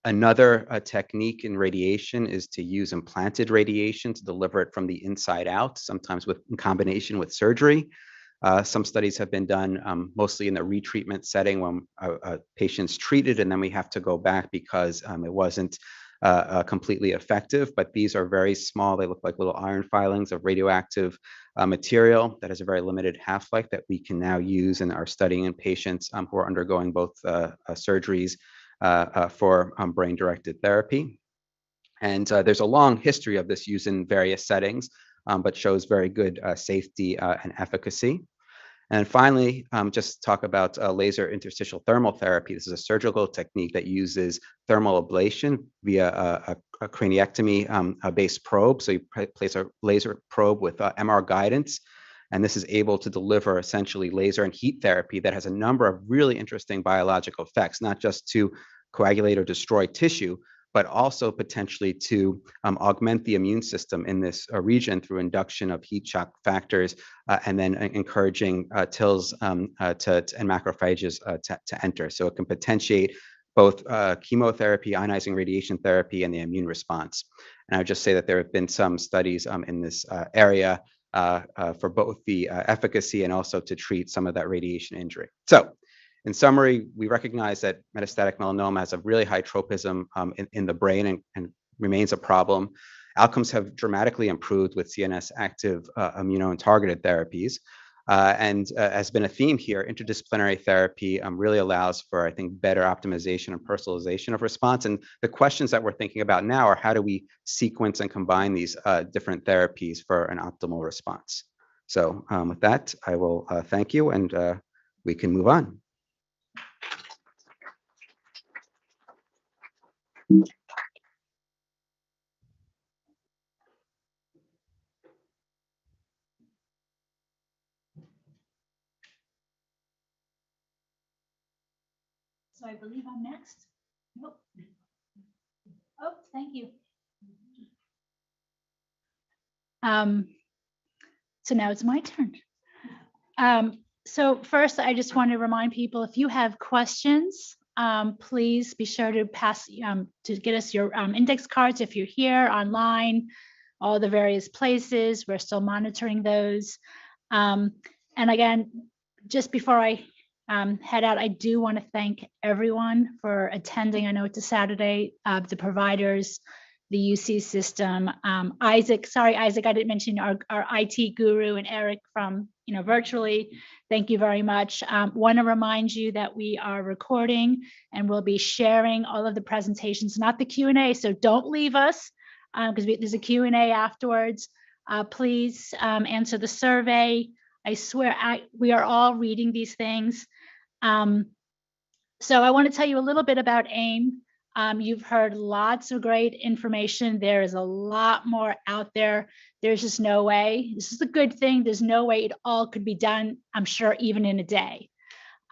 Another technique in radiation is to use implanted radiation to deliver it from the inside out, sometimes in combination with surgery. Some studies have been done mostly in the retreatment setting when a patient's treated and then we have to go back because it wasn't completely effective, but these are very small. They look like little iron filings of radioactive material that has a very limited half-life that we can now use and are studying in patients who are undergoing both surgeries for brain-directed therapy. And there's a long history of this use in various settings, but shows very good safety and efficacy. And finally, just talk about laser interstitial thermal therapy. This is a surgical technique that uses thermal ablation via a craniectomy-based probe. So you place a laser probe with MR guidance, and this is able to deliver essentially laser and heat therapy that has a number of really interesting biological effects, not just to coagulate or destroy tissue, but also potentially to augment the immune system in this region through induction of heat shock factors, and then encouraging TILs and macrophages to enter. So it can potentiate both chemotherapy, ionizing radiation therapy, and the immune response. And I would just say that there have been some studies in this area for both the efficacy and also to treat some of that radiation injury. So in summary, we recognize that metastatic melanoma has a really high tropism in the brain and remains a problem. Outcomes have dramatically improved with CNS active immuno and targeted therapies. And has been a theme here, interdisciplinary therapy really allows for, I think, better optimization and personalization of response. And the questions that we're thinking about now are how do we sequence and combine these different therapies for an optimal response? So with that, I will thank you and we can move on. So I believe I'm next. Nope. Oh, thank you. So now it's my turn. So first, I just want to remind people, if you have questions, please be sure to pass to get us your index cards if you're here online, all the various places. We're still monitoring those. And again, just before I head out, I do want to thank everyone for attending. I know it's a Saturday, the providers, the UC system, Isaac, sorry, Isaac, I didn't mention our IT guru and Eric from virtually. Thank you very much. Want to remind you that we are recording and we'll be sharing all of the presentations, not the Q&A. So don't leave us because there's a Q&A afterwards. Please answer the survey. I swear we are all reading these things. So I want to tell you a little bit about AIM. You've heard lots of great information. There is a lot more out there. There's just no way. This is a good thing. There's no way it all could be done, I'm sure, even in a day.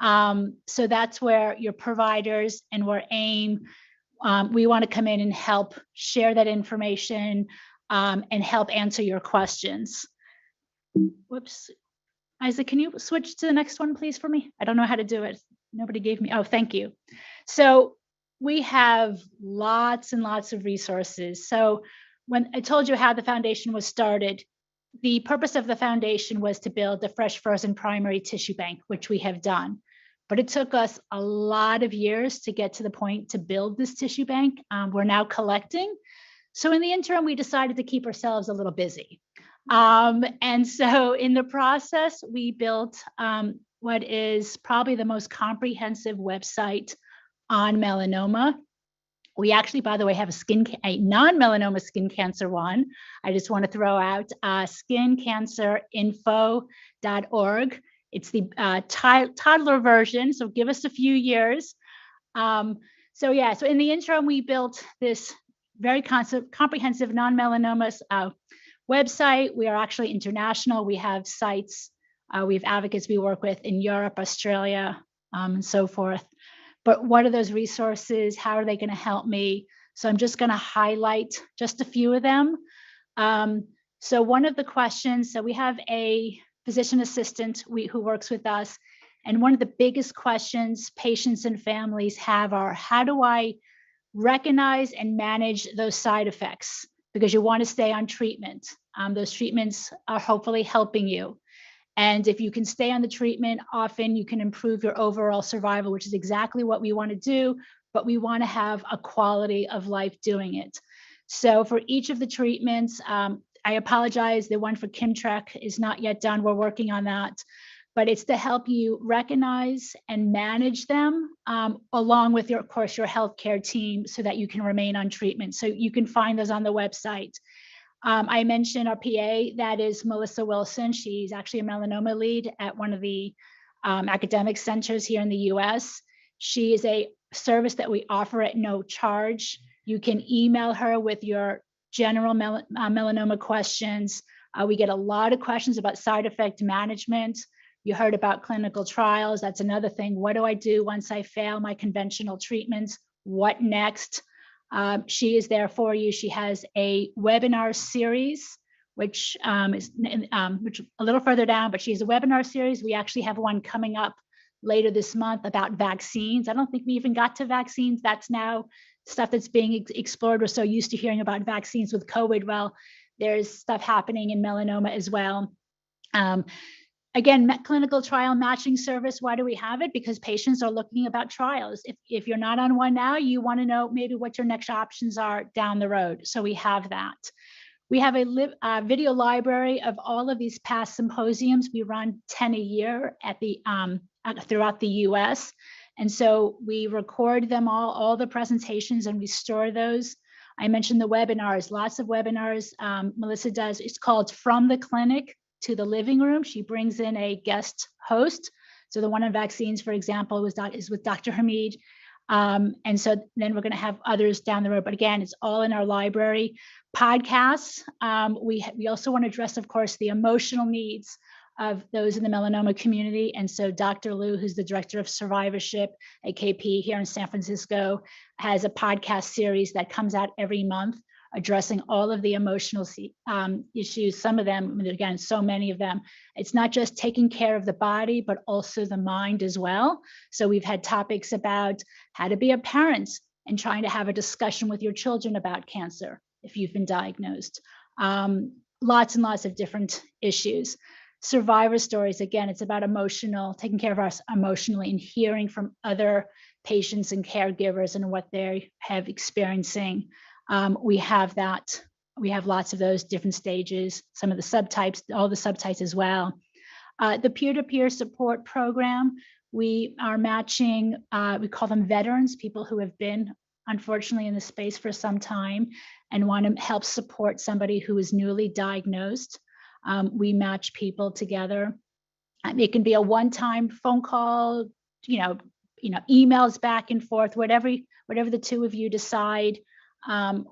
So that's where your providers and where AIM, we want to come in and help share that information and help answer your questions. Whoops. Isaac, can you switch to the next one, please, for me? I don't know how to do it. Nobody gave me, oh, thank you. So we have lots and lots of resources. So when I told you how the foundation was started, the purpose of the foundation was to build the fresh frozen primary tissue bank, which we have done. But it took us a lot of years to get to the point to build this tissue bank. We're now collecting. So in the interim, we decided to keep ourselves a little busy. And so in the process, we built what is probably the most comprehensive website on melanoma. We actually, by the way, have a non-melanoma skin cancer one. I just want to throw out skincancerinfo.org. It's the toddler version, so give us a few years. So in the interim, we built this very comprehensive non-melanoma website. We are actually international. We have sites, we have advocates we work with in Europe, Australia, and so forth. But what are those resources? How are they going to help me? So I'm just going to highlight just a few of them. So one of the questions, so we have a physician assistant who works with us. And one of the biggest questions patients and families have are, how do I recognize and manage those side effects? Because you want to stay on treatment. Those treatments are hopefully helping you. And if you can stay on the treatment, often you can improve your overall survival, which is exactly what we want to do, but we want to have a quality of life doing it. So for each of the treatments, I apologize, the one for Kimtrek is not yet done. We're working on that. But it's to help you recognize and manage them along with of course, your healthcare team so that you can remain on treatment. So you can find those on the website. I mentioned our PA, that is Melissa Wilson. She's actually a melanoma lead at one of the academic centers here in the US. She is a service that we offer at no charge. You can email her with your general melanoma questions. We get a lot of questions about side effect management. You heard about clinical trials. That's another thing. What do I do once I fail my conventional treatments? What next? She is there for you. She has a webinar series, which is which a little further down, but she has a webinar series. We actually have one coming up later this month about vaccines. I don't think we even got to vaccines. That's now stuff that's being explored. We're so used to hearing about vaccines with COVID. Well, there's stuff happening in melanoma as well. Again, clinical trial matching service. Why do we have it? Because patients are looking about trials. If you're not on one now, you want to know maybe what your next options are down the road. So we have that. We have a video library of all of these past symposiums. We run 10 a year at the throughout the US. And so we record them all the presentations, and we store those. I mentioned the webinars, lots of webinars Melissa does. It's called From the Clinic to the Living Room. She brings in a guest host. So the one on vaccines, for example, is with Dr. Hamid. And so then we're going to have others down the road. But again, it's all in our library. Podcasts. We also want to address, of course, the emotional needs of those in the melanoma community. And so Dr. Liu, who's the director of survivorship at KP here in San Francisco, has a podcast series that comes out every month addressing all of the emotional issues, some of them, again, so many of them. It's not just taking care of the body, but also the mind as well. So we've had topics about how to be a parent and trying to have a discussion with your children about cancer if you've been diagnosed. Lots and lots of different issues. Survivor stories, again, it's about taking care of us emotionally and hearing from other patients and caregivers and what they have experiencing. We have that. We have lots of those different stages, some of the subtypes, all the subtypes as well. The peer-to-peer support program, we are matching, we call them veterans, people who have been unfortunately in the space for some time and want to help support somebody who is newly diagnosed. We match people together. It can be a one-time phone call, emails back and forth, whatever the two of you decide,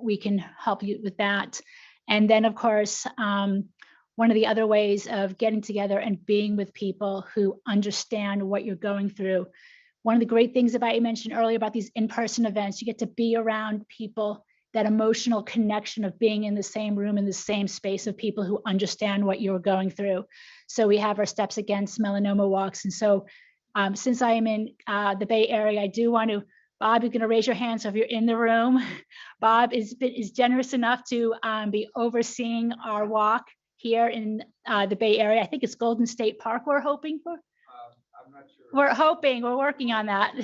we can help you with that. And then, of course, one of the other ways of getting together and being with people who understand what you're going through. One of the great things about, you mentioned earlier about these in-person events, you get to be around people, that emotional connection of being in the same room, in the same space of people who understand what you're going through. So we have our Steps Against Melanoma walks. And so since I am in the Bay Area, I do want to, Bob, you're going to raise your hand. So if you're in the room, Bob is generous enough to be overseeing our walk here in the Bay Area. I think it's Golden State Park we're hoping for. I'm not sure. We're hoping, we're working on that.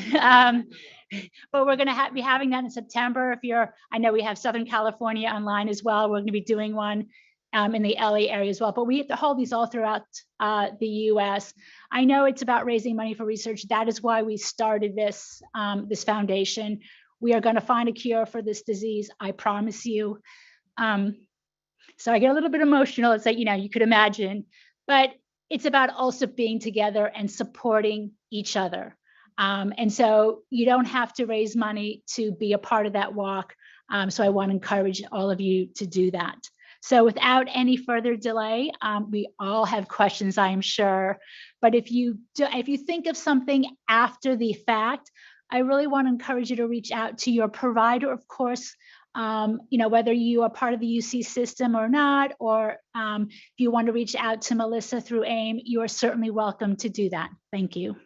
But we're going to be having that in September. If you're, I know we have Southern California online as well. We're going to be doing one in the LA area as well. But we have to hold these all throughout the US. I know it's about raising money for research. That is why we started this, this foundation. We are going to find a cure for this disease. I promise you. So I get a little bit emotional. It's like, you could imagine, but it's about also being together and supporting each other. And so you don't have to raise money to be a part of that walk. So I want to encourage all of you to do that. So without any further delay, we all have questions, I'm sure. But if you think of something after the fact, I really want to encourage you to reach out to your provider, of course, whether you are part of the UC system or not, or if you want to reach out to Melissa through AIM, you are certainly welcome to do that. Thank you.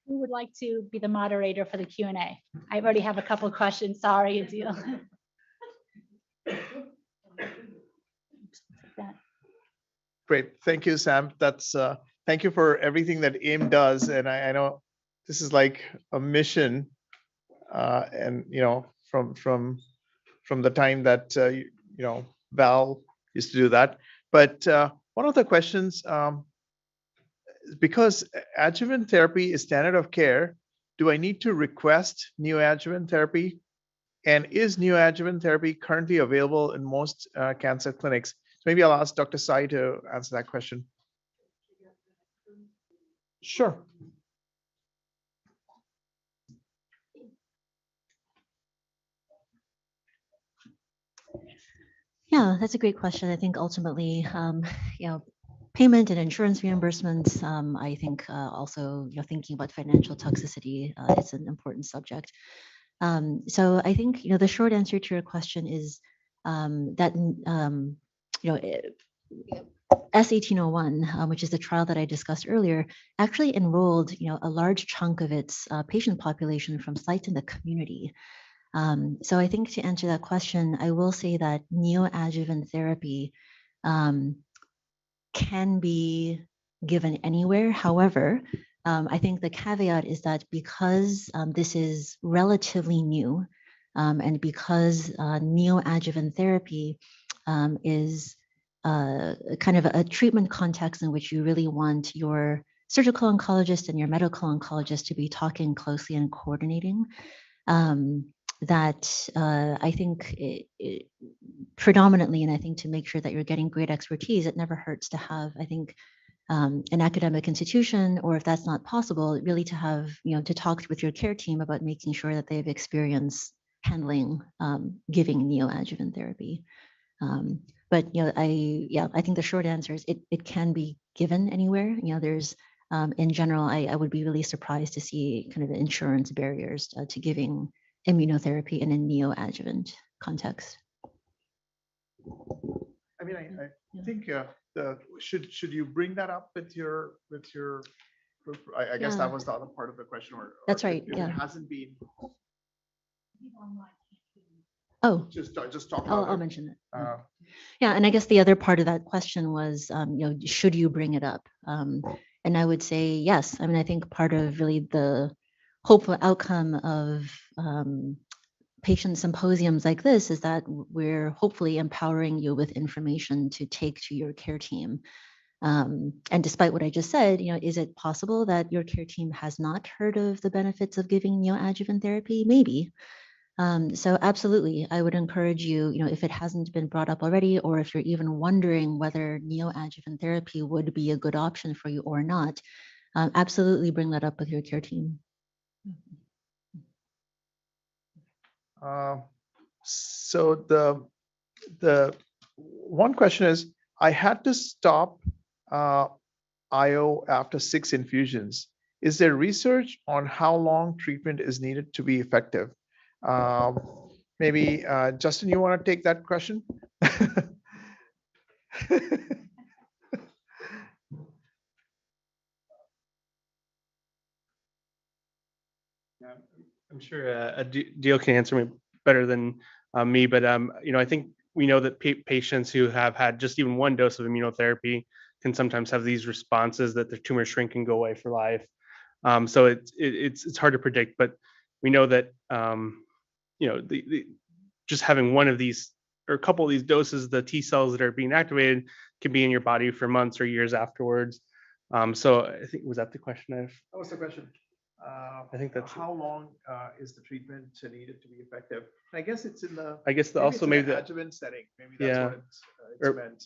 Who would like to be the moderator for the Q&A? I already have a couple of questions. Sorry, Adil. Great. Thank you, Sam. That's thank you for everything that AIM does. And I know this is like a mission, and from the time that Val used to do that. But one of the questions, because adjuvant therapy is standard of care, do I need to request neoadjuvant therapy? And is neoadjuvant therapy currently available in most cancer clinics? So maybe I'll ask Dr. Sai to answer that question. Sure. Yeah, that's a great question. I think ultimately, payment and insurance reimbursements, I think also thinking about financial toxicity is an important subject. So I think the short answer to your question is that S1801, which is the trial that I discussed earlier, actually enrolled a large chunk of its patient population from sites in the community. So I think to answer that question, I will say that neoadjuvant therapy can be given anywhere. However, I think the caveat is that because this is relatively new, and because neoadjuvant therapy is kind of a treatment context in which you really want your surgical oncologist and your medical oncologist to be talking closely and coordinating, that I think predominantly, and I think to make sure that you're getting great expertise, it never hurts to have, I think, an academic institution, or if that's not possible, really to have, to talk with your care team about making sure that they have experience handling, giving neoadjuvant therapy. But I think the short answer is it can be given anywhere. There's in general, I would be really surprised to see kind of insurance barriers to giving immunotherapy in a neoadjuvant context. I mean, I think should you bring that up with your group? I guess that was the other part of the question. That's right. If Yeah. It hasn't been. Oh, just talk about I'll mention that. Yeah, and I guess the other part of that question was, should you bring it up? And I would say yes. I mean, I think part of really the hopeful outcome of patient symposiums like this is that we're hopefully empowering you with information to take to your care team. And despite what I just said, is it possible that your care team has not heard of the benefits of giving neoadjuvant therapy? Maybe. So absolutely, I would encourage you, if it hasn't been brought up already, or if you're even wondering whether neoadjuvant therapy would be a good option for you or not, absolutely bring that up with your care team. So the one question is, I had to stop IO after 6 infusions. Is there research on how long treatment is needed to be effective? Maybe Justin, you want to take that question? I'm sure Adil can answer me better than me, but I think we know that patients who have had just even one dose of immunotherapy can sometimes have these responses that their tumors shrink and go away for life. So it's hard to predict, but we know that just having one of these or a couple of these doses, the T cells that are being activated can be in your body for months or years afterwards. So I think, was that the question? That was the question. I think that's how long is the treatment needed to be effective? I guess it's in the. I guess maybe also it's in maybe an the adjuvant setting. Maybe that's Yeah. what it's Or- meant.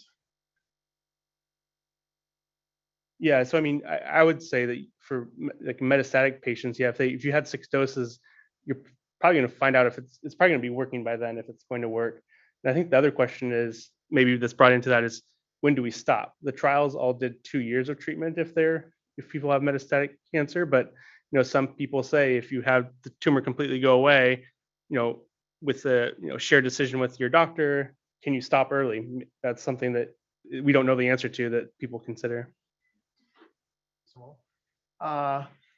Yeah, so I mean, I would say that for like metastatic patients, yeah, if you had 6 doses, you're probably going to find out if it's probably going to be working by then if it's going to work. And I think the other question is maybe that's brought into that is when do we stop? The trials all did 2 years of treatment if people have metastatic cancer, but some people say if you have the tumor completely go away, with the shared decision with your doctor, can you stop early? That's something that we don't know the answer to that people consider.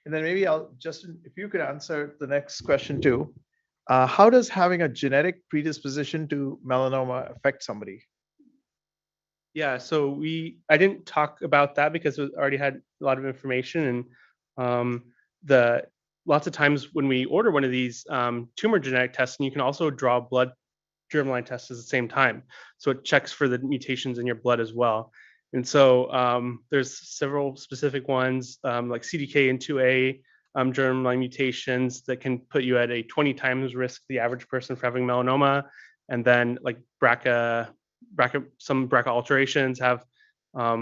And then maybe Justin, if you could answer the next question too. How does having a genetic predisposition to melanoma affect somebody? Yeah, so I didn't talk about that because we already had a lot of information, and lots of times when we order one of these tumor genetic tests, and you can also draw blood germline tests at the same time, so it checks for the mutations in your blood as well. And so there's several specific ones like CDKN2A germline mutations that can put you at a 20 times risk the average person for having melanoma, and then like some BRCA alterations have I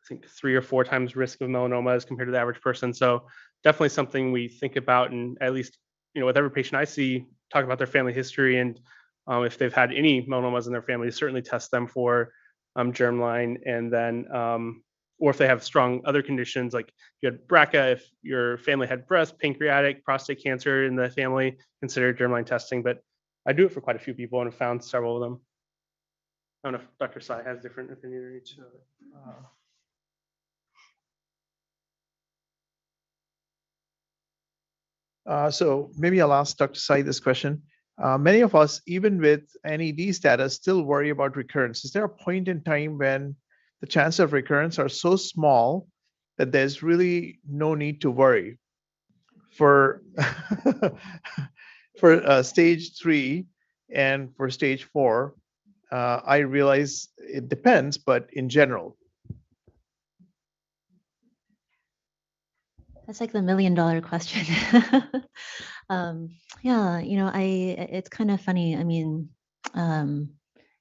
think 3 or 4 times risk of melanoma as compared to the average person. So definitely something we think about, and at least with every patient I see, talk about their family history, and if they've had any melanomas in their family, certainly test them for germline, and then or if they have strong other conditions like you had BRCA, if your family had breast, pancreatic, prostate cancer in the family, consider germline testing. But I do it for quite a few people and have found several of them. I don't know if Dr. Sai has different opinion or each other. So maybe I'll ask Dr. Sai this question. Many of us, even with NED status, still worry about recurrence. Is there a point in time when the chances of recurrence are so small that there's really no need to worry? For stage 3 and for stage 4, I realize it depends, but in general. That's like the $1 million question. Yeah, it's kind of funny. I mean,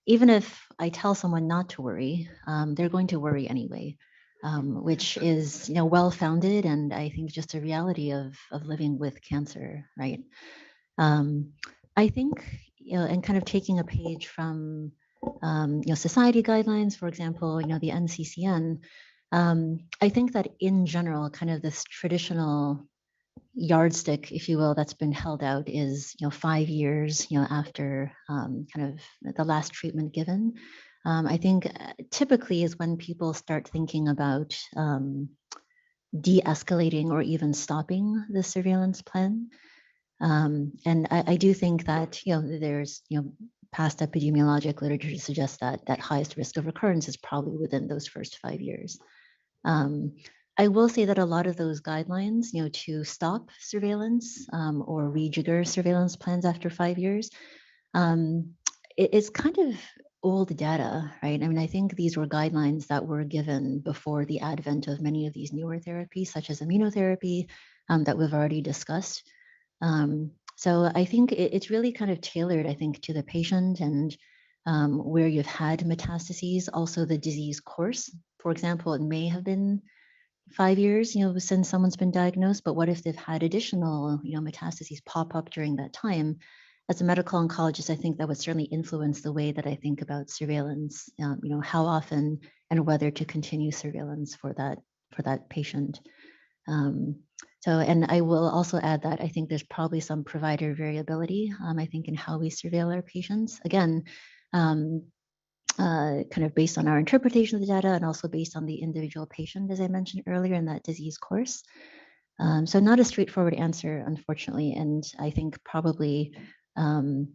even if I tell someone not to worry, they're going to worry anyway, which is, well-founded, and I think just a reality of living with cancer, right? I think, and kind of taking a page from, society guidelines, for example, the NCCN, I think that in general, kind of this traditional yardstick, if you will, that's been held out is 5 years after kind of the last treatment given. I think typically is when people start thinking about de-escalating or even stopping the surveillance plan. And I do think that there's past epidemiologic literature to suggest that highest risk of recurrence is probably within those first 5 years. I will say that a lot of those guidelines, to stop surveillance or rejigger surveillance plans after 5 years, it's kind of old data, right? I mean, I think these were guidelines that were given before the advent of many of these newer therapies, such as immunotherapy, that we've already discussed. So I think it's really kind of tailored, I think, to the patient and where you've had metastases, also the disease course. For example, it may have been 5 years, since someone's been diagnosed, but what if they've had additional, metastases pop up during that time? As a medical oncologist, I think that would certainly influence the way that I think about surveillance, how often and whether to continue surveillance for that patient. And I will also add that I think there's probably some provider variability, I think, in how we surveil our patients. Again, kind of based on our interpretation of the data and also based on the individual patient, as I mentioned earlier, in that disease course. So not a straightforward answer, unfortunately, and I think probably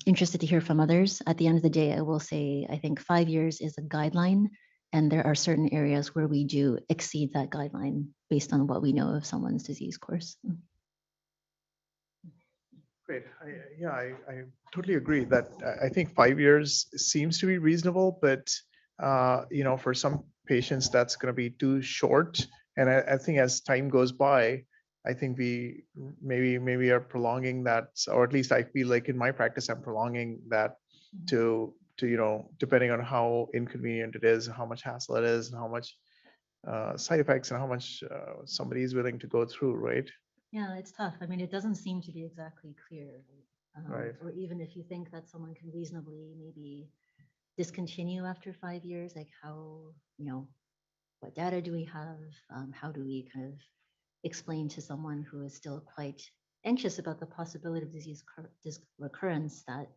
interested to hear from others. At the end of the day, I will say, I think 5 years is a guideline, and there are certain areas where we do exceed that guideline based on what we know of someone's disease course. Great. I totally agree that I think 5 years seems to be reasonable, but for some patients that's going to be too short. And I think as time goes by, I think we maybe are prolonging that, or at least I feel like in my practice I'm prolonging that to depending on how inconvenient it is, how much hassle it is, and how much side effects and how much somebody is willing to go through, right? Yeah, it's tough. I mean, it doesn't seem to be exactly clear. Right. Or even if you think that someone can reasonably maybe discontinue after 5 years, like how, what data do we have? How do we kind of explain to someone who is still quite anxious about the possibility of disease recurrence that,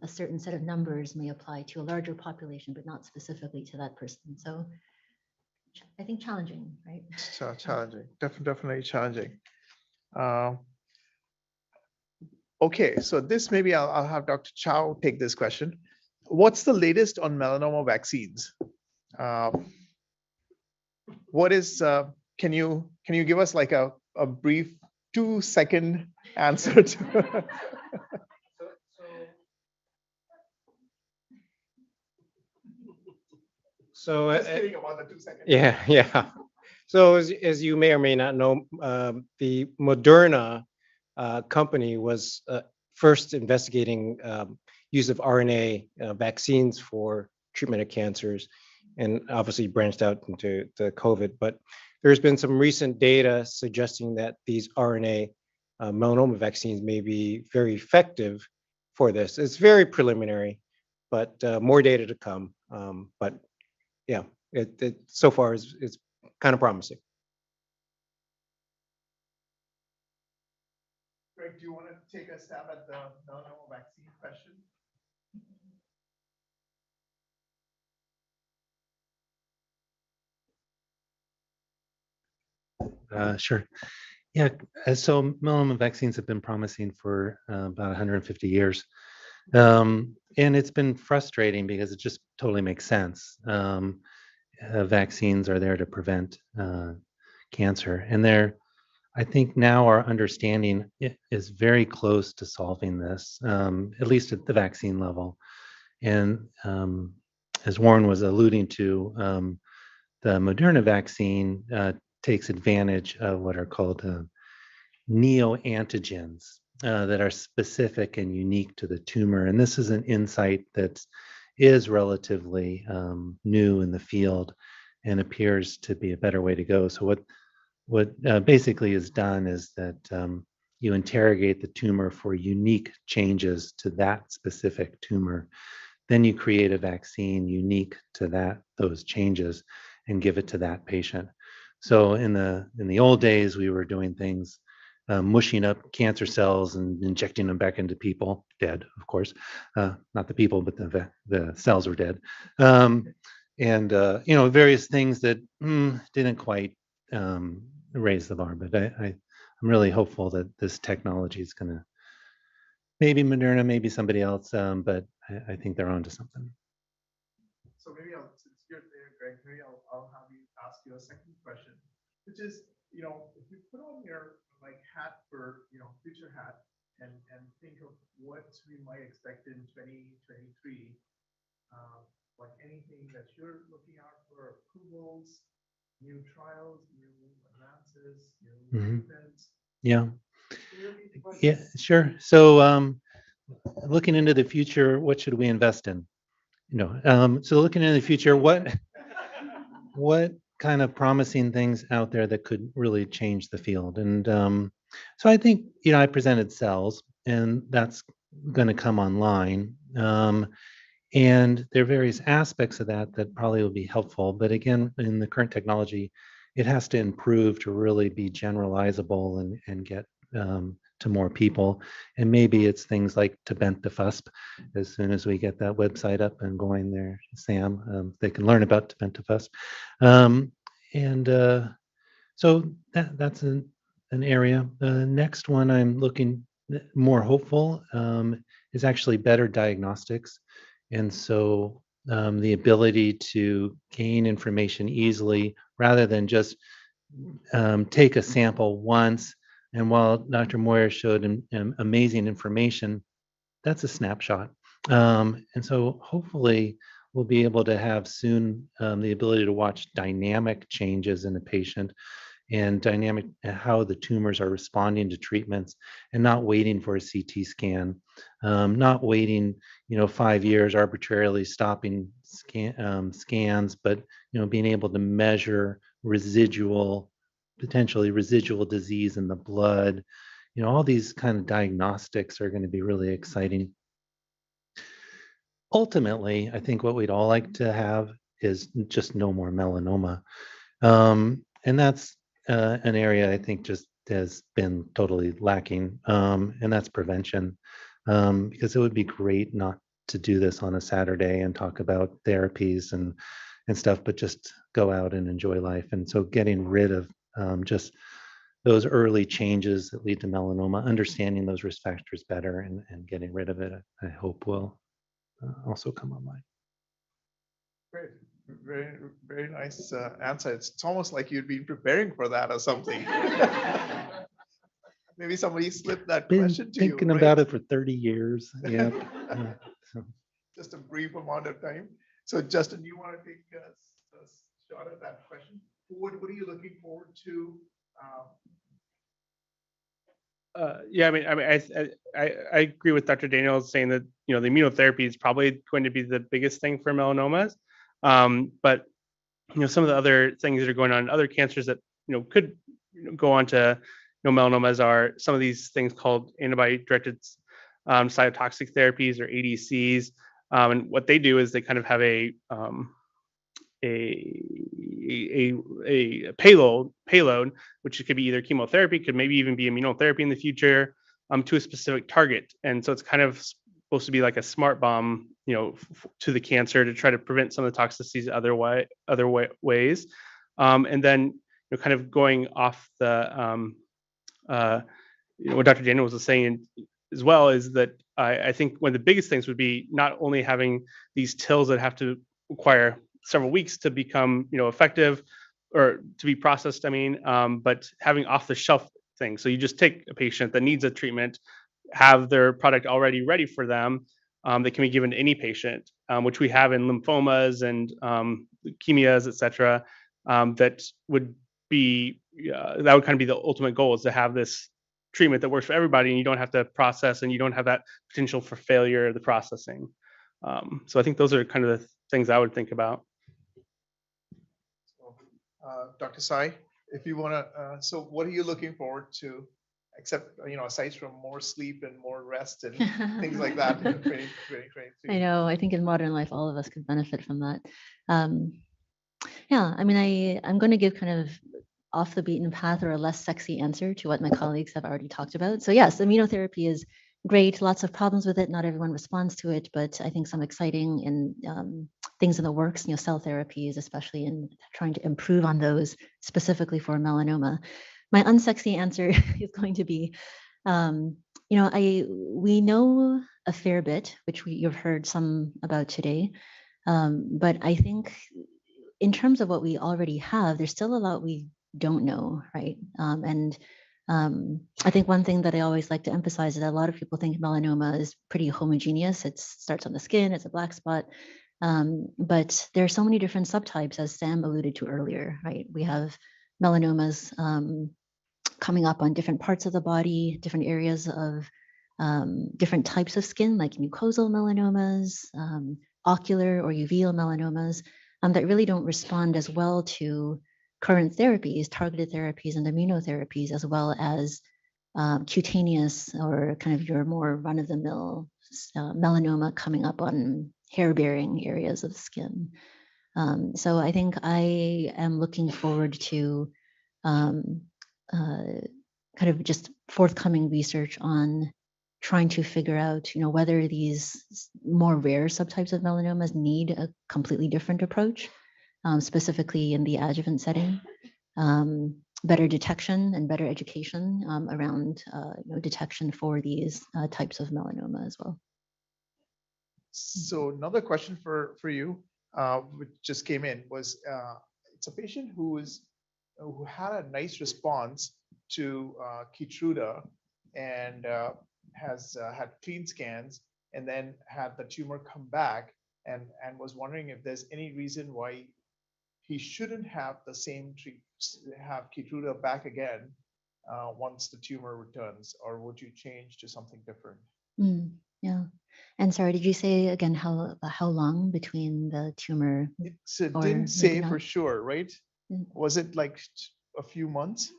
a certain set of numbers may apply to a larger population, but not specifically to that person. So I think challenging, right? So challenging, definitely challenging. Okay, so this maybe I'll have Dr. Chow take this question. What's the latest on melanoma vaccines? What is? Can you give us like a brief 2-second answer to? So, Just kidding about the 2 seconds. yeah. So as you may or may not know, the Moderna company was first investigating use of RNA vaccines for treatment of cancers, and obviously branched out into the COVID. But there's been some recent data suggesting that these RNA melanoma vaccines may be very effective for this. It's very preliminary, but more data to come. But yeah, it so far is kind of promising. Greg, do you want to take a stab at the melanoma vaccine question? Sure. Yeah. So melanoma vaccines have been promising for about 150 years. And it's been frustrating because it just totally makes sense. Vaccines are there to prevent cancer. And I think now our understanding is very close to solving this, at least at the vaccine level. And as Warren was alluding to, the Moderna vaccine takes advantage of what are called neoantigens that are specific and unique to the tumor. And this is an insight that is relatively new in the field and appears to be a better way to go. So what basically is done is that you interrogate the tumor for unique changes to that specific tumor. Then you create a vaccine unique to those changes and give it to that patient. So in the old days, we were doing things, mushing up cancer cells and injecting them back into people, dead, of course. Not the people, but the cells were dead. Various things that didn't quite raise the bar. But I'm really hopeful that this technology is going to, maybe Moderna, maybe somebody else, but I think they're onto something. So maybe since you're there, Greg, maybe I'll have you ask you a second question, which is, if you put on your hat for, future hat and think of what we might expect in 2023, like anything that you're looking out for, approvals, new trials, new advances, new treatments. Yeah. Yeah, sure. So looking into the future, what should we invest in? So looking into the future, what kind of promising things out there that could really change the field? And so I think, I presented cells, and that's going to come online. And there are various aspects of that that probably will be helpful. But again, in the current technology, it has to improve to really be generalizable and get to more people. And maybe it's things like tebentafusp. As soon as we get that website up and going there, Sam, they can learn about tebentafusp. So that's an area. The next one I'm looking more hopeful is actually better diagnostics. And so the ability to gain information easily rather than just take a sample once. And while Dr. Moyer showed amazing information, that's a snapshot. And so hopefully we'll be able to have soon the ability to watch dynamic changes in a patient and dynamic how the tumors are responding to treatments, and not waiting for a CT scan, not waiting 5 years arbitrarily stopping scans, but being able to measure potentially residual disease in the blood. All these kind of diagnostics are going to be really exciting. Ultimately, I think what we'd all like to have is just no more melanoma, and that's an area I think just has been totally lacking, and that's prevention, because it would be great not to do this on a Saturday and talk about therapies and stuff, but just go out and enjoy life. And so getting rid of just those early changes that lead to melanoma, understanding those risk factors better and getting rid of it, I hope will also come online. Great. Very, very nice answer. It's almost like you'd been preparing for that or something. Maybe somebody slipped that Been question to you. thinking about it for 30 years. Yeah. Just a brief amount of time. So Justin, you want to take a shot at that question? What are you looking forward to? Yeah, I agree with Dr. Daniels saying that the immunotherapy is probably going to be the biggest thing for melanomas, but some of the other things that are going on in other cancers that could go on to melanomas are some of these things called antibody-directed cytotoxic therapies, or ADCs, and what they do is they kind of have a payload, which could be either chemotherapy, could maybe even be immunotherapy in the future, to a specific target. And so it's kind of supposed to be like a smart bomb, to the cancer to try to prevent some of the toxicities other ways. And then kind of going off the what Dr. Daniel was saying as well is that I think one of the biggest things would be not only having these TILs that have to require several weeks to become effective or to be processed, but having off-the-shelf things. So you just take a patient that needs a treatment, have their product already ready for them, that can be given to any patient, which we have in lymphomas and leukemias, et cetera. That would kind of be the ultimate goal, is to have this treatment that works for everybody, and you don't have to process, and you don't have that potential for failure of the processing. So I think those are kind of the things I would think about. Dr. Sai, if you want to, so what are you looking forward to, except, aside from more sleep and more rest and things like that in 2023? I know, I think in modern life, all of us could benefit from that. Yeah, I'm going to give kind of off the beaten path or a less sexy answer to what my colleagues have already talked about. So yes, immunotherapy is great, lots of problems with it. Not everyone responds to it, but I think some exciting and things in the works, cell therapies, especially in trying to improve on those specifically for melanoma. My unsexy answer is going to be, we know a fair bit, which you've heard some about today, but I think in terms of what we already have, there's still a lot we don't know, right? I think one thing that I always like to emphasize is that a lot of people think melanoma is pretty homogeneous. It starts on the skin, it's a black spot. But there are so many different subtypes, as Sam alluded to earlier, right? We have melanomas coming up on different parts of the body, different areas of different types of skin, like mucosal melanomas, ocular or uveal melanomas, that really don't respond as well to current therapies, targeted therapies, and immunotherapies, as well as cutaneous or kind of your more run-of-the-mill melanoma coming up on hair-bearing areas of the skin. So I think I am looking forward to kind of just forthcoming research on trying to figure out, whether these more rare subtypes of melanomas need a completely different approach, specifically in the adjuvant setting, better detection and better education around detection for these types of melanoma as well. So another question for you, which just came in, was it's a patient who had a nice response to Keytruda and has had clean scans, and then had the tumor come back, and was wondering if there's any reason why he shouldn't have the same have Keytruda back again once the tumor returns, or would you change to something different? Yeah. And sorry, did you say again how long between the tumor? It or didn't say maybe for not? sure, right? Mm. Was it like a few months?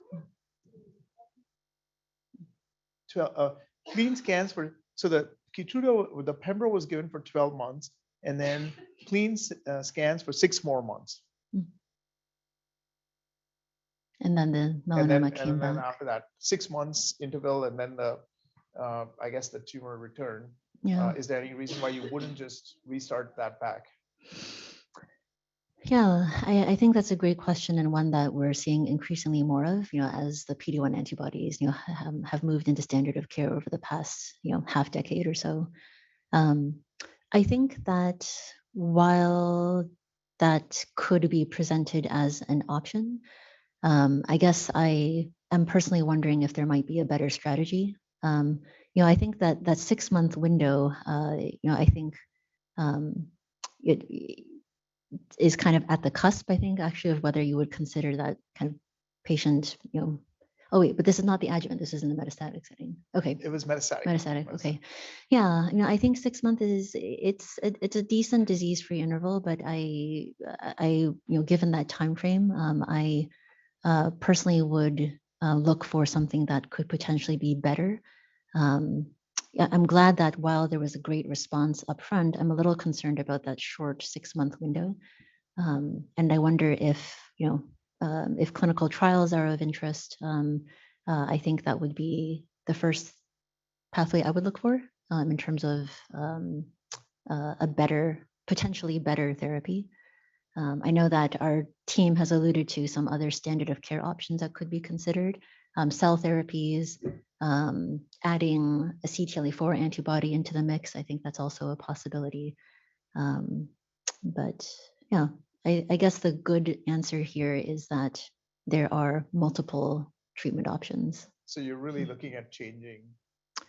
Clean scans for, so the Keytruda, the Pembro was given for 12 months, and then clean scans for 6 more months. And then the melanoma came and then back. after that, 6 months interval, and then the I guess the tumor returned. Yeah. Is there any reason why you wouldn't just restart that back? Yeah, I think that's a great question, and one that we're seeing increasingly more of, as the PD-1 antibodies, have moved into standard of care over the past, half decade or so. I think that while that could be presented as an option, I guess I am personally wondering if there might be a better strategy. I think that 6-month window, I think it is kind of at the cusp, I think, actually, of whether you would consider that kind of patient, oh wait, but this is not the adjuvant, this is in the metastatic setting. Okay. It was metastatic. Metastatic, okay. Yeah, I think 6 months it's a decent disease-free interval, but I given that time frame, I personally would look for something that could potentially be better. I'm glad that while there was a great response up front, I'm a little concerned about that short 6-month window. And I wonder if clinical trials are of interest. I think that would be the first pathway I would look for in terms of a potentially better therapy. I know that our team has alluded to some other standard of care options that could be considered. Cell therapies, adding a CTLA-4 antibody into the mix. I think that's also a possibility. But yeah, I guess the good answer here is that there are multiple treatment options. So you're really looking at changing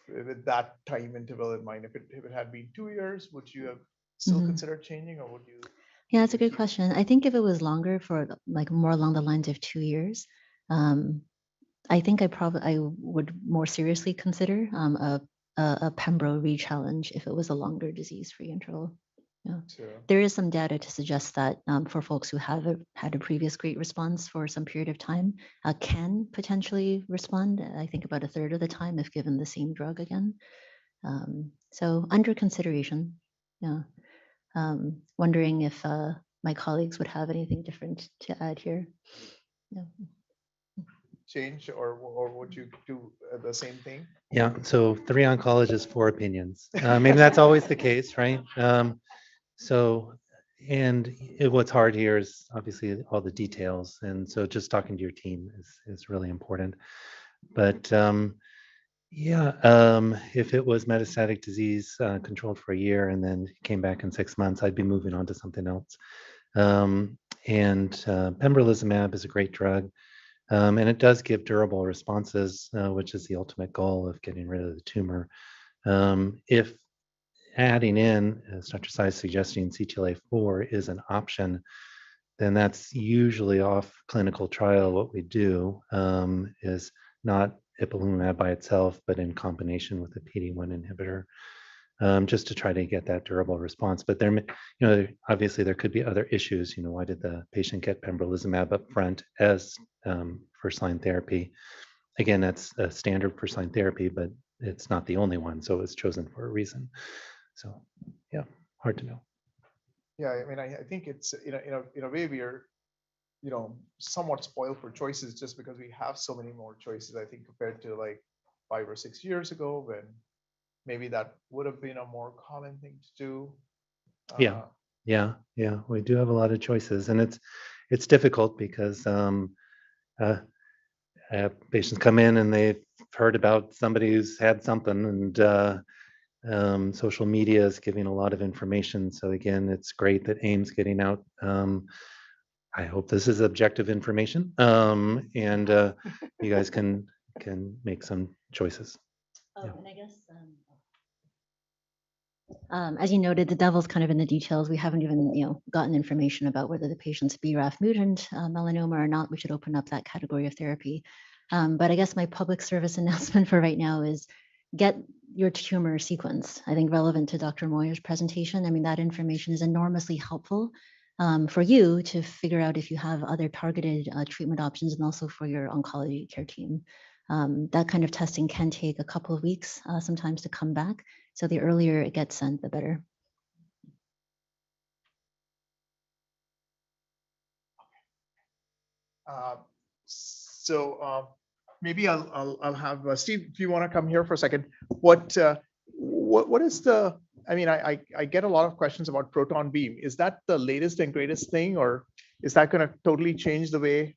with that time interval in mind. If it had been 2 years, would you have still considered changing, or would you? Yeah, that's a good question. I think if it was longer, for like more along the lines of 2 years, I think I would more seriously consider a Pembro re-challenge if it was a longer disease-free interval. Yeah. Sure. There is some data to suggest that for folks who have had a previous great response for some period of time, can potentially respond, I think about a third of the time if given the same drug again. So under consideration, yeah. Wondering if my colleagues would have anything different to add here. Yeah. Change, or would you do the same thing? Yeah, so 3 oncologists, 4 opinions. Maybe that's always the case, right? What's hard here is obviously all the details. And so just talking to your team is really important. But if it was metastatic disease controlled for a year and then came back in 6 months, I'd be moving on to something else. And pembrolizumab is a great drug, and it does give durable responses, which is the ultimate goal of getting rid of the tumor. If adding in, as Dr. Sai is suggesting, CTLA-4 is an option, then that's usually off clinical trial. What we do is not ipilimumab by itself, but in combination with a PD-1 inhibitor, just to try to get that durable response. But obviously there could be other issues. Why did the patient get pembrolizumab up front as first-line therapy? Again, that's a standard first-line therapy, but it's not the only one, so it's chosen for a reason. So, yeah, hard to know. Yeah, I mean, I think it's in a way we are, somewhat spoiled for choices just because we have so many more choices. I think compared to like 5 or 6 years ago, when maybe that would have been a more common thing to do. Yeah, we do have a lot of choices, and it's difficult because patients come in and they've heard about somebody who's had something, and social media is giving a lot of information. So again, it's great that AIM's getting out. I hope this is objective information, and you guys can make some choices. Oh, Yeah. and I guess, as you noted, the devil's kind of in the details. We haven't even, gotten information about whether the patient's BRAF mutant melanoma or not. We should open up that category of therapy. But I guess my public service announcement for right now is get your tumor sequence. I think relevant to Dr. Moyer's presentation. I mean, that information is enormously helpful for you to figure out if you have other targeted treatment options, and also for your oncology care team. That kind of testing can take a couple of weeks sometimes to come back. So the earlier it gets sent, the better. So maybe I'll have Steve, if you want to come here for a second. What is the? I mean, I get a lot of questions about proton beam. Is that the latest and greatest thing, or is that going to totally change the way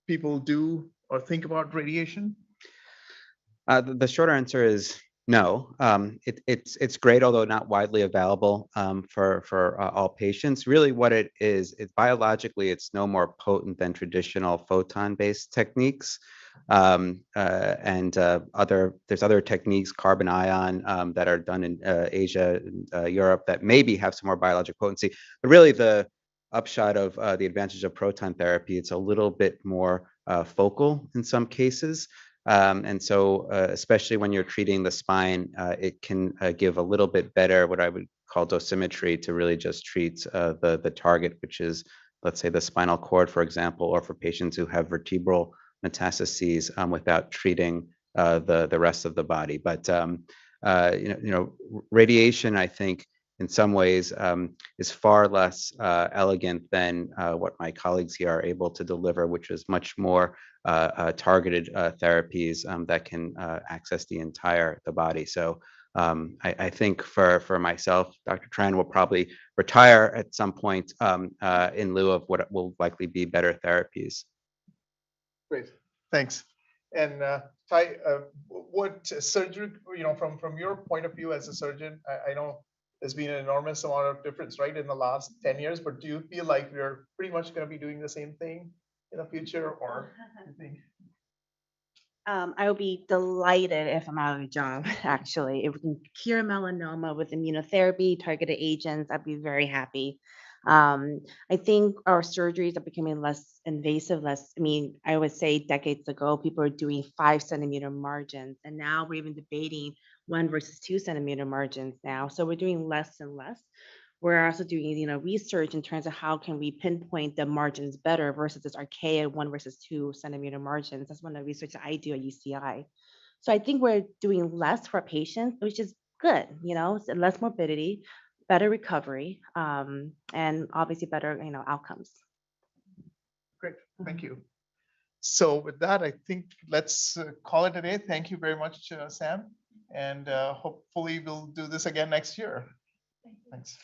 people do or think about radiation? The short answer is no. It's great, although not widely available for all patients. Really, what it is, biologically, it's no more potent than traditional photon-based techniques. There's other techniques, carbon ion, that are done in Asia, Europe, that maybe have some more biologic potency. But really, the upshot of the advantage of proton therapy, it's a little bit more focal in some cases. And so, especially when you're treating the spine, it can give a little bit better, what I would call dosimetry, to really just treat the target, which is, let's say, the spinal cord, for example, or for patients who have vertebral metastases, without treating the rest of the body. But radiation, I think, in some ways, is far less elegant than what my colleagues here are able to deliver, which is much more targeted therapies that can access the body. So I think for myself, Dr. Tran will probably retire at some point in lieu of what will likely be better therapies. Great, thanks. And Ty, what surgery, from your point of view as a surgeon, I know there's been an enormous amount of difference, right, in the last 10 years, but do you feel like we're pretty much going to be doing the same thing in the future, or do you think? I would be delighted if I'm out of a job, actually. If we can cure melanoma with immunotherapy, targeted agents, I'd be very happy. I think our surgeries are becoming less invasive, I would say decades ago, people were doing 5-centimeter margins, and now we're even debating 1 versus 2 centimeter margins now. So we're doing less and less. We're also doing, research in terms of how can we pinpoint the margins better versus this archaic 1 versus 2 centimeter margins. That's one of the research that I do at UCI. So I think we're doing less for patients, which is good, less morbidity, better recovery, and obviously better, outcomes. Great, thank you. So with that, I think let's call it a day. Thank you very much, Sam, and hopefully we'll do this again next year. Thanks.